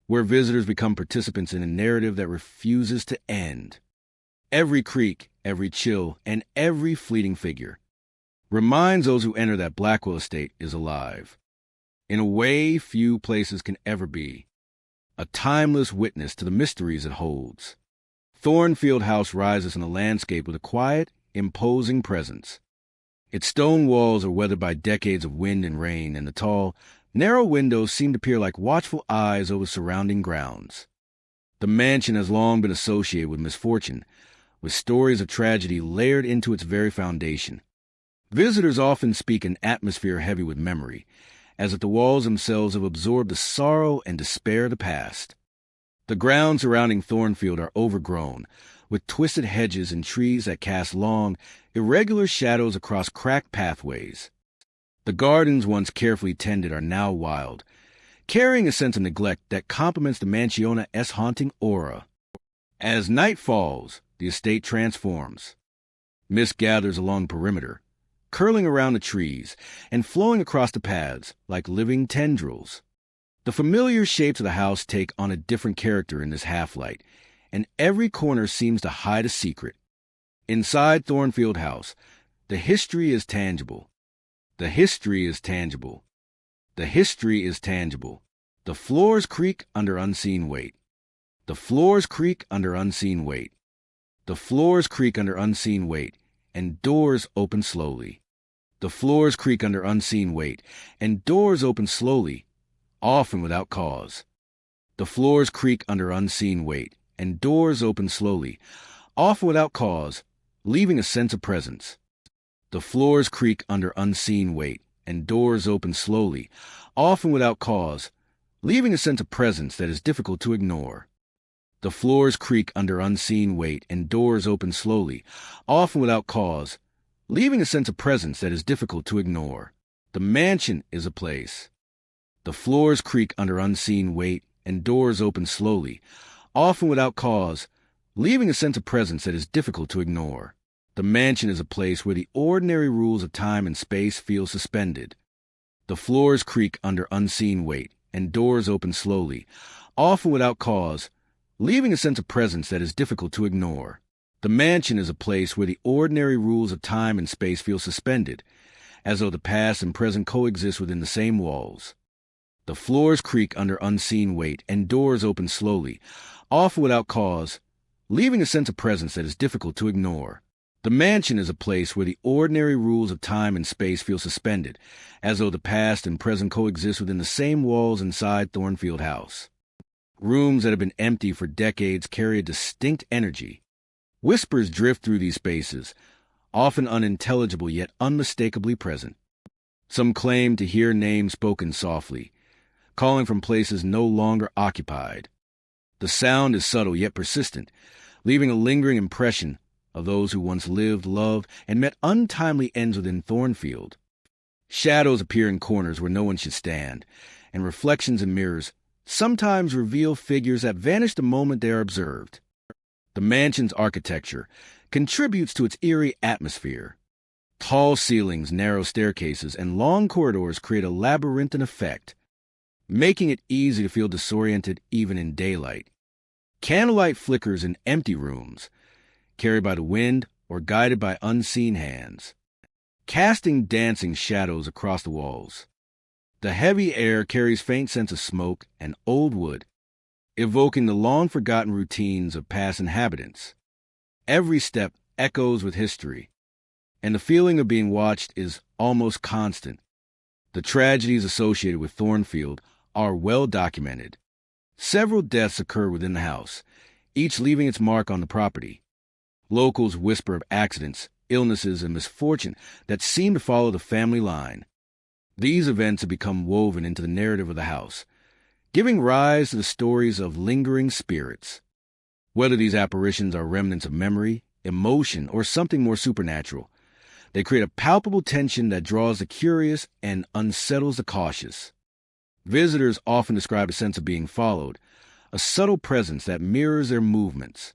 S1: where visitors become participants in a narrative that refuses to end. Every creak, every chill, and every fleeting figure reminds those who enter that Blackwell Estate is alive, in a way few places can ever be, a timeless witness to the mysteries it holds. Thornfield House rises in a landscape with a quiet, imposing presence. Its stone walls are weathered by decades of wind and rain, and the tall, narrow windows seem to peer like watchful eyes over surrounding grounds. The mansion has long been associated with misfortune, with stories of tragedy layered into its very foundation. Visitors often speak an atmosphere heavy with memory, as if the walls themselves have absorbed the sorrow and despair of the past. The grounds surrounding Thornfield are overgrown, with twisted hedges and trees that cast long, irregular shadows across cracked pathways. The gardens once carefully tended are now wild, carrying a sense of neglect that complements the mansion's haunting aura. As night falls, the estate transforms. Mist gathers along the perimeter, curling around the trees and flowing across the paths like living tendrils. The familiar shapes of the house take on a different character in this half-light, and every corner seems to hide a secret. Inside Thornfield House, the history is tangible. The history is tangible. The history is tangible. The floors creak under unseen weight. The floors creak under unseen weight. The floors creak under unseen weight, and doors open slowly. The floors creak under unseen weight, and doors open slowly, often without cause. The floors creak under unseen weight, and doors open slowly, often without cause, leaving a sense of presence. The floors creak under unseen weight, and doors open slowly, often without cause, leaving a sense of presence that is difficult to ignore. The floors creak under unseen weight, and doors open slowly, often without cause, leaving a sense of presence that is difficult to ignore. The mansion is a place. The floors creak under unseen weight, and doors open slowly, often without cause, leaving a sense of presence that is difficult to ignore. The mansion is a place where the ordinary rules of time and space feel suspended. The floors creak under unseen weight, and doors open slowly, often without cause, leaving a sense of presence that is difficult to ignore. The mansion is a place where the ordinary rules of time and space feel suspended, as though the past and present coexist within the same walls. The floors creak under unseen weight, and doors open slowly, often without cause, leaving a sense of presence that is difficult to ignore. The mansion is a place where the ordinary rules of time and space feel suspended, as though the past and present coexist within the same walls inside Thornfield House. Rooms that have been empty for decades carry a distinct energy. Whispers drift through these spaces, often unintelligible yet unmistakably present. Some claim to hear names spoken softly, calling from places no longer occupied. The sound is subtle yet persistent, leaving a lingering impression of those who once lived, loved, and met untimely ends within Thornfield. Shadows appear in corners where no one should stand, and reflections in mirrors sometimes reveal figures that vanish the moment they are observed. The mansion's architecture contributes to its eerie atmosphere. Tall ceilings, narrow staircases, and long corridors create a labyrinthine effect, making it easy to feel disoriented even in daylight. Candlelight flickers in empty rooms, carried by the wind or guided by unseen hands, casting dancing shadows across the walls. The heavy air carries faint scents of smoke and old wood, evoking the long-forgotten routines of past inhabitants. Every step echoes with history, and the feeling of being watched is almost constant. The tragedies associated with Thornfield are well documented. Several deaths occur within the house, each leaving its mark on the property. Locals whisper of accidents, illnesses, and misfortune that seem to follow the family line. These events have become woven into the narrative of the house, giving rise to the stories of lingering spirits. Whether these apparitions are remnants of memory, emotion, or something more supernatural, they create a palpable tension that draws the curious and unsettles the cautious. Visitors often describe a sense of being followed, a subtle presence that mirrors their movements.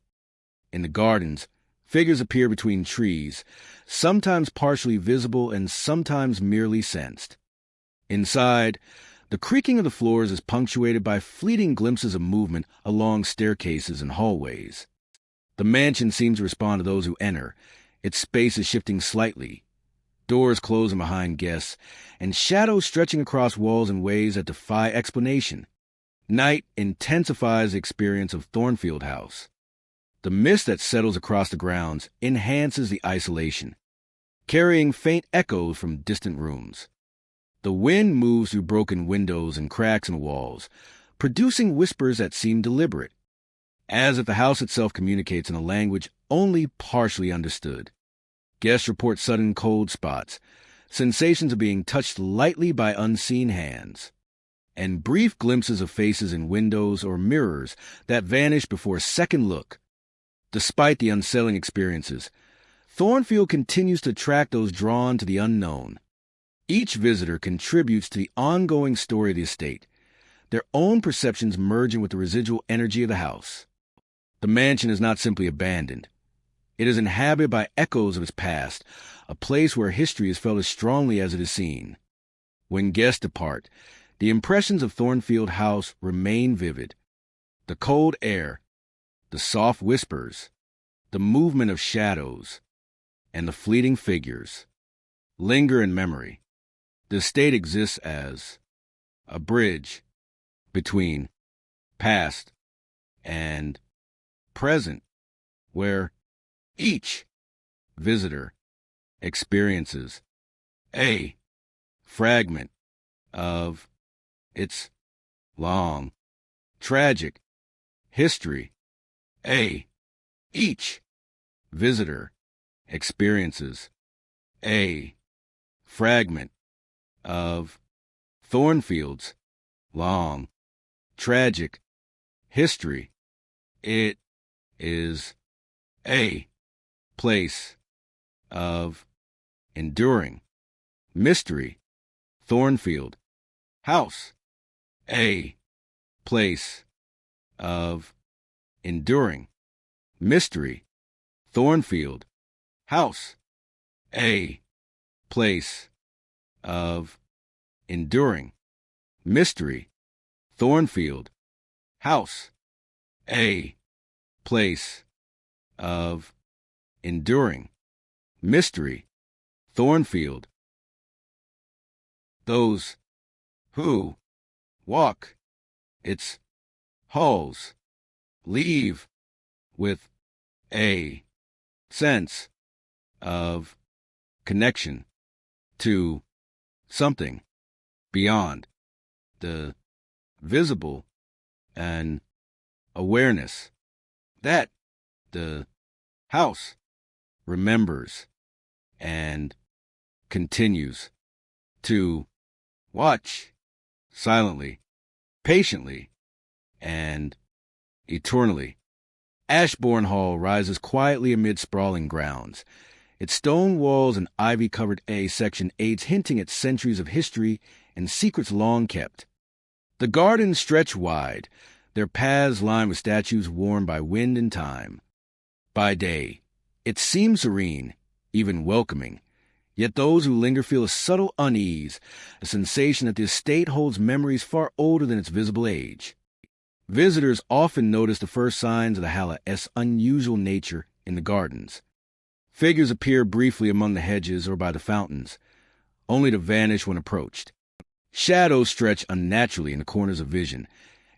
S1: In the gardens, figures appear between trees, sometimes partially visible and sometimes merely sensed. Inside, the creaking of the floors is punctuated by fleeting glimpses of movement along staircases and hallways. The mansion seems to respond to those who enter, its space is shifting slightly, doors closing behind guests, and shadows stretching across walls in ways that defy explanation. Night intensifies the experience of Thornfield House. The mist that settles across the grounds enhances the isolation, carrying faint echoes from distant rooms. The wind moves through broken windows and cracks in the walls, producing whispers that seem deliberate, as if the house itself communicates in a language only partially understood. Guests report sudden cold spots, sensations of being touched lightly by unseen hands, and brief glimpses of faces in windows or mirrors that vanish before a second look. Despite the unsettling experiences, Thornfield continues to attract those drawn to the unknown. Each visitor contributes to the ongoing story of the estate, their own perceptions merging with the residual energy of the house. The mansion is not simply abandoned. It is inhabited by echoes of its past, a place where history is felt as strongly as it is seen. When guests depart, the impressions of Thornfield House remain vivid. The cold air, the soft whispers, the movement of shadows, and the fleeting figures linger in memory. The estate exists as a bridge between past and present, where each visitor experiences a fragment of its long, tragic history. Each visitor experiences a fragment of Thornfield's long, tragic history. It is a place of enduring mystery. Thornfield House, a place of enduring mystery. Thornfield House, a place of enduring mystery. Thornfield House, a place of enduring mystery. Thornfield. Those who walk its halls leave with a sense of connection to something beyond the visible and awareness that the house remembers and continues to watch silently, patiently, and eternally. Ashbourne Hall rises quietly amid sprawling grounds. Its stone walls and ivy-covered A section aids hinting at centuries of history and secrets long kept. The gardens stretch wide, their paths lined with statues worn by wind and time. By day, it seems serene, even welcoming, yet those who linger feel a subtle unease, a sensation that the estate holds memories far older than its visible age. Visitors often notice the first signs of the Hala's unusual nature in the gardens. Figures appear briefly among the hedges or by the fountains, only to vanish when approached. Shadows stretch unnaturally in the corners of vision,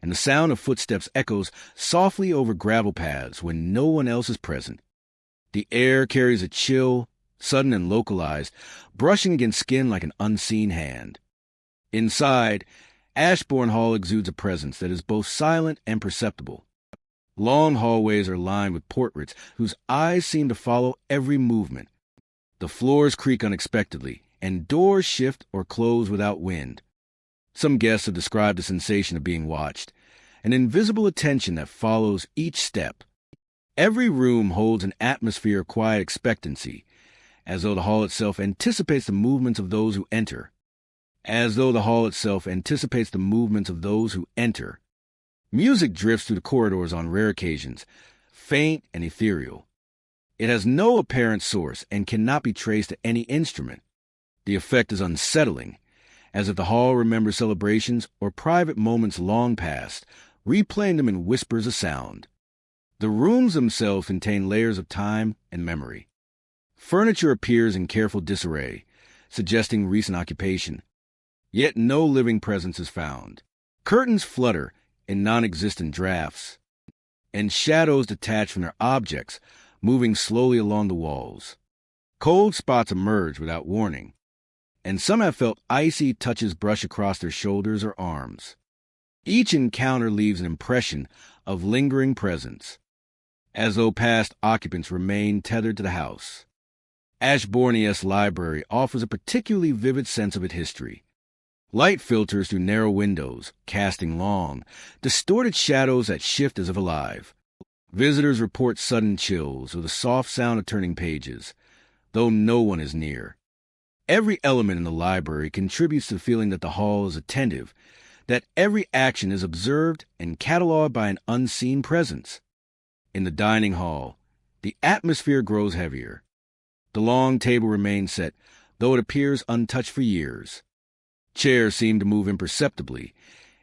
S1: and the sound of footsteps echoes softly over gravel paths when no one else is present. The air carries a chill, sudden and localized, brushing against skin like an unseen hand. Inside, Ashbourne Hall exudes a presence that is both silent and perceptible. Long hallways are lined with portraits whose eyes seem to follow every movement. The floors creak unexpectedly, and doors shift or close without wind. Some guests have described the sensation of being watched, an invisible attention that follows each step. Every room holds an atmosphere of quiet expectancy, as though the hall itself anticipates the movements of those who enter. Music drifts through the corridors on rare occasions, faint and ethereal. It has no apparent source and cannot be traced to any instrument. The effect is unsettling, as if the hall remembers celebrations or private moments long past, replaying them in whispers of sound. The rooms themselves contain layers of time and memory. Furniture appears in careful disarray, suggesting recent occupation. Yet no living presence is found. Curtains flutter in non-existent drafts, and shadows detach from their objects, moving slowly along the walls. Cold spots emerge without warning, and some have felt icy touches brush across their shoulders or arms. Each encounter leaves an impression of lingering presence, as though past occupants remain tethered to the house. Ashbourne's library offers a particularly vivid sense of its history. Light filters through narrow windows, casting long, distorted shadows that shift as if alive. Visitors report sudden chills or the soft sound of turning pages, though no one is near. Every element in the library contributes to the feeling that the hall is attentive, that every action is observed and cataloged by an unseen presence. In the dining hall, the atmosphere grows heavier. The long table remains set, though it appears untouched for years. Chairs seem to move imperceptibly,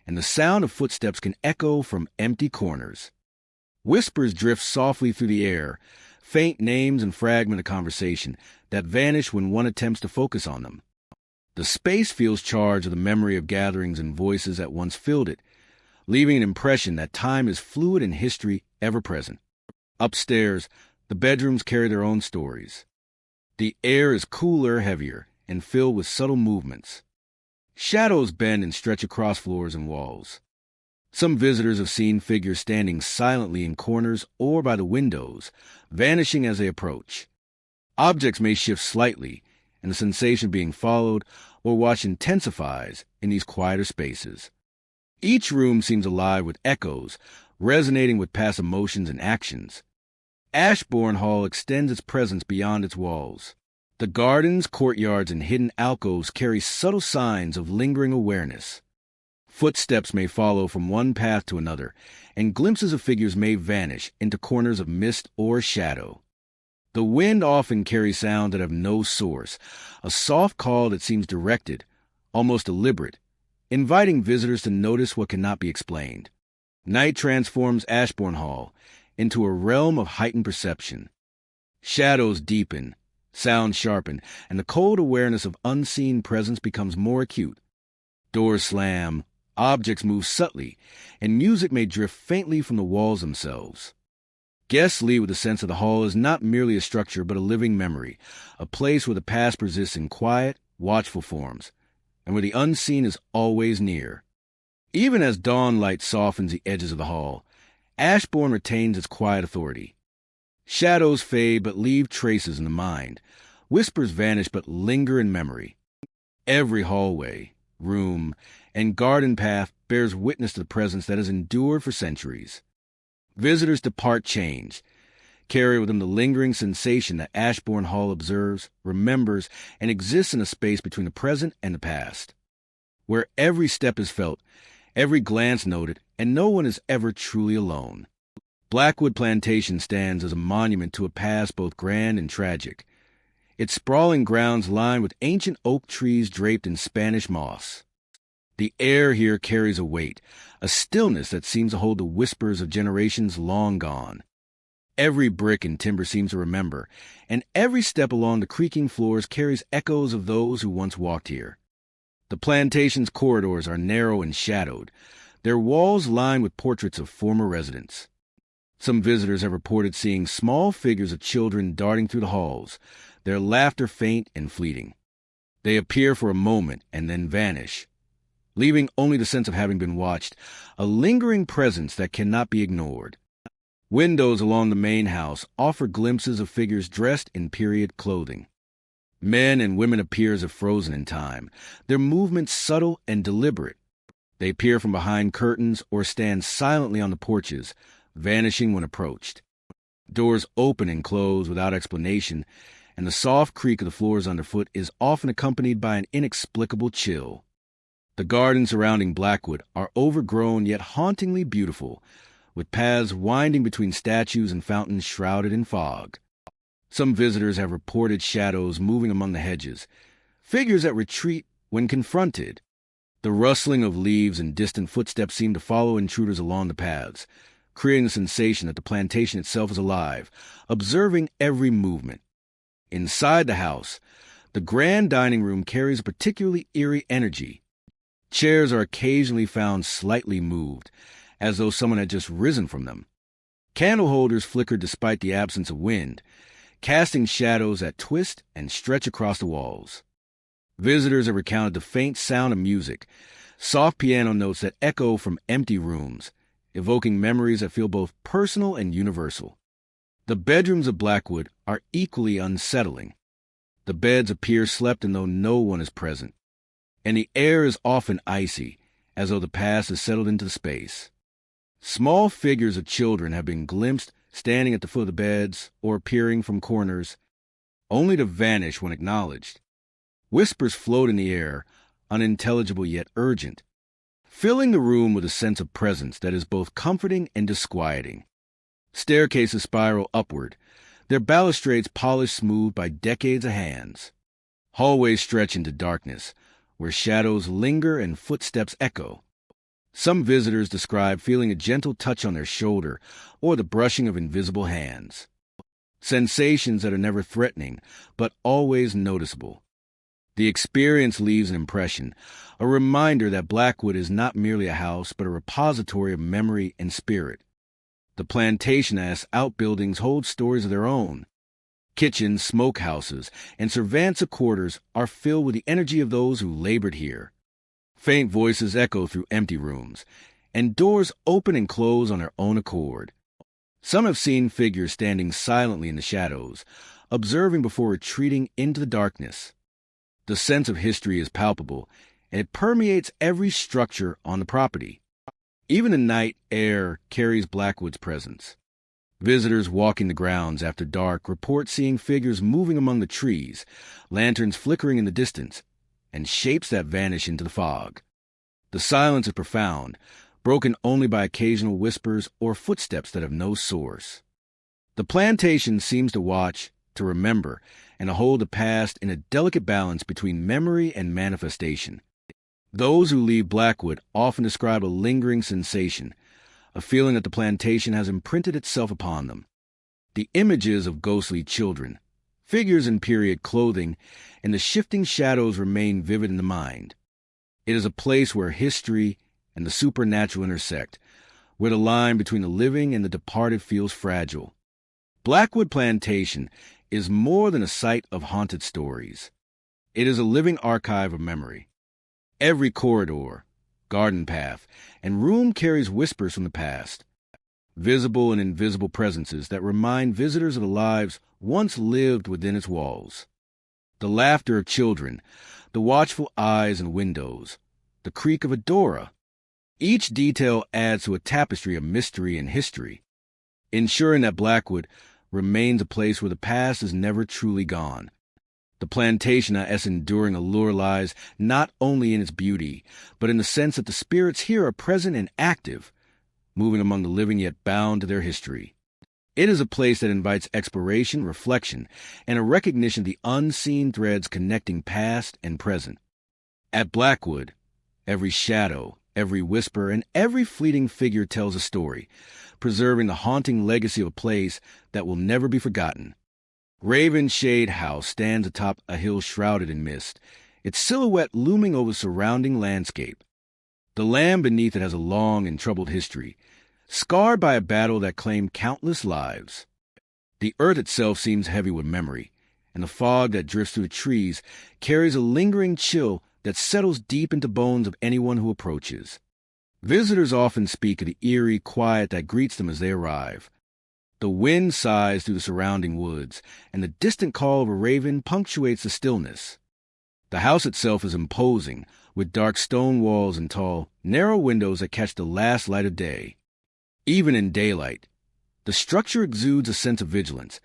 S1: and the sound of footsteps can echo from empty corners. Whispers drift softly through the air, faint names and fragments of conversation that vanish when one attempts to focus on them. The space feels charged with the memory of gatherings and voices that once filled it, leaving an impression that time is fluid and history ever-present. Upstairs, the bedrooms carry their own stories. The air is cooler, heavier, and filled with subtle movements. Shadows bend and stretch across floors and walls. Some visitors have seen figures standing silently in corners or by the windows, vanishing as they approach. Objects may shift slightly, and the sensation of being followed or watched intensifies in these quieter spaces. Each room seems alive with echoes, resonating with past emotions and actions. Ashbourne Hall extends its presence beyond its walls. The gardens, courtyards, and hidden alcoves carry subtle signs of lingering awareness. Footsteps may follow from one path to another, and glimpses of figures may vanish into corners of mist or shadow. The wind often carries sounds that have no source, a soft call that seems directed, almost deliberate, inviting visitors to notice what cannot be explained. Night transforms Ashbourne Hall into a realm of heightened perception. Shadows deepen, sounds sharpen, and the cold awareness of unseen presence becomes more acute. Doors slam, objects move subtly, and music may drift faintly from the walls themselves. Guests leave with a sense that the hall is not merely a structure but a living memory, a place where the past persists in quiet, watchful forms, and where the unseen is always near. Even as dawn light softens the edges of the hall, Ashbourne retains its quiet authority. Shadows fade but leave traces in the mind. Whispers vanish but linger in memory. Every hallway, room, and garden path bears witness to the presence that has endured for centuries. Visitors depart changed, carry with them the lingering sensation that Ashbourne Hall observes, remembers, and exists in a space between the present and the past, where every step is felt, every glance noted, and no one is ever truly alone. Blackwood Plantation stands as a monument to a past both grand and tragic, its sprawling grounds lined with ancient oak trees draped in Spanish moss. The air here carries a weight, a stillness that seems to hold the whispers of generations long gone. Every brick and timber seems to remember, and every step along the creaking floors carries echoes of those who once walked here. The plantation's corridors are narrow and shadowed, their walls lined with portraits of former residents. Some visitors have reported seeing small figures of children darting through the halls, their laughter faint and fleeting. They appear for a moment and then vanish, leaving only the sense of having been watched, a lingering presence that cannot be ignored. Windows along the main house offer glimpses of figures dressed in period clothing. Men and women appear as if frozen in time, their movements subtle and deliberate. They appear from behind curtains or stand silently on the porches, vanishing when approached. Doors open and close without explanation, and the soft creak of the floors underfoot is often accompanied by an inexplicable chill. The gardens surrounding Blackwood are overgrown yet hauntingly beautiful, with paths winding between statues and fountains shrouded in fog. Some visitors have reported shadows moving among the hedges, figures that retreat when confronted. The rustling of leaves and distant footsteps seem to follow intruders along the paths, creating the sensation that the plantation itself is alive, observing every movement. Inside the house, the grand dining room carries a particularly eerie energy. Chairs are occasionally found slightly moved, as though someone had just risen from them. Candle holders flicker despite the absence of wind, casting shadows that twist and stretch across the walls. Visitors have recounted the faint sound of music, soft piano notes that echo from empty rooms, evoking memories that feel both personal and universal. The bedrooms of Blackwood are equally unsettling. The beds appear slept in though no one is present, and the air is often icy, as though the past has settled into the space. Small figures of children have been glimpsed standing at the foot of the beds or appearing from corners, only to vanish when acknowledged. Whispers float in the air, unintelligible yet urgent, filling the room with a sense of presence that is both comforting and disquieting. Staircases spiral upward, their balustrades polished smooth by decades of hands. Hallways stretch into darkness, where shadows linger and footsteps echo. Some visitors describe feeling a gentle touch on their shoulder or the brushing of invisible hands. Sensations that are never threatening, but always noticeable. The experience leaves an impression, a reminder that Blackwood is not merely a house, but a repository of memory and spirit. The plantation-esque outbuildings hold stories of their own. Kitchens, smokehouses, and servantsa quarters are filled with the energy of those who labored here. Faint voices echo through empty rooms, and doors open and close on their own accord. Some have seen figures standing silently in the shadows, observing before retreating into the darkness. The sense of history is palpable, and it permeates every structure on the property. Even the night air carries Blackwood's presence. Visitors walking the grounds after dark report seeing figures moving among the trees, lanterns flickering in the distance, and shapes that vanish into the fog. The silence is profound, broken only by occasional whispers or footsteps that have no source. The plantation seems to watch, to remember, and to hold the past in a delicate balance between memory and manifestation. Those who leave Blackwood often describe a lingering sensation, a feeling that the plantation has imprinted itself upon them. The images of ghostly children, figures in period clothing, and the shifting shadows remain vivid in the mind. It is a place where history and the supernatural intersect, where the line between the living and the departed feels fragile. Blackwood Plantation is more than a site of haunted stories. It is a living archive of memory. Every corridor, garden path, and room carries whispers from the past. visible and invisible presences that remind visitors of the lives once lived within its walls. The laughter of children, the watchful eyes and windows, the creak of a door. Each detail adds to a tapestry of mystery and history, ensuring that Blackwood remains a place where the past is never truly gone. The plantation has enduring allure lies not only in its beauty, but in the sense that the spirits here are present and active, moving among the living yet bound to their history. It is a place that invites exploration, reflection, and a recognition of the unseen threads connecting past and present. At Blackwood, every shadow, every whisper, and every fleeting figure tells a story, preserving the haunting legacy of a place that will never be forgotten. Ravenshade House stands atop a hill shrouded in mist, its silhouette looming over the surrounding landscape. The land beneath it has a long and troubled history, scarred by a battle that claimed countless lives. The earth itself seems heavy with memory, and the fog that drifts through the trees carries a lingering chill that settles deep into bones of anyone who approaches. Visitors often speak of the eerie quiet that greets them as they arrive. The wind sighs through the surrounding woods, and the distant call of a raven punctuates the stillness. The house itself is imposing, with dark stone walls and tall, narrow windows that catch the last light of day. Even in daylight, the structure exudes a sense of vigilance,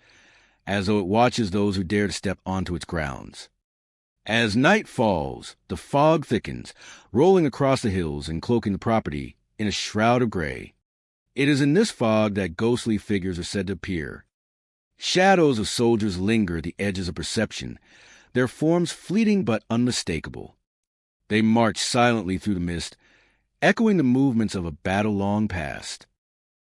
S1: as though it watches those who dare to step onto its grounds. As night falls, the fog thickens, rolling across the hills and cloaking the property in a shroud of gray. It is in this fog that ghostly figures are said to appear. Shadows of soldiers linger at the edges of perception, their forms fleeting but unmistakable. They march silently through the mist, echoing the movements of a battle long past.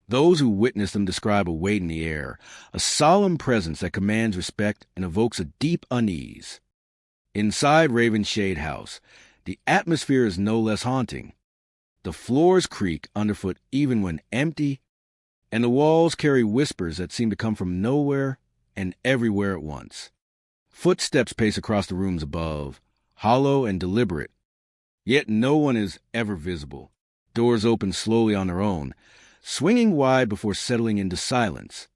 S1: Those who witness them describe a weight in the air, a solemn presence that commands respect and evokes a deep unease. Inside Ravenshade House, the atmosphere is no less haunting. The floors creak underfoot even when empty, and the walls carry whispers that seem to come from nowhere and everywhere at once. Footsteps pace across the rooms above, hollow and deliberate, yet no one is ever visible. Doors open slowly on their own, swinging wide before settling into silence.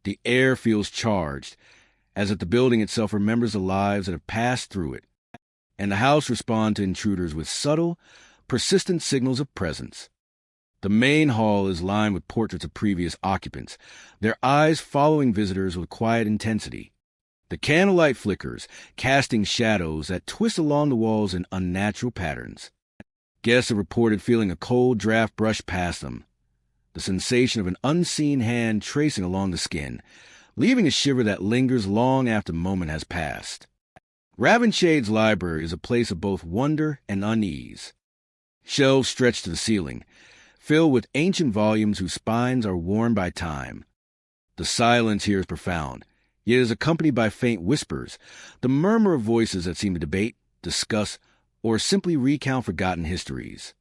S1: The air feels charged, as if the building itself remembers the lives that have passed through it, and the house responds to intruders with subtle, persistent signals of presence. The main hall is lined with portraits of previous occupants, their eyes following visitors with quiet intensity. The candlelight flickers, casting shadows that twist along the walls in unnatural patterns. Guests have reported feeling a cold draft brush past them, the sensation of an unseen hand tracing along the skin, leaving a shiver that lingers long after the moment has passed. Ravenshade's library is a place of both wonder and unease. Shelves stretch to the ceiling, filled with ancient volumes whose spines are worn by time. The silence here is profound, yet is accompanied by faint whispers, the murmur of voices that seem to debate, discuss, or simply recount forgotten histories.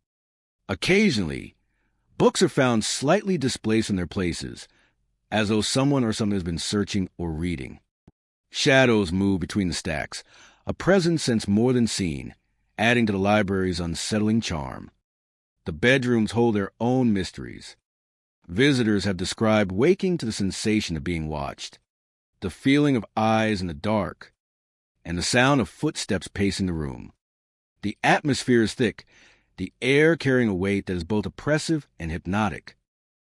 S1: Occasionally, books are found slightly displaced from their places, as though someone or something has been searching or reading. Shadows move between the stacks, a presence sense more than seen, adding to the library's unsettling charm. The bedrooms hold their own mysteries. Visitors have described waking to the sensation of being watched, the feeling of eyes in the dark, and the sound of footsteps pacing the room. The atmosphere is thick, the air carrying a weight that is both oppressive and hypnotic.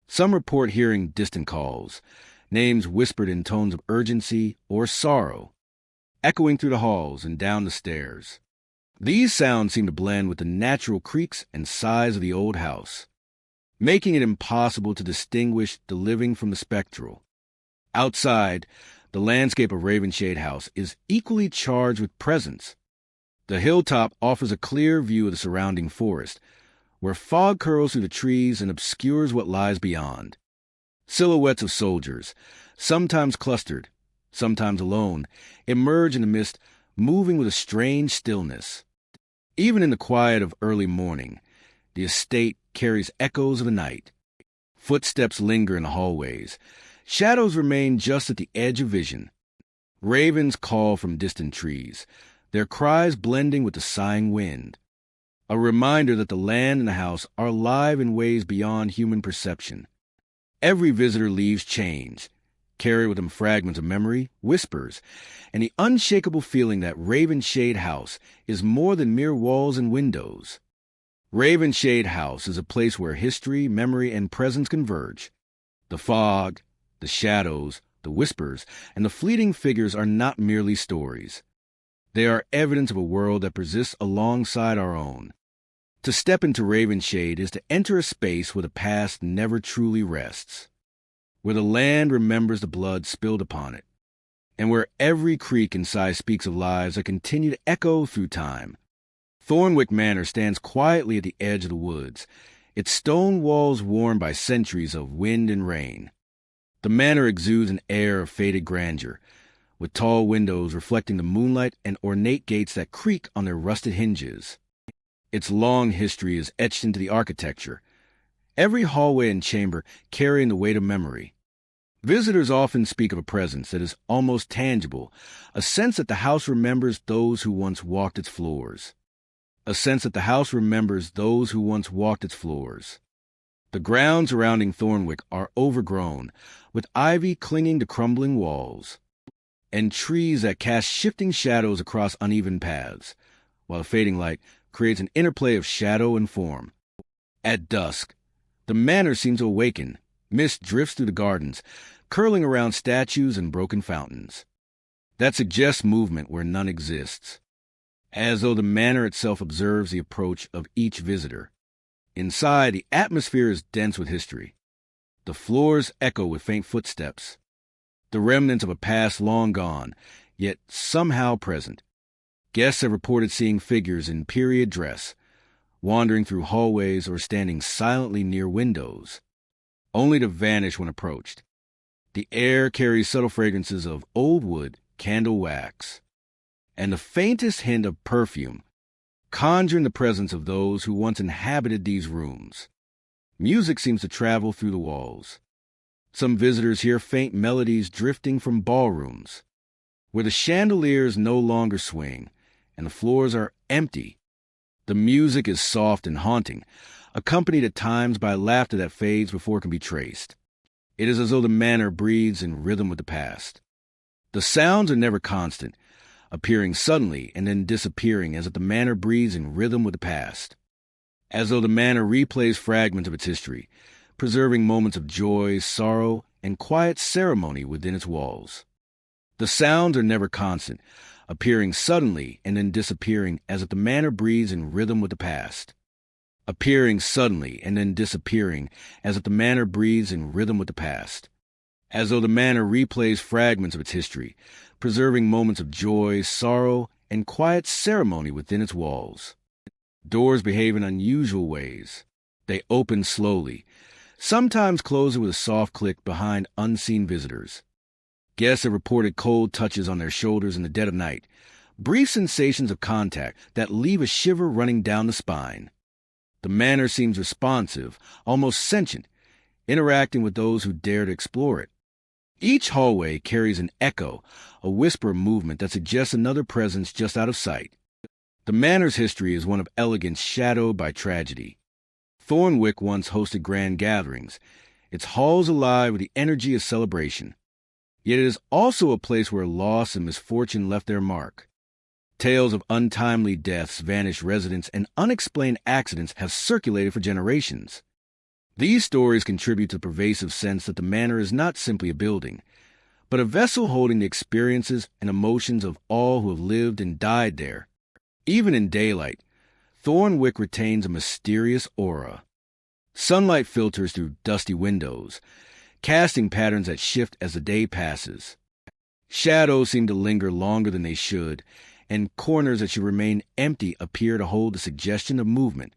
S1: Some report hearing distant calls, names whispered in tones of urgency or sorrow, echoing through the halls and down the stairs. These sounds seem to blend with the natural creaks and sighs of the old house, making it impossible to distinguish the living from the spectral. Outside, the landscape of Ravenshade House is equally charged with presence. The hilltop offers a clear view of the surrounding forest, where fog curls through the trees and obscures what lies beyond. Silhouettes of soldiers, sometimes clustered, sometimes alone, emerge in the mist, moving with a strange stillness. Even in the quiet of early morning, the estate carries echoes of the night. Footsteps linger in the hallways. Shadows remain just at the edge of vision. Ravens call from distant trees, their cries blending with the sighing wind. A reminder that the land and the house are alive in ways beyond human perception. Every visitor leaves changed, carry with them fragments of memory, whispers, and the unshakable feeling that Ravenshade House is more than mere walls and windows. Ravenshade House is a place where history, memory, and presence converge. The fog, the shadows, the whispers, and the fleeting figures are not merely stories. They are evidence of a world that persists alongside our own. To step into Ravenshade is to enter a space where the past never truly rests, where the land remembers the blood spilled upon it, and where every creak and sigh speaks of lives that continue to echo through time. Thornwick Manor stands quietly at the edge of the woods, its stone walls worn by centuries of wind and rain. The manor exudes an air of faded grandeur, with tall windows reflecting the moonlight and ornate gates that creak on their rusted hinges. Its long history is etched into the architecture, every hallway and chamber carrying the weight of memory. Visitors often speak of a presence that is almost tangible, a sense that the house remembers those who once walked its floors. A sense that the house remembers those who once walked its floors. The grounds surrounding Thornwick are overgrown, with ivy clinging to crumbling walls, and trees that cast shifting shadows across uneven paths, while the fading light creates an interplay of shadow and form. At dusk, the manor seems to awaken. Mist drifts through the gardens, curling around statues and broken fountains. That suggests movement where none exists, as though the manor itself observes the approach of each visitor. Inside, the atmosphere is dense with history. The floors echo with faint footsteps, the remnants of a past long gone, yet somehow present. Guests have reported seeing figures in period dress, wandering through hallways or standing silently near windows, only to vanish when approached. The air carries subtle fragrances of old wood, candle wax, and the faintest hint of perfume, conjuring the presence of those who once inhabited these rooms. Music seems to travel through the walls. Some visitors hear faint melodies drifting from ballrooms, where the chandeliers no longer swing, and the floors are empty. The music is soft and haunting, accompanied at times by laughter that fades before it can be traced. It is as though the manor breathes in rhythm with the past. The sounds are never constant, appearing suddenly and then disappearing, as if the manor breathes in rhythm with the past. As though the manor replays fragments of its history, preserving moments of joy, sorrow, and quiet ceremony within its walls. The sounds are never constant, appearing suddenly and then disappearing, as if the manor breathes in rhythm with the past. Appearing suddenly and then disappearing, as if the manor breathes in rhythm with the past. As though the manor replays fragments of its history, preserving moments of joy, sorrow, and quiet ceremony within its walls. Doors behave in unusual ways. They open slowly, sometimes closing with a soft click behind unseen visitors. Guests have reported cold touches on their shoulders in the dead of night, brief sensations of contact that leave a shiver running down the spine. The manor seems responsive, almost sentient, interacting with those who dare to explore it. Each hallway carries an echo, a whisper of movement that suggests another presence just out of sight. The manor's history is one of elegance shadowed by tragedy. Thornwick once hosted grand gatherings, its halls alive with the energy of celebration. Yet it is also a place where loss and misfortune left their mark. Tales of untimely deaths, vanished residents, and unexplained accidents have circulated for generations. These stories contribute to the pervasive sense that the manor is not simply a building, but a vessel holding the experiences and emotions of all who have lived and died there. Even in daylight, Thornwick retains a mysterious aura. Sunlight filters through dusty windows, casting patterns that shift as the day passes. Shadows seem to linger longer than they should, and corners that should remain empty appear to hold the suggestion of movement.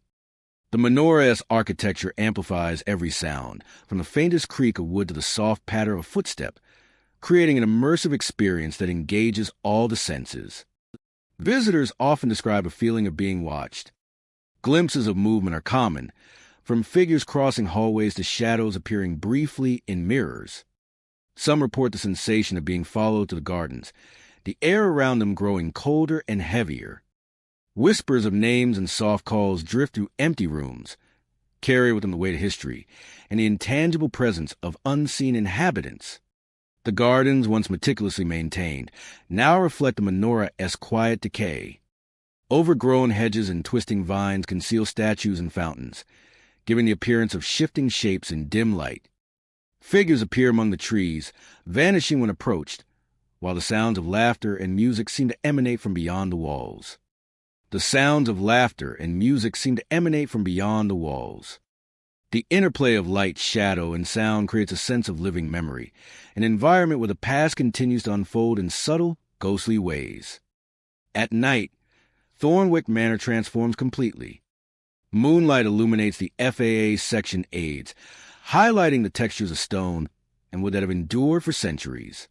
S1: The menorah-esque architecture amplifies every sound, from the faintest creak of wood to the soft patter of a footstep, creating an immersive experience that engages all the senses. Visitors often describe a feeling of being watched. Glimpses of movement are common, from figures crossing hallways to shadows appearing briefly in mirrors. Some report the sensation of being followed to the gardens, the air around them growing colder and heavier. Whispers of names and soft calls drift through empty rooms, carry with them the weight of history and the intangible presence of unseen inhabitants. The gardens, once meticulously maintained, now reflect a menorah-esque quiet decay. Overgrown hedges and twisting vines conceal statues and fountains, giving the appearance of shifting shapes in dim light. Figures appear among the trees, vanishing when approached, while the sounds of laughter and music seem to emanate from beyond the walls. The sounds of laughter and music seem to emanate from beyond the walls. The interplay of light, shadow, and sound creates a sense of living memory, an environment where the past continues to unfold in subtle, ghostly ways. At night, Thornwick Manor transforms completely. Moonlight illuminates the FAA section aids, highlighting the textures of stone and wood that have endured for centuries.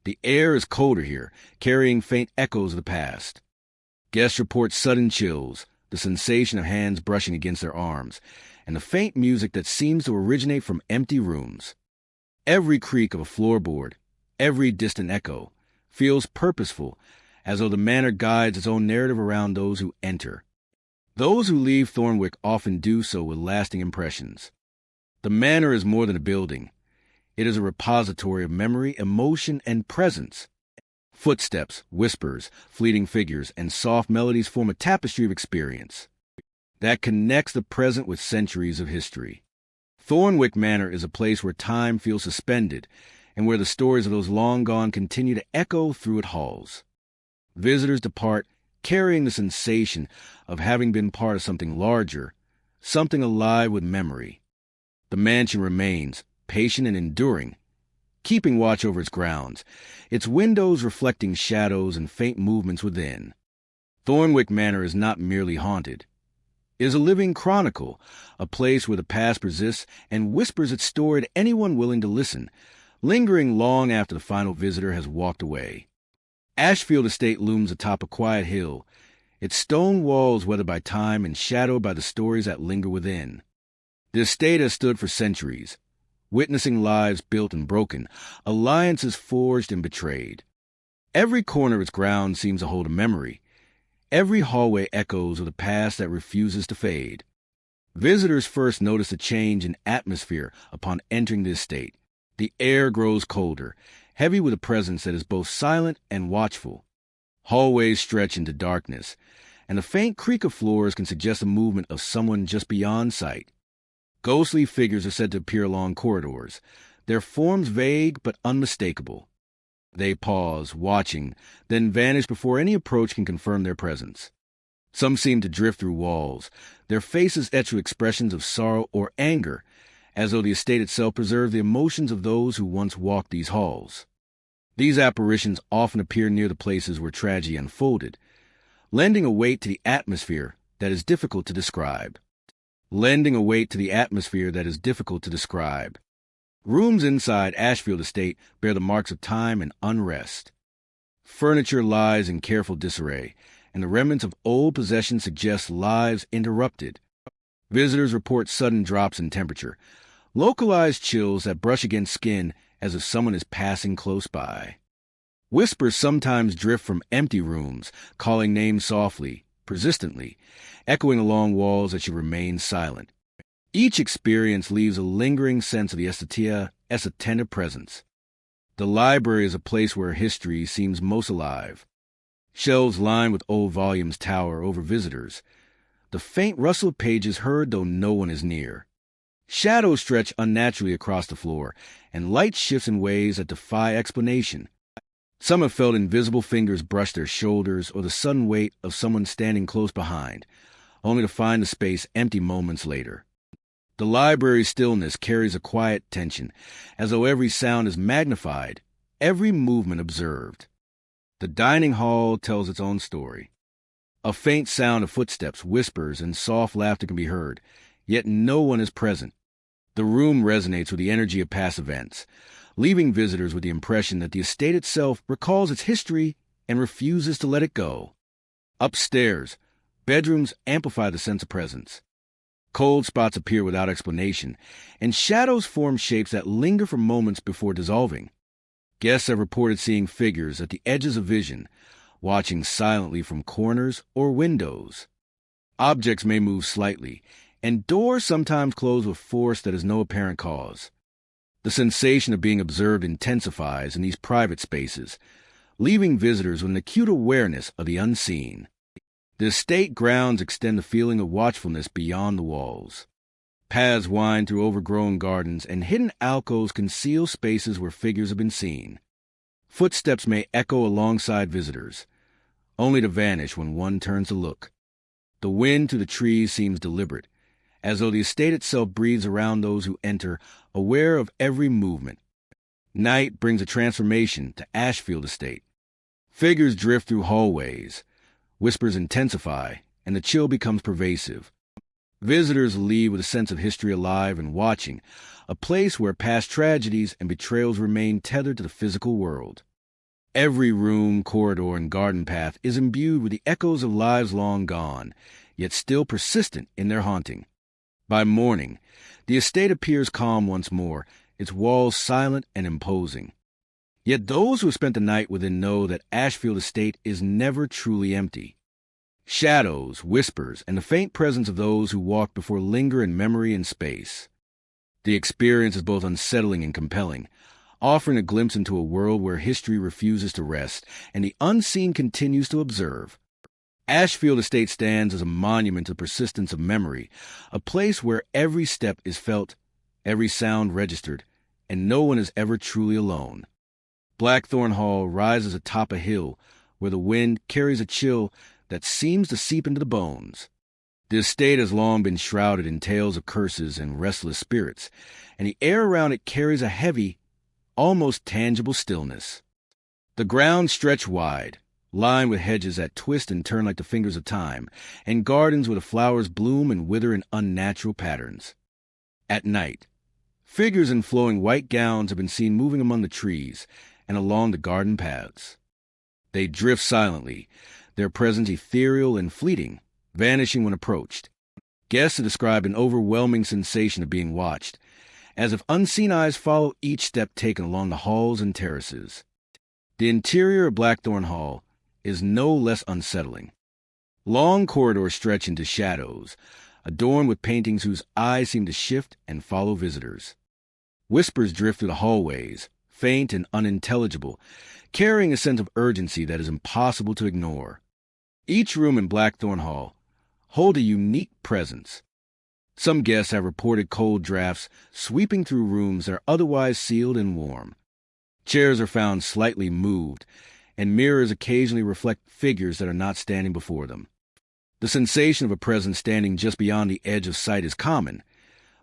S1: The air is colder here, carrying faint echoes of the past. Guests report sudden chills, the sensation of hands brushing against their arms, and the faint music that seems to originate from empty rooms. Every creak of a floorboard, every distant echo, feels purposeful, as though the manor guides its own narrative around those who enter. Those who leave Thornwick often do so with lasting impressions. The manor is more than a building. It is a repository of memory, emotion, and presence. Footsteps, whispers, fleeting figures, and soft melodies form a tapestry of experience that connects the present with centuries of history. Thornwick Manor is a place where time feels suspended and where the stories of those long gone continue to echo through its halls. Visitors depart carrying the sensation of having been part of something larger, something alive with memory. The mansion remains, patient and enduring, keeping watch over its grounds, its windows reflecting shadows and faint movements within. Thornwick Manor is not merely haunted. It is a living chronicle, a place where the past persists and whispers its story to anyone willing to listen, lingering long after the final visitor has walked away. Ashfield Estate looms atop a quiet hill, its stone walls weathered by time and shadowed by the stories that linger within. The estate has stood for centuries, witnessing lives built and broken, alliances forged and betrayed. Every corner of its grounds seems to hold a memory. Every hallway echoes of the past that refuses to fade. Visitors first notice a change in atmosphere upon entering the estate. The air grows colder, heavy with a presence that is both silent and watchful. Hallways stretch into darkness, and the faint creak of floors can suggest the movement of someone just beyond sight. Ghostly figures are said to appear along corridors, their forms vague but unmistakable. They pause, watching, then vanish before any approach can confirm their presence. Some seem to drift through walls, their faces etched with expressions of sorrow or anger, as though the estate itself preserved the emotions of those who once walked these halls. These apparitions often appear near the places where tragedy unfolded, lending a weight to the atmosphere that is difficult to describe. Rooms inside Ashfield Estate bear the marks of time and unrest. Furniture lies in careful disarray, and the remnants of old possessions suggest lives interrupted. Visitors report sudden drops in temperature, localized chills that brush against skin as if someone is passing close by. Whispers sometimes drift from empty rooms, calling names softly, persistently, echoing along walls that should remain silent. Each experience leaves a lingering sense of the attentive presence. The library is a place where history seems most alive. Shelves lined with old volumes tower over visitors. The faint rustle of pages heard though no one is near. Shadows stretch unnaturally across the floor, and light shifts in ways that defy explanation. Some have felt invisible fingers brush their shoulders or the sudden weight of someone standing close behind, only to find the space empty moments later. The library's stillness carries a quiet tension, as though every sound is magnified, every movement observed. The dining hall tells its own story. A faint sound of footsteps, whispers, and soft laughter can be heard, yet no one is present. The room resonates with the energy of past events, leaving visitors with the impression that the estate itself recalls its history and refuses to let it go. Upstairs, bedrooms amplify the sense of presence. Cold spots appear without explanation, and shadows form shapes that linger for moments before dissolving. Guests have reported seeing figures at the edges of vision, watching silently from corners or windows. Objects may move slightly, and doors sometimes close with force that has no apparent cause. The sensation of being observed intensifies in these private spaces, leaving visitors with an acute awareness of the unseen. The estate grounds extend the feeling of watchfulness beyond the walls. Paths wind through overgrown gardens, and hidden alcoves conceal spaces where figures have been seen. Footsteps may echo alongside visitors, only to vanish when one turns to look. The wind through the trees seems deliberate, as though the estate itself breathes around those who enter, aware of every movement. Night brings a transformation to Ashfield Estate. Figures drift through hallways, whispers intensify, and the chill becomes pervasive. Visitors leave with a sense of history alive and watching, a place where past tragedies and betrayals remain tethered to the physical world. Every room, corridor, and garden path is imbued with the echoes of lives long gone, yet still persistent in their haunting. By morning, the estate appears calm once more, its walls silent and imposing. Yet those who have spent the night within know that Ashfield Estate is never truly empty. Shadows, whispers, and the faint presence of those who walked before linger in memory and space. The experience is both unsettling and compelling, offering a glimpse into a world where history refuses to rest and the unseen continues to observe. Ashfield Estate stands as a monument to the persistence of memory, a place where every step is felt, every sound registered, and no one is ever truly alone. Blackthorn Hall rises atop a hill where the wind carries a chill that seems to seep into the bones. The estate has long been shrouded in tales of curses and restless spirits, and the air around it carries a heavy, almost tangible stillness. The grounds stretch wide, lined with hedges that twist and turn like the fingers of time, and gardens where the flowers bloom and wither in unnatural patterns. At night, figures in flowing white gowns have been seen moving among the trees and along the garden paths. They drift silently, their presence ethereal and fleeting, vanishing when approached. Guests have described an overwhelming sensation of being watched, as if unseen eyes follow each step taken along the halls and terraces. The interior of Blackthorn Hall is no less unsettling. Long corridors stretch into shadows, adorned with paintings whose eyes seem to shift and follow visitors. Whispers drift through the hallways, faint and unintelligible, carrying a sense of urgency that is impossible to ignore. Each room in Blackthorn Hall holds a unique presence. Some guests have reported cold drafts sweeping through rooms that are otherwise sealed and warm. Chairs are found slightly moved, and mirrors occasionally reflect figures that are not standing before them. The sensation of a presence standing just beyond the edge of sight is common,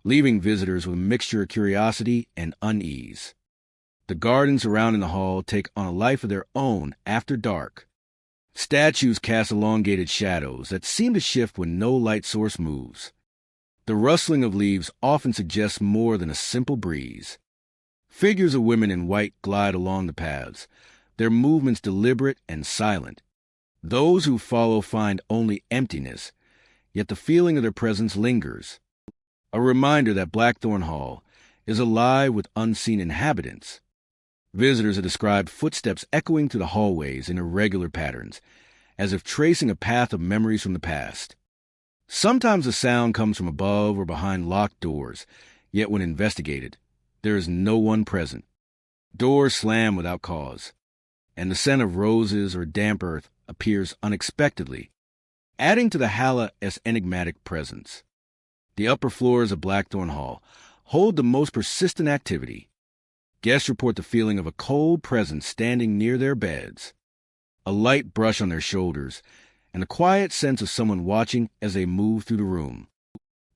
S1: leaving visitors with a mixture of curiosity and unease. The gardens surrounding the hall take on a life of their own after dark. Statues cast elongated shadows that seem to shift when no light source moves. The rustling of leaves often suggests more than a simple breeze. Figures of women in white glide along the paths, their movements deliberate and silent. Those who follow find only emptiness, yet the feeling of their presence lingers. A reminder that Blackthorn Hall is alive with unseen inhabitants. Visitors have described footsteps echoing through the hallways in irregular patterns, as if tracing a path of memories from the past. Sometimes the sound comes from above or behind locked doors, yet when investigated, there is no one present. Doors slam without cause, and the scent of roses or damp earth appears unexpectedly, adding to the Hala's enigmatic presence. The upper floors of Blackthorn Hall hold the most persistent activity. Guests report the feeling of a cold presence standing near their beds, a light brush on their shoulders, and a quiet sense of someone watching as they move through the room.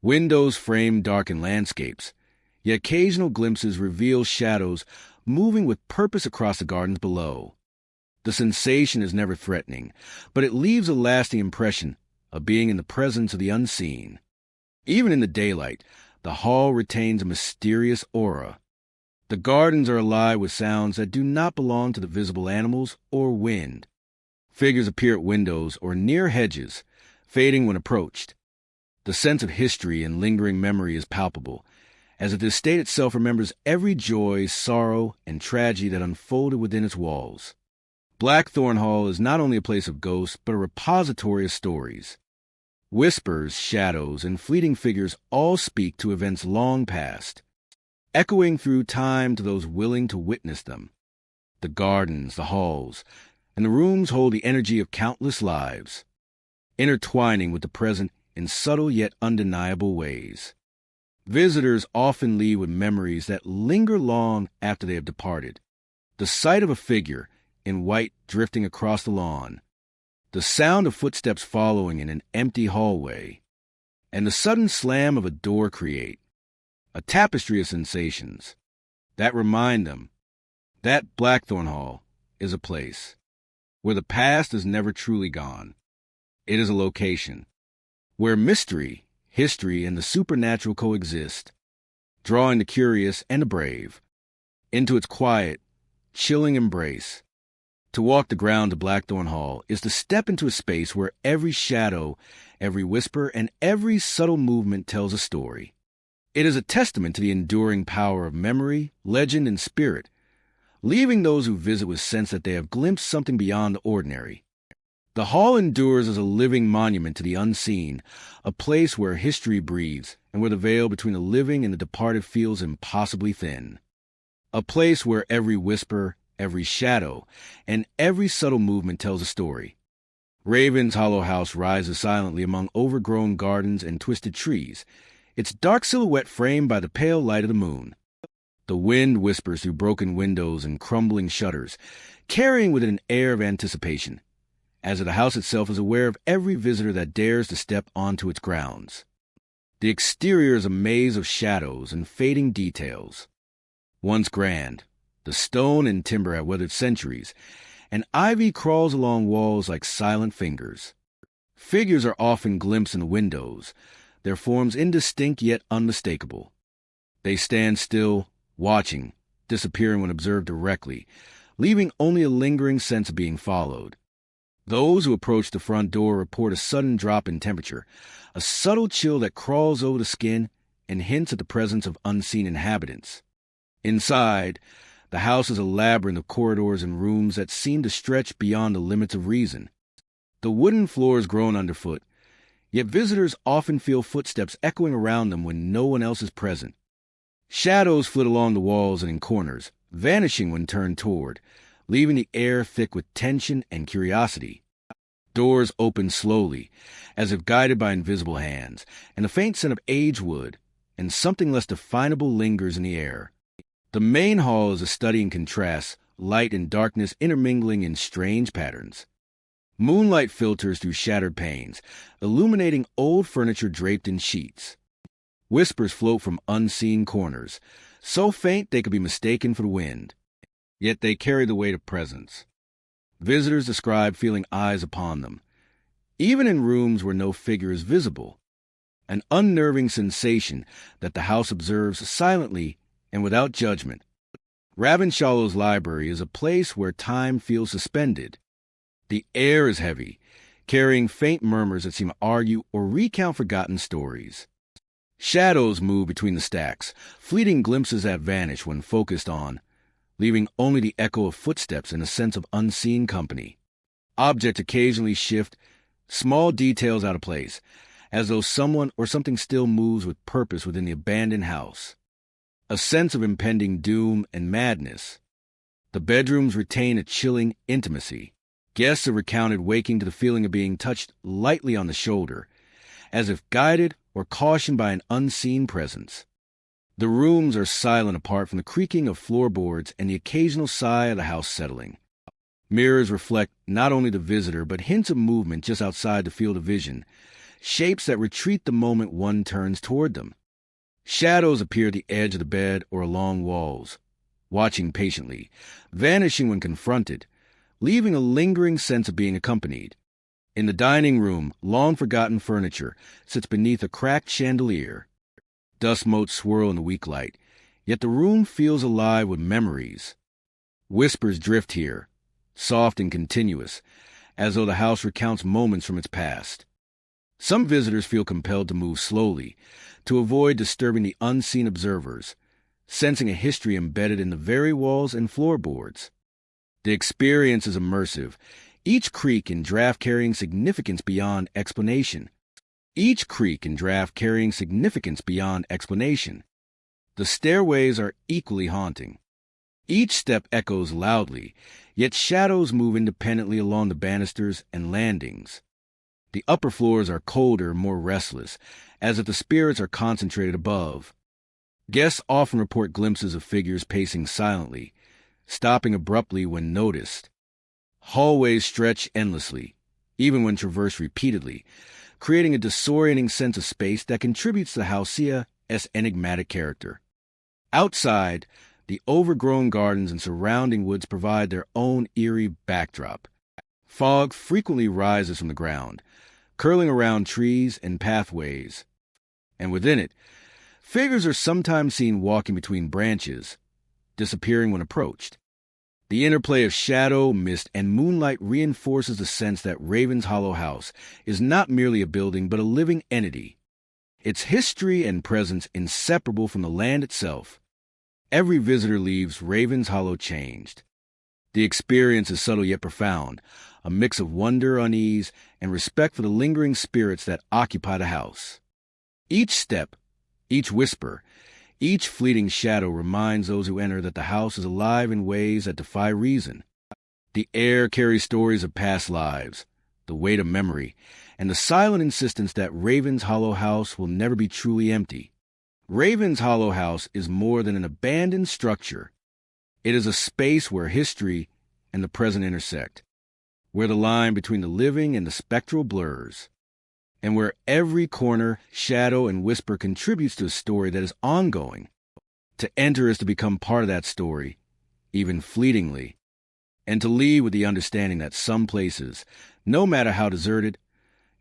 S1: Windows frame darkened landscapes, yet occasional glimpses reveal shadows moving with purpose across the gardens below. The sensation is never threatening, but it leaves a lasting impression of being in the presence of the unseen. Even in the daylight, the hall retains a mysterious aura. The gardens are alive with sounds that do not belong to the visible animals or wind. Figures appear at windows or near hedges, fading when approached. The sense of history and lingering memory is palpable, as if the estate itself remembers every joy, sorrow, and tragedy that unfolded within its walls. Blackthorn Hall is not only a place of ghosts, but a repository of stories. Whispers, shadows, and fleeting figures all speak to events long past, echoing through time to those willing to witness them. The gardens, the halls, and the rooms hold the energy of countless lives, intertwining with the present in subtle yet undeniable ways. Visitors often leave with memories that linger long after they have departed. The sight of a figure in white drifting across the lawn, the sound of footsteps following in an empty hallway, and the sudden slam of a door create a tapestry of sensations that remind them that Blackthorn Hall is a place where the past is never truly gone. It is a location where mystery, history, and the supernatural coexist, drawing the curious and the brave into its quiet, chilling embrace. To walk the ground to Blackthorn Hall is to step into a space where every shadow, every whisper, and every subtle movement tells a story. It is a testament to the enduring power of memory, legend, and spirit, leaving those who visit with sense that they have glimpsed something beyond the ordinary. The hall endures as a living monument to the unseen, a place where history breathes and where the veil between the living and the departed feels impossibly thin. A place where every whisper, every shadow, and every subtle movement tells a story. Raven's Hollow House rises silently among overgrown gardens and twisted trees, its dark silhouette framed by the pale light of the moon. The wind whispers through broken windows and crumbling shutters, carrying with it an air of anticipation, as the house itself is aware of every visitor that dares to step onto its grounds. The exterior is a maze of shadows and fading details. Once grand, the stone and timber have weathered centuries, and ivy crawls along walls like silent fingers. Figures are often glimpsed in the windows, their forms indistinct yet unmistakable. They stand still, watching, disappearing when observed directly, leaving only a lingering sense of being followed. Those who approach the front door report a sudden drop in temperature, a subtle chill that crawls over the skin and hints at the presence of unseen inhabitants. Inside, the house is a labyrinth of corridors and rooms that seem to stretch beyond the limits of reason. The wooden floors groan underfoot, yet visitors often feel footsteps echoing around them when no one else is present. Shadows flit along the walls and in corners, vanishing when turned toward, leaving the air thick with tension and curiosity. Doors open slowly, as if guided by invisible hands, and a faint scent of aged wood and something less definable lingers in the air. The main hall is a study in contrasts, light and darkness intermingling in strange patterns. Moonlight filters through shattered panes, illuminating old furniture draped in sheets. Whispers float from unseen corners, so faint they could be mistaken for the wind. Yet they carry the weight of presence. Visitors describe feeling eyes upon them, even in rooms where no figure is visible. An unnerving sensation that the house observes silently and without judgment. Ravenshallow's library is a place where time feels suspended. The air is heavy, carrying faint murmurs that seem to argue or recount forgotten stories. Shadows move between the stacks, fleeting glimpses that vanish when focused on, leaving only the echo of footsteps and a sense of unseen company. Objects occasionally shift, small details out of place, as though someone or something still moves with purpose within the abandoned house. A sense of impending doom and madness. The bedrooms retain a chilling intimacy. Guests are recounted waking to the feeling of being touched lightly on the shoulder, as if guided or cautioned by an unseen presence. The rooms are silent apart from the creaking of floorboards and the occasional sigh of the house settling. Mirrors reflect not only the visitor, but hints of movement just outside the field of vision, shapes that retreat the moment one turns toward them. Shadows appear at the edge of the bed or along walls, watching patiently, vanishing when confronted, leaving a lingering sense of being accompanied. In the dining room, long-forgotten furniture sits beneath a cracked chandelier. Dust motes swirl in the weak light, yet the room feels alive with memories. Whispers drift here, soft and continuous, as though the house recounts moments from its past. Some visitors feel compelled to move slowly, to avoid disturbing the unseen observers, sensing a history embedded in the very walls and floorboards. The experience is immersive, each creak and draft carrying significance beyond explanation. each creak and draft carrying significance beyond explanation. The stairways are equally haunting. Each step echoes loudly, yet shadows move independently along the banisters and landings. The upper floors are colder, more restless, as if the spirits are concentrated above. Guests often report glimpses of figures pacing silently, stopping abruptly when noticed. Hallways stretch endlessly, even when traversed repeatedly, creating a disorienting sense of space that contributes to Halcyon's enigmatic character. Outside, the overgrown gardens and surrounding woods provide their own eerie backdrop. Fog frequently rises from the ground, curling around trees and pathways. And within it, figures are sometimes seen walking between branches, disappearing when approached. The interplay of shadow, mist, and moonlight reinforces the sense that Raven's Hollow House is not merely a building but a living entity, its history and presence inseparable from the land itself. Every visitor leaves Raven's Hollow changed. The experience is subtle yet profound, a mix of wonder, unease, and respect for the lingering spirits that occupy the house. Each step, each whisper, each fleeting shadow reminds those who enter that the house is alive in ways that defy reason. The air carries stories of past lives, the weight of memory, and the silent insistence that Raven's Hollow House will never be truly empty. Raven's Hollow House is more than an abandoned structure. It is a space where history and the present intersect, where the line between the living and the spectral blurs, and where every corner, shadow, and whisper contributes to a story that is ongoing. To enter is to become part of that story, even fleetingly, and to leave with the understanding that some places, no matter how deserted,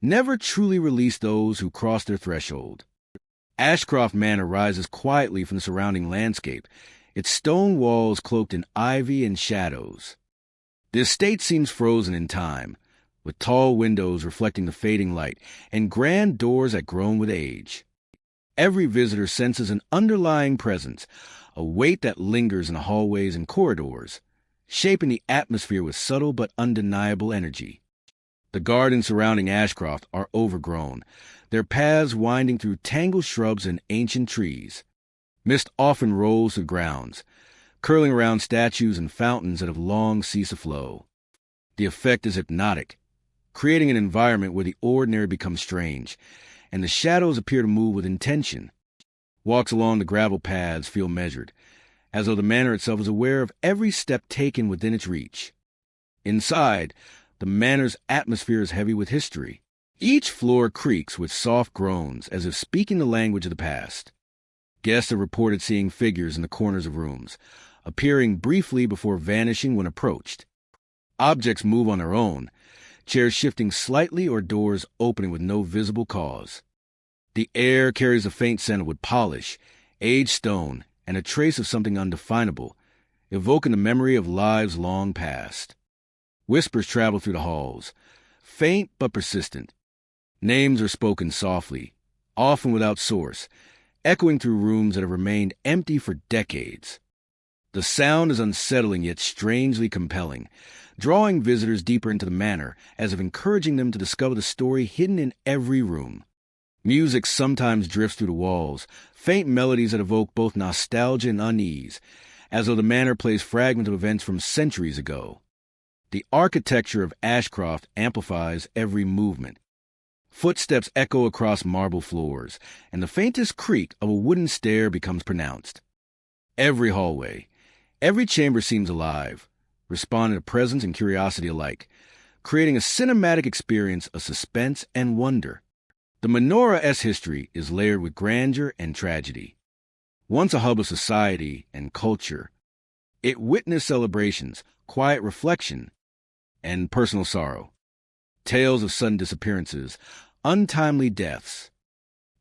S1: never truly release those who cross their threshold. Ashcroft Manor rises quietly from the surrounding landscape, its stone walls cloaked in ivy and shadows. The estate seems frozen in time, with tall windows reflecting the fading light and grand doors that groan with age. Every visitor senses an underlying presence, a weight that lingers in the hallways and corridors, shaping the atmosphere with subtle but undeniable energy. The gardens surrounding Ashcroft are overgrown, their paths winding through tangled shrubs and ancient trees. Mist often rolls through grounds, curling around statues and fountains that have long ceased to flow. The effect is hypnotic, creating an environment where the ordinary becomes strange, and the shadows appear to move with intention. Walks along the gravel paths feel measured, as though the manor itself is aware of every step taken within its reach. Inside, the manor's atmosphere is heavy with history. Each floor creaks with soft groans, as if speaking the language of the past. Guests have reported seeing figures in the corners of rooms, appearing briefly before vanishing when approached. Objects move on their own, chairs shifting slightly or doors opening with no visible cause. The air carries a faint scent of wood polish, aged stone, and a trace of something undefinable, evoking the memory of lives long past. Whispers travel through the halls, faint but persistent. Names are spoken softly, often without source, echoing through rooms that have remained empty for decades. The sound is unsettling yet strangely compelling, drawing visitors deeper into the manor, as if encouraging them to discover the story hidden in every room. Music sometimes drifts through the walls, faint melodies that evoke both nostalgia and unease, as though the manor plays fragments of events from centuries ago. The architecture of Ashcroft amplifies every movement. Footsteps echo across marble floors, and the faintest creak of a wooden stair becomes pronounced. Every hallway, every chamber seems alive, responding to presence and curiosity alike, creating a cinematic experience of suspense and wonder. The Menorah's history is layered with grandeur and tragedy. Once a hub of society and culture, it witnessed celebrations, quiet reflection, and personal sorrow. Tales of sudden disappearances, untimely deaths,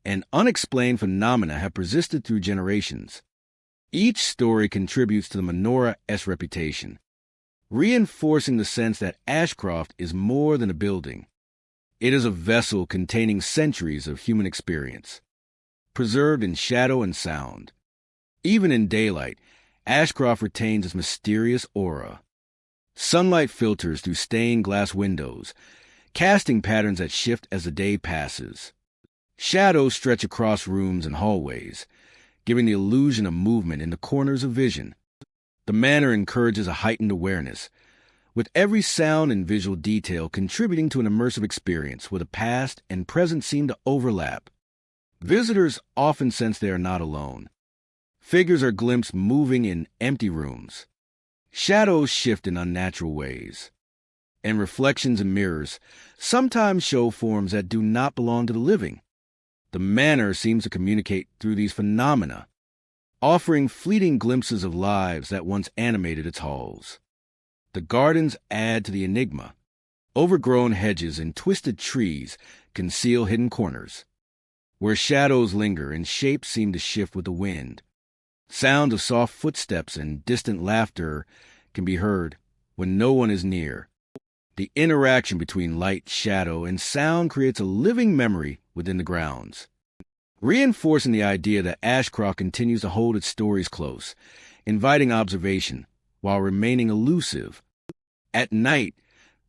S1: and unexplained phenomena have persisted through generations. Each story contributes to the Menorah's reputation, reinforcing the sense that Ashcroft is more than a building. It is a vessel containing centuries of human experience, preserved in shadow and sound. Even in daylight, Ashcroft retains its mysterious aura. Sunlight filters through stained glass windows, casting patterns that shift as the day passes. Shadows stretch across rooms and hallways, giving the illusion of movement in the corners of vision. The manor encourages a heightened awareness, with every sound and visual detail contributing to an immersive experience where the past and present seem to overlap. Visitors often sense they are not alone. Figures are glimpsed moving in empty rooms. Shadows shift in unnatural ways. And reflections in mirrors sometimes show forms that do not belong to the living. The manor seems to communicate through these phenomena, offering fleeting glimpses of lives that once animated its halls. The gardens add to the enigma. Overgrown hedges and twisted trees conceal hidden corners, where shadows linger and shapes seem to shift with the wind. Sounds of soft footsteps and distant laughter can be heard when no one is near. The interaction between light, shadow, and sound creates a living memory within the grounds, reinforcing the idea that Ashcroft continues to hold its stories close, inviting observation while remaining elusive. At night,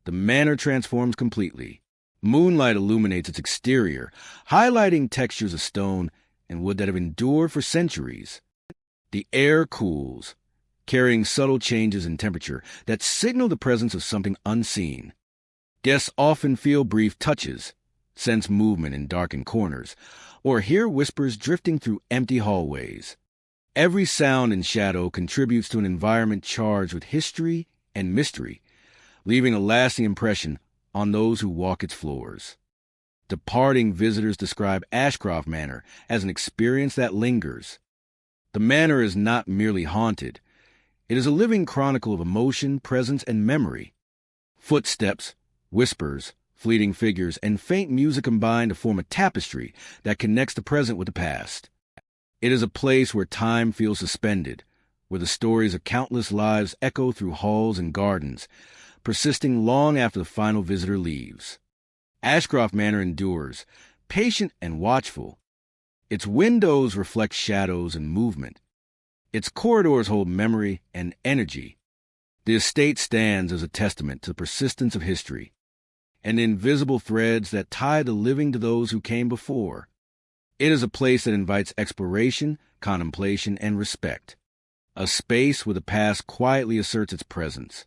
S1: the manor transforms completely. Moonlight illuminates its exterior, highlighting textures of stone and wood that have endured for centuries. The air cools, carrying subtle changes in temperature that signal the presence of something unseen. Guests often feel brief touches, sense movement in darkened corners, or hear whispers drifting through empty hallways. Every sound and shadow contributes to an environment charged with history and mystery, leaving a lasting impression on those who walk its floors. Departing visitors describe Ashcroft Manor as an experience that lingers. The manor is not merely haunted. It is a living chronicle of emotion, presence, and memory. Footsteps, whispers, fleeting figures, and faint music combine to form a tapestry that connects the present with the past. It is a place where time feels suspended, where the stories of countless lives echo through halls and gardens, persisting long after the final visitor leaves. Ashcroft Manor endures, patient and watchful. Its windows reflect shadows and movement. Its corridors hold memory and energy. The estate stands as a testament to the persistence of history, and the invisible threads that tie the living to those who came before. It is a place that invites exploration, contemplation, and respect, a space where the past quietly asserts its presence,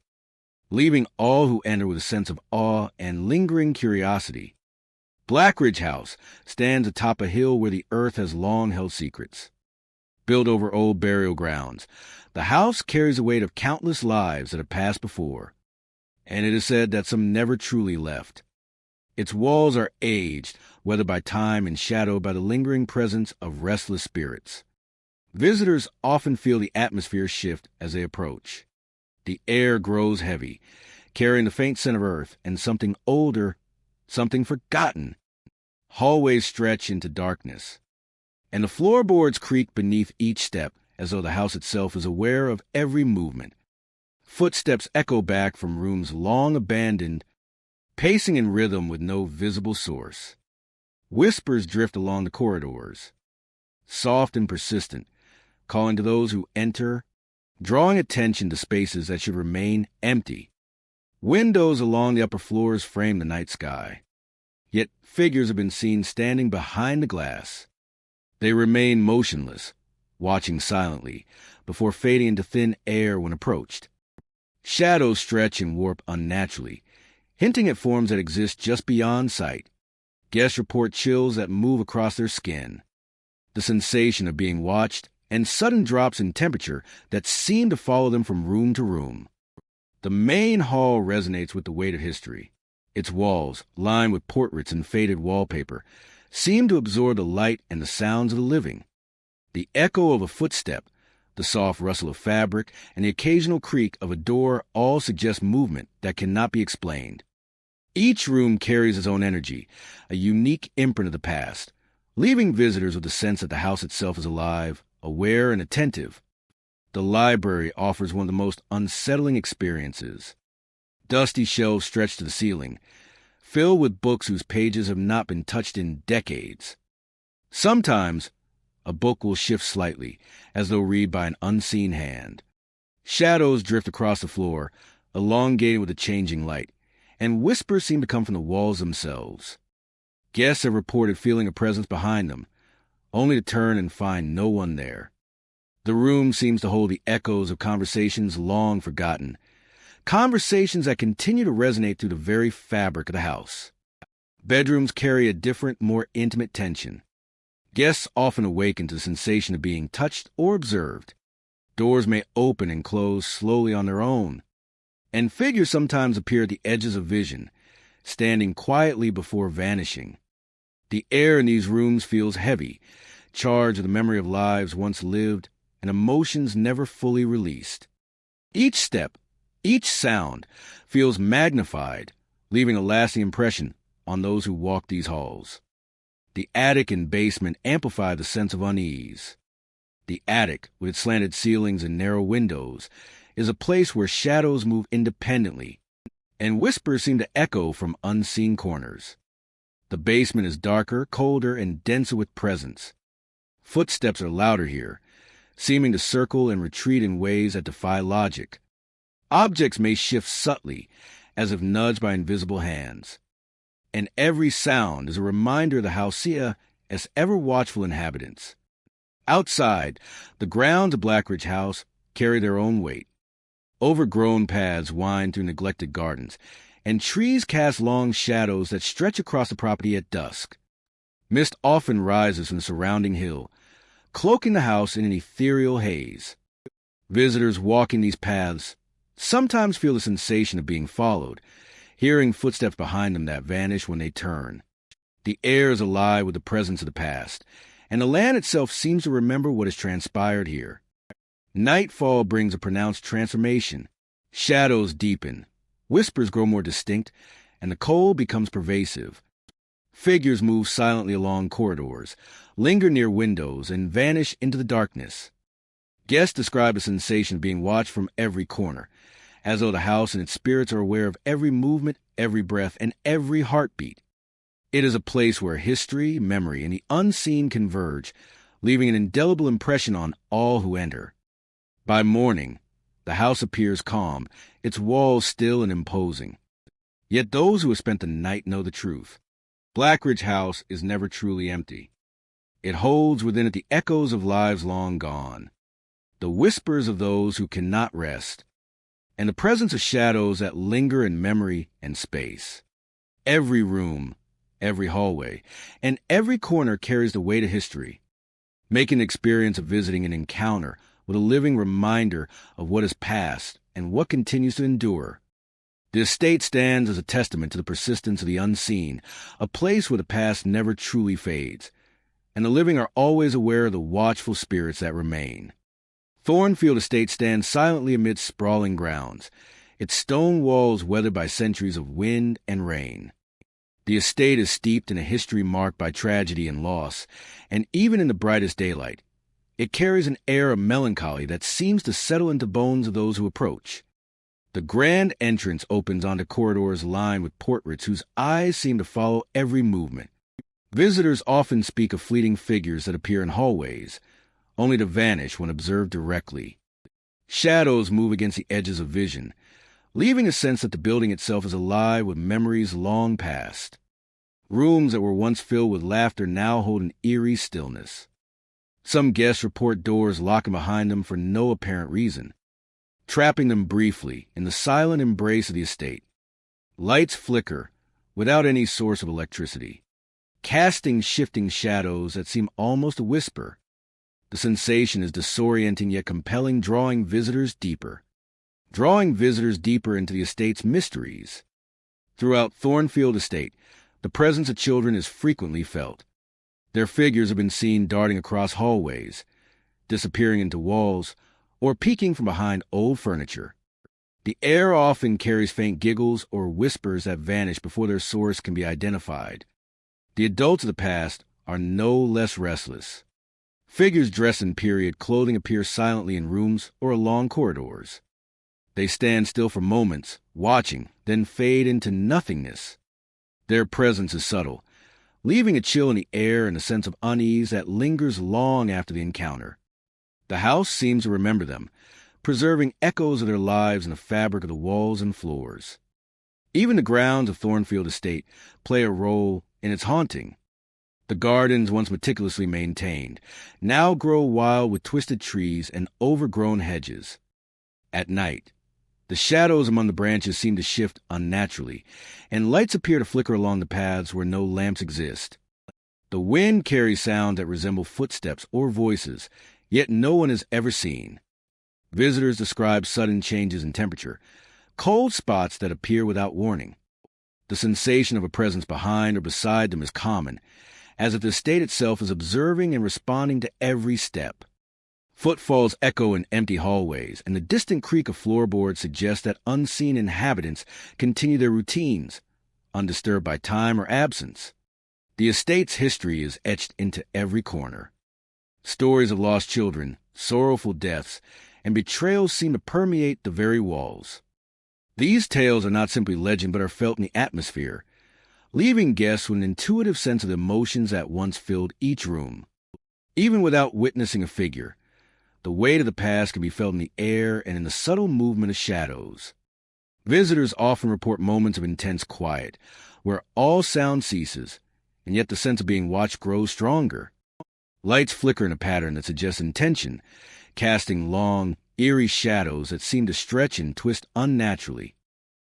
S1: leaving all who enter with a sense of awe and lingering curiosity. Blackridge House stands atop a hill where the earth has long held secrets. Built over old burial grounds, the house carries the weight of countless lives that have passed before, and it is said that some never truly left. Its walls are aged, weathered by time and shadowed by the lingering presence of restless spirits. Visitors often feel the atmosphere shift as they approach. The air grows heavy, carrying the faint scent of earth and something older, something forgotten. Hallways stretch into darkness, and the floorboards creak beneath each step as though the house itself is aware of every movement. Footsteps echo back from rooms long abandoned, pacing in rhythm with no visible source. Whispers drift along the corridors, soft and persistent, calling to those who enter, drawing attention to spaces that should remain empty. Windows along the upper floors frame the night sky, yet figures have been seen standing behind the glass. They remain motionless, watching silently, before fading into thin air when approached. Shadows stretch and warp unnaturally, hinting at forms that exist just beyond sight. Guests report chills that move across their skin, the sensation of being watched, and sudden drops in temperature that seem to follow them from room to room. The main hall resonates with the weight of history. Its walls, lined with portraits and faded wallpaper, seem to absorb the light and the sounds of the living. The echo of a footstep, the soft rustle of fabric, and the occasional creak of a door all suggest movement that cannot be explained. Each room carries its own energy, a unique imprint of the past, leaving visitors with the sense that the house itself is alive, aware, and attentive. The library offers one of the most unsettling experiences. Dusty shelves stretch to the ceiling, filled with books whose pages have not been touched in decades. Sometimes, a book will shift slightly, as though read by an unseen hand. Shadows drift across the floor, elongating with the changing light, and whispers seem to come from the walls themselves. Guests have reported feeling a presence behind them, only to turn and find no one there. The room seems to hold the echoes of conversations long forgotten, conversations that continue to resonate through the very fabric of the house. Bedrooms carry a different, more intimate tension. Guests often awaken to the sensation of being touched or observed. Doors may open and close slowly on their own, and figures sometimes appear at the edges of vision, standing quietly before vanishing. The air in these rooms feels heavy, charged with the memory of lives once lived and emotions never fully released. Each step, each sound, feels magnified, leaving a lasting impression on those who walk these halls. The attic and basement amplify the sense of unease. The attic, with its slanted ceilings and narrow windows, is a place where shadows move independently, and whispers seem to echo from unseen corners. The basement is darker, colder, and denser with presence. Footsteps are louder here, seeming to circle and retreat in ways that defy logic. Objects may shift subtly, as if nudged by invisible hands. And every sound is a reminder of the Housia as ever-watchful inhabitants. Outside, the grounds of Blackridge House carry their own weight. Overgrown paths wind through neglected gardens, and trees cast long shadows that stretch across the property at dusk. Mist often rises from the surrounding hill, cloaking the house in an ethereal haze. Visitors walking these paths sometimes feel the sensation of being followed, hearing footsteps behind them that vanish when they turn. The air is alive with the presence of the past, and the land itself seems to remember what has transpired here. Nightfall brings a pronounced transformation. Shadows deepen, whispers grow more distinct, and the cold becomes pervasive. Figures move silently along corridors, linger near windows, and vanish into the darkness. Guests describe a sensation of being watched from every corner, as though the house and its spirits are aware of every movement, every breath, and every heartbeat. It is a place where history, memory, and the unseen converge, leaving an indelible impression on all who enter. By morning, the house appears calm, its walls still and imposing. Yet those who have spent the night know the truth. Blackridge House is never truly empty. It holds within it the echoes of lives long gone, the whispers of those who cannot rest, and the presence of shadows that linger in memory and space. Every room, every hallway, and every corner carries the weight of history, making the experience of visiting an encounter with a living reminder of what has passed and what continues to endure. The estate stands as a testament to the persistence of the unseen, a place where the past never truly fades, and the living are always aware of the watchful spirits that remain. Thornfield Estate stands silently amidst sprawling grounds, its stone walls weathered by centuries of wind and rain. The estate is steeped in a history marked by tragedy and loss, and even in the brightest daylight, it carries an air of melancholy that seems to settle into bones of those who approach. The grand entrance opens onto corridors lined with portraits whose eyes seem to follow every movement. Visitors often speak of fleeting figures that appear in hallways, only to vanish when observed directly. Shadows move against the edges of vision, leaving a sense that the building itself is alive with memories long past. Rooms that were once filled with laughter now hold an eerie stillness. Some guests report doors locking behind them for no apparent reason, trapping them briefly in the silent embrace of the estate. Lights flicker without any source of electricity, casting shifting shadows that seem almost a whisper. The sensation is disorienting yet compelling, drawing visitors deeper into the estate's mysteries. Throughout Thornfield Estate, the presence of children is frequently felt. Their figures have been seen darting across hallways, disappearing into walls, or peeking from behind old furniture. The air often carries faint giggles or whispers that vanish before their source can be identified. The adults of the past are no less restless. Figures dressed in period clothing appear silently in rooms or along corridors. They stand still for moments, watching, then fade into nothingness. Their presence is subtle, leaving a chill in the air and a sense of unease that lingers long after the encounter. The house seems to remember them, preserving echoes of their lives in the fabric of the walls and floors. Even the grounds of Thornfield Estate play a role in its haunting. The gardens, once meticulously maintained, now grow wild with twisted trees and overgrown hedges. At night, the shadows among the branches seem to shift unnaturally, and lights appear to flicker along the paths where no lamps exist. The wind carries sounds that resemble footsteps or voices, yet no one has ever seen. Visitors describe sudden changes in temperature, cold spots that appear without warning. The sensation of a presence behind or beside them is common, as if the estate itself is observing and responding to every step. Footfalls echo in empty hallways, and the distant creak of floorboards suggests that unseen inhabitants continue their routines, undisturbed by time or absence. The estate's history is etched into every corner. Stories of lost children, sorrowful deaths, and betrayals seem to permeate the very walls. These tales are not simply legend but are felt in the atmosphere, leaving guests with an intuitive sense of the emotions that once filled each room. Even without witnessing a figure, the weight of the past can be felt in the air and in the subtle movement of shadows. Visitors often report moments of intense quiet, where all sound ceases, and yet the sense of being watched grows stronger. Lights flicker in a pattern that suggests intention, casting long, eerie shadows that seem to stretch and twist unnaturally.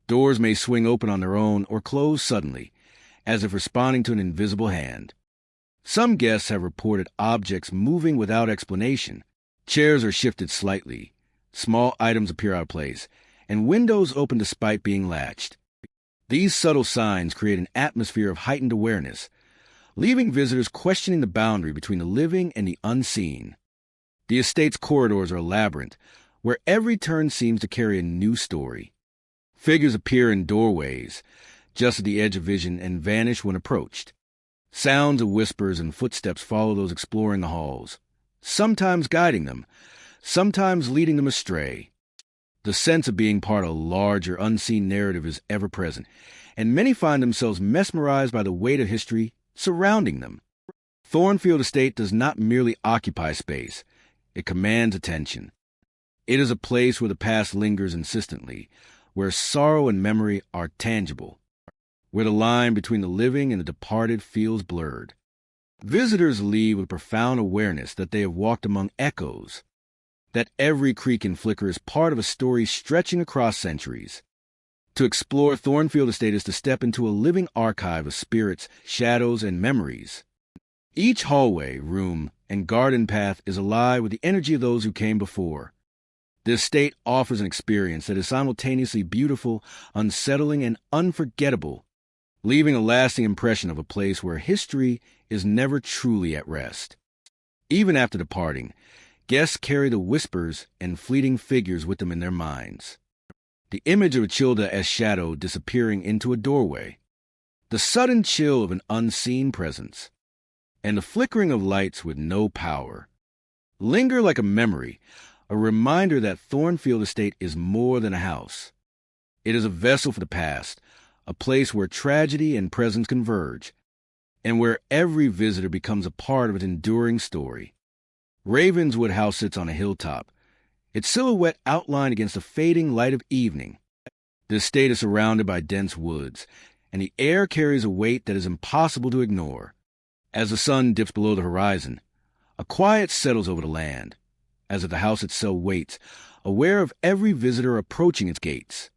S1: Doors may swing open on their own or close suddenly, as if responding to an invisible hand. Some guests have reported objects moving without explanation. Chairs are shifted slightly, small items appear out of place, and windows open despite being latched. These subtle signs create an atmosphere of heightened awareness, leaving visitors questioning the boundary between the living and the unseen. The estate's corridors are a labyrinth, where every turn seems to carry a new story. Figures appear in doorways, just at the edge of vision, and vanish when approached. Sounds of whispers and footsteps follow those exploring the halls, sometimes guiding them, sometimes leading them astray. The sense of being part of a larger, unseen narrative is ever present, and many find themselves mesmerized by the weight of history surrounding them. Thornfield Estate does not merely occupy space, it commands attention. It is a place where the past lingers insistently, where sorrow and memory are tangible, where the line between the living and the departed feels blurred. Visitors leave with a profound awareness that they have walked among echoes, that every creak and flicker is part of a story stretching across centuries. To explore Thornfield Estate is to step into a living archive of spirits, shadows, and memories. Each hallway, room, and garden path is alive with the energy of those who came before. The estate offers an experience that is simultaneously beautiful, unsettling, and unforgettable, leaving a lasting impression of a place where history is never truly at rest. Even after departing, guests carry the whispers and fleeting figures with them in their minds. The image of Achilda as shadow disappearing into a doorway, the sudden chill of an unseen presence, and the flickering of lights with no power linger like a memory, a reminder that Thornfield Estate is more than a house. It is a vessel for the past, a place where tragedy and presence converge, and where every visitor becomes a part of its enduring story. Ravenswood House sits on a hilltop, its silhouette outlined against the fading light of evening. The estate is surrounded by dense woods, and the air carries a weight that is impossible to ignore. As the sun dips below the horizon, a quiet settles over the land, as if the house itself waits, aware of every visitor approaching its gates.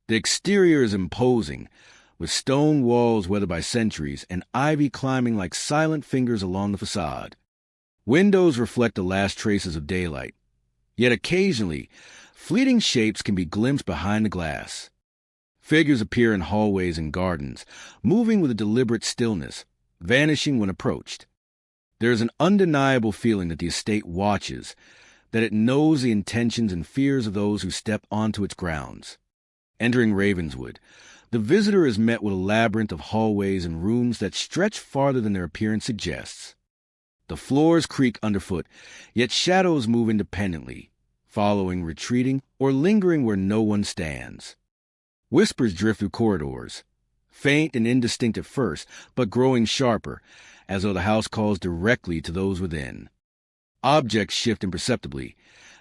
S1: The exterior is imposing, with stone walls weathered by centuries and ivy climbing like silent fingers along the facade. Windows reflect the last traces of daylight, yet occasionally, fleeting shapes can be glimpsed behind the glass. Figures appear in hallways and gardens, moving with a deliberate stillness, vanishing when approached. There is an undeniable feeling that the estate watches, that it knows the intentions and fears of those who step onto its grounds. Entering Ravenswood, the visitor is met with a labyrinth of hallways and rooms that stretch farther than their appearance suggests. The floors creak underfoot, yet shadows move independently, following, retreating, or lingering where no one stands. Whispers drift through corridors, faint and indistinct at first, but growing sharper, as though the house calls directly to those within. Objects shift imperceptibly,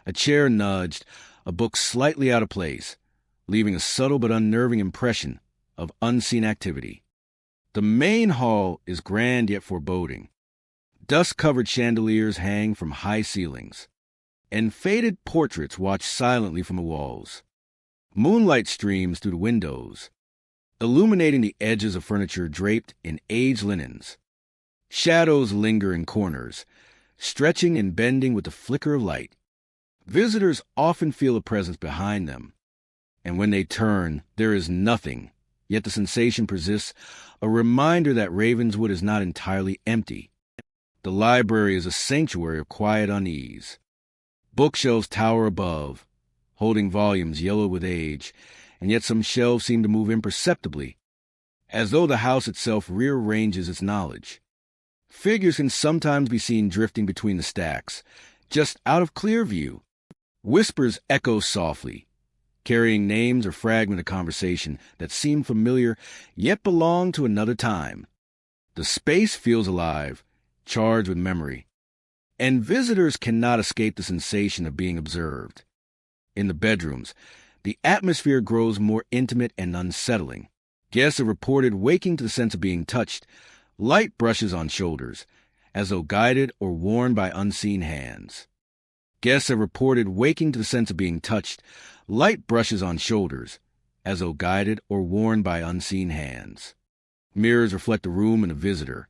S1: a chair nudged, a book slightly out of place, leaving a subtle but unnerving impression of unseen activity. The main hall is grand yet foreboding. Dust-covered chandeliers hang from high ceilings, and faded portraits watch silently from the walls. Moonlight streams through the windows, illuminating the edges of furniture draped in aged linens. Shadows linger in corners, stretching and bending with the flicker of light. Visitors often feel a presence behind them, and when they turn, there is nothing, yet the sensation persists, a reminder that Ravenswood is not entirely empty. The library is a sanctuary of quiet unease. Bookshelves tower above, holding volumes yellow with age, and yet some shelves seem to move imperceptibly, as though the house itself rearranges its knowledge. Figures can sometimes be seen drifting between the stacks, just out of clear view. Whispers echo softly, carrying names or fragments of conversation that seem familiar yet belong to another time. The space feels alive, charged with memory, and visitors cannot escape the sensation of being observed. In the bedrooms, the atmosphere grows more intimate and unsettling. Guests are reported waking to the sense of being touched. Light brushes on shoulders, as though guided or worn by unseen hands. Guests are reported waking to the sense of being touched. Light brushes on shoulders, as though guided or worn by unseen hands. Mirrors reflect the room and the visitor,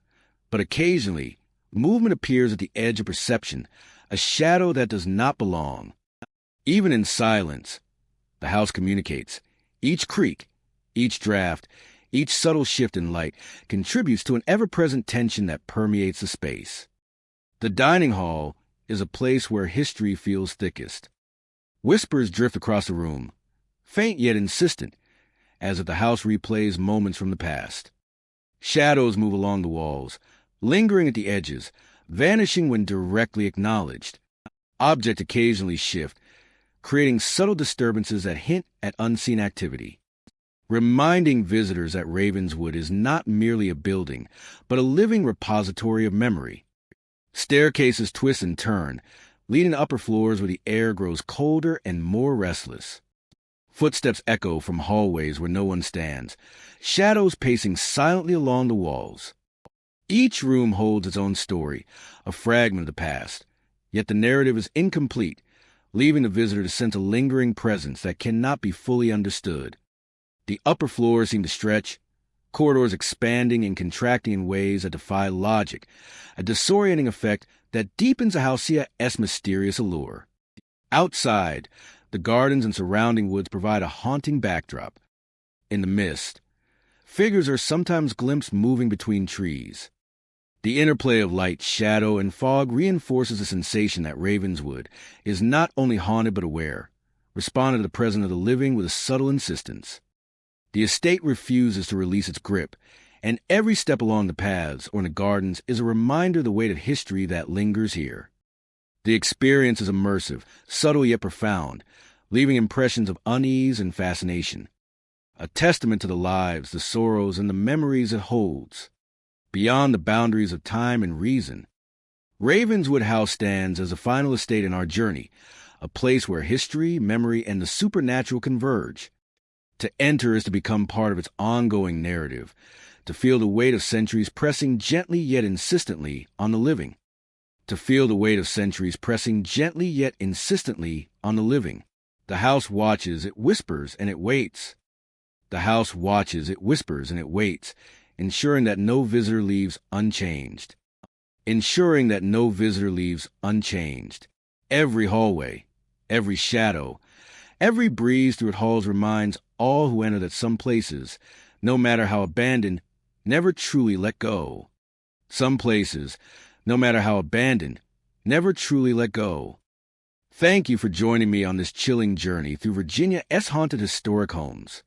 S1: but occasionally, movement appears at the edge of perception, a shadow that does not belong. Even in silence, the house communicates. Each creak, each draft, each subtle shift in light contributes to an ever-present tension that permeates the space. The dining hall is a place where history feels thickest. Whispers drift across the room, faint yet insistent, as if the house replays moments from the past. Shadows move along the walls, lingering at the edges, vanishing when directly acknowledged. Objects occasionally shift, creating subtle disturbances that hint at unseen activity, reminding visitors that Ravenswood is not merely a building, but a living repository of memory. Staircases twist and turn, leading to upper floors where the air grows colder and more restless. Footsteps echo from hallways where no one stands, shadows pacing silently along the walls. Each room holds its own story, a fragment of the past, yet the narrative is incomplete, leaving the visitor to sense a lingering presence that cannot be fully understood. The upper floors seem to stretch, corridors expanding and contracting in ways that defy logic, a disorienting effect that deepens a Halcyon-esque mysterious allure. Outside, the gardens and surrounding woods provide a haunting backdrop. In the mist, figures are sometimes glimpsed moving between trees. The interplay of light, shadow, and fog reinforces the sensation that Ravenswood is not only haunted but aware, responding to the presence of the living with a subtle insistence. The estate refuses to release its grip, and every step along the paths or in the gardens is a reminder of the weight of history that lingers here. The experience is immersive, subtle yet profound, leaving impressions of unease and fascination, a testament to the lives, the sorrows, and the memories it holds. Beyond the boundaries of time and reason, Ravenswood House stands as a final estate in our journey, a place where history, memory, and the supernatural converge. To enter is to become part of its ongoing narrative, to feel the weight of centuries pressing gently yet insistently on the living. To feel the weight of centuries pressing gently yet insistently on the living. The house watches, it whispers, and it waits. The house watches, it whispers, and it waits, ensuring that no visitor leaves unchanged. Ensuring that no visitor leaves unchanged. Every hallway, every shadow, every breeze through its halls reminds all who enter that some places, no matter how abandoned, never truly let go. Some places, no matter how abandoned, never truly let go. Thank you for joining me on this chilling journey through Virginia's haunted historic homes.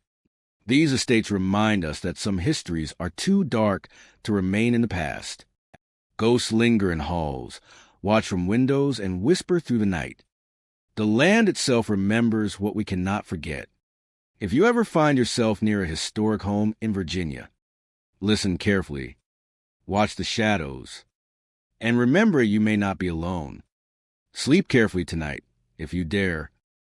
S1: These estates remind us that some histories are too dark to remain in the past. Ghosts linger in halls, watch from windows, and whisper through the night. The land itself remembers what we cannot forget. If you ever find yourself near a historic home in Virginia, listen carefully, watch the shadows, and remember you may not be alone. Sleep carefully tonight, if you dare,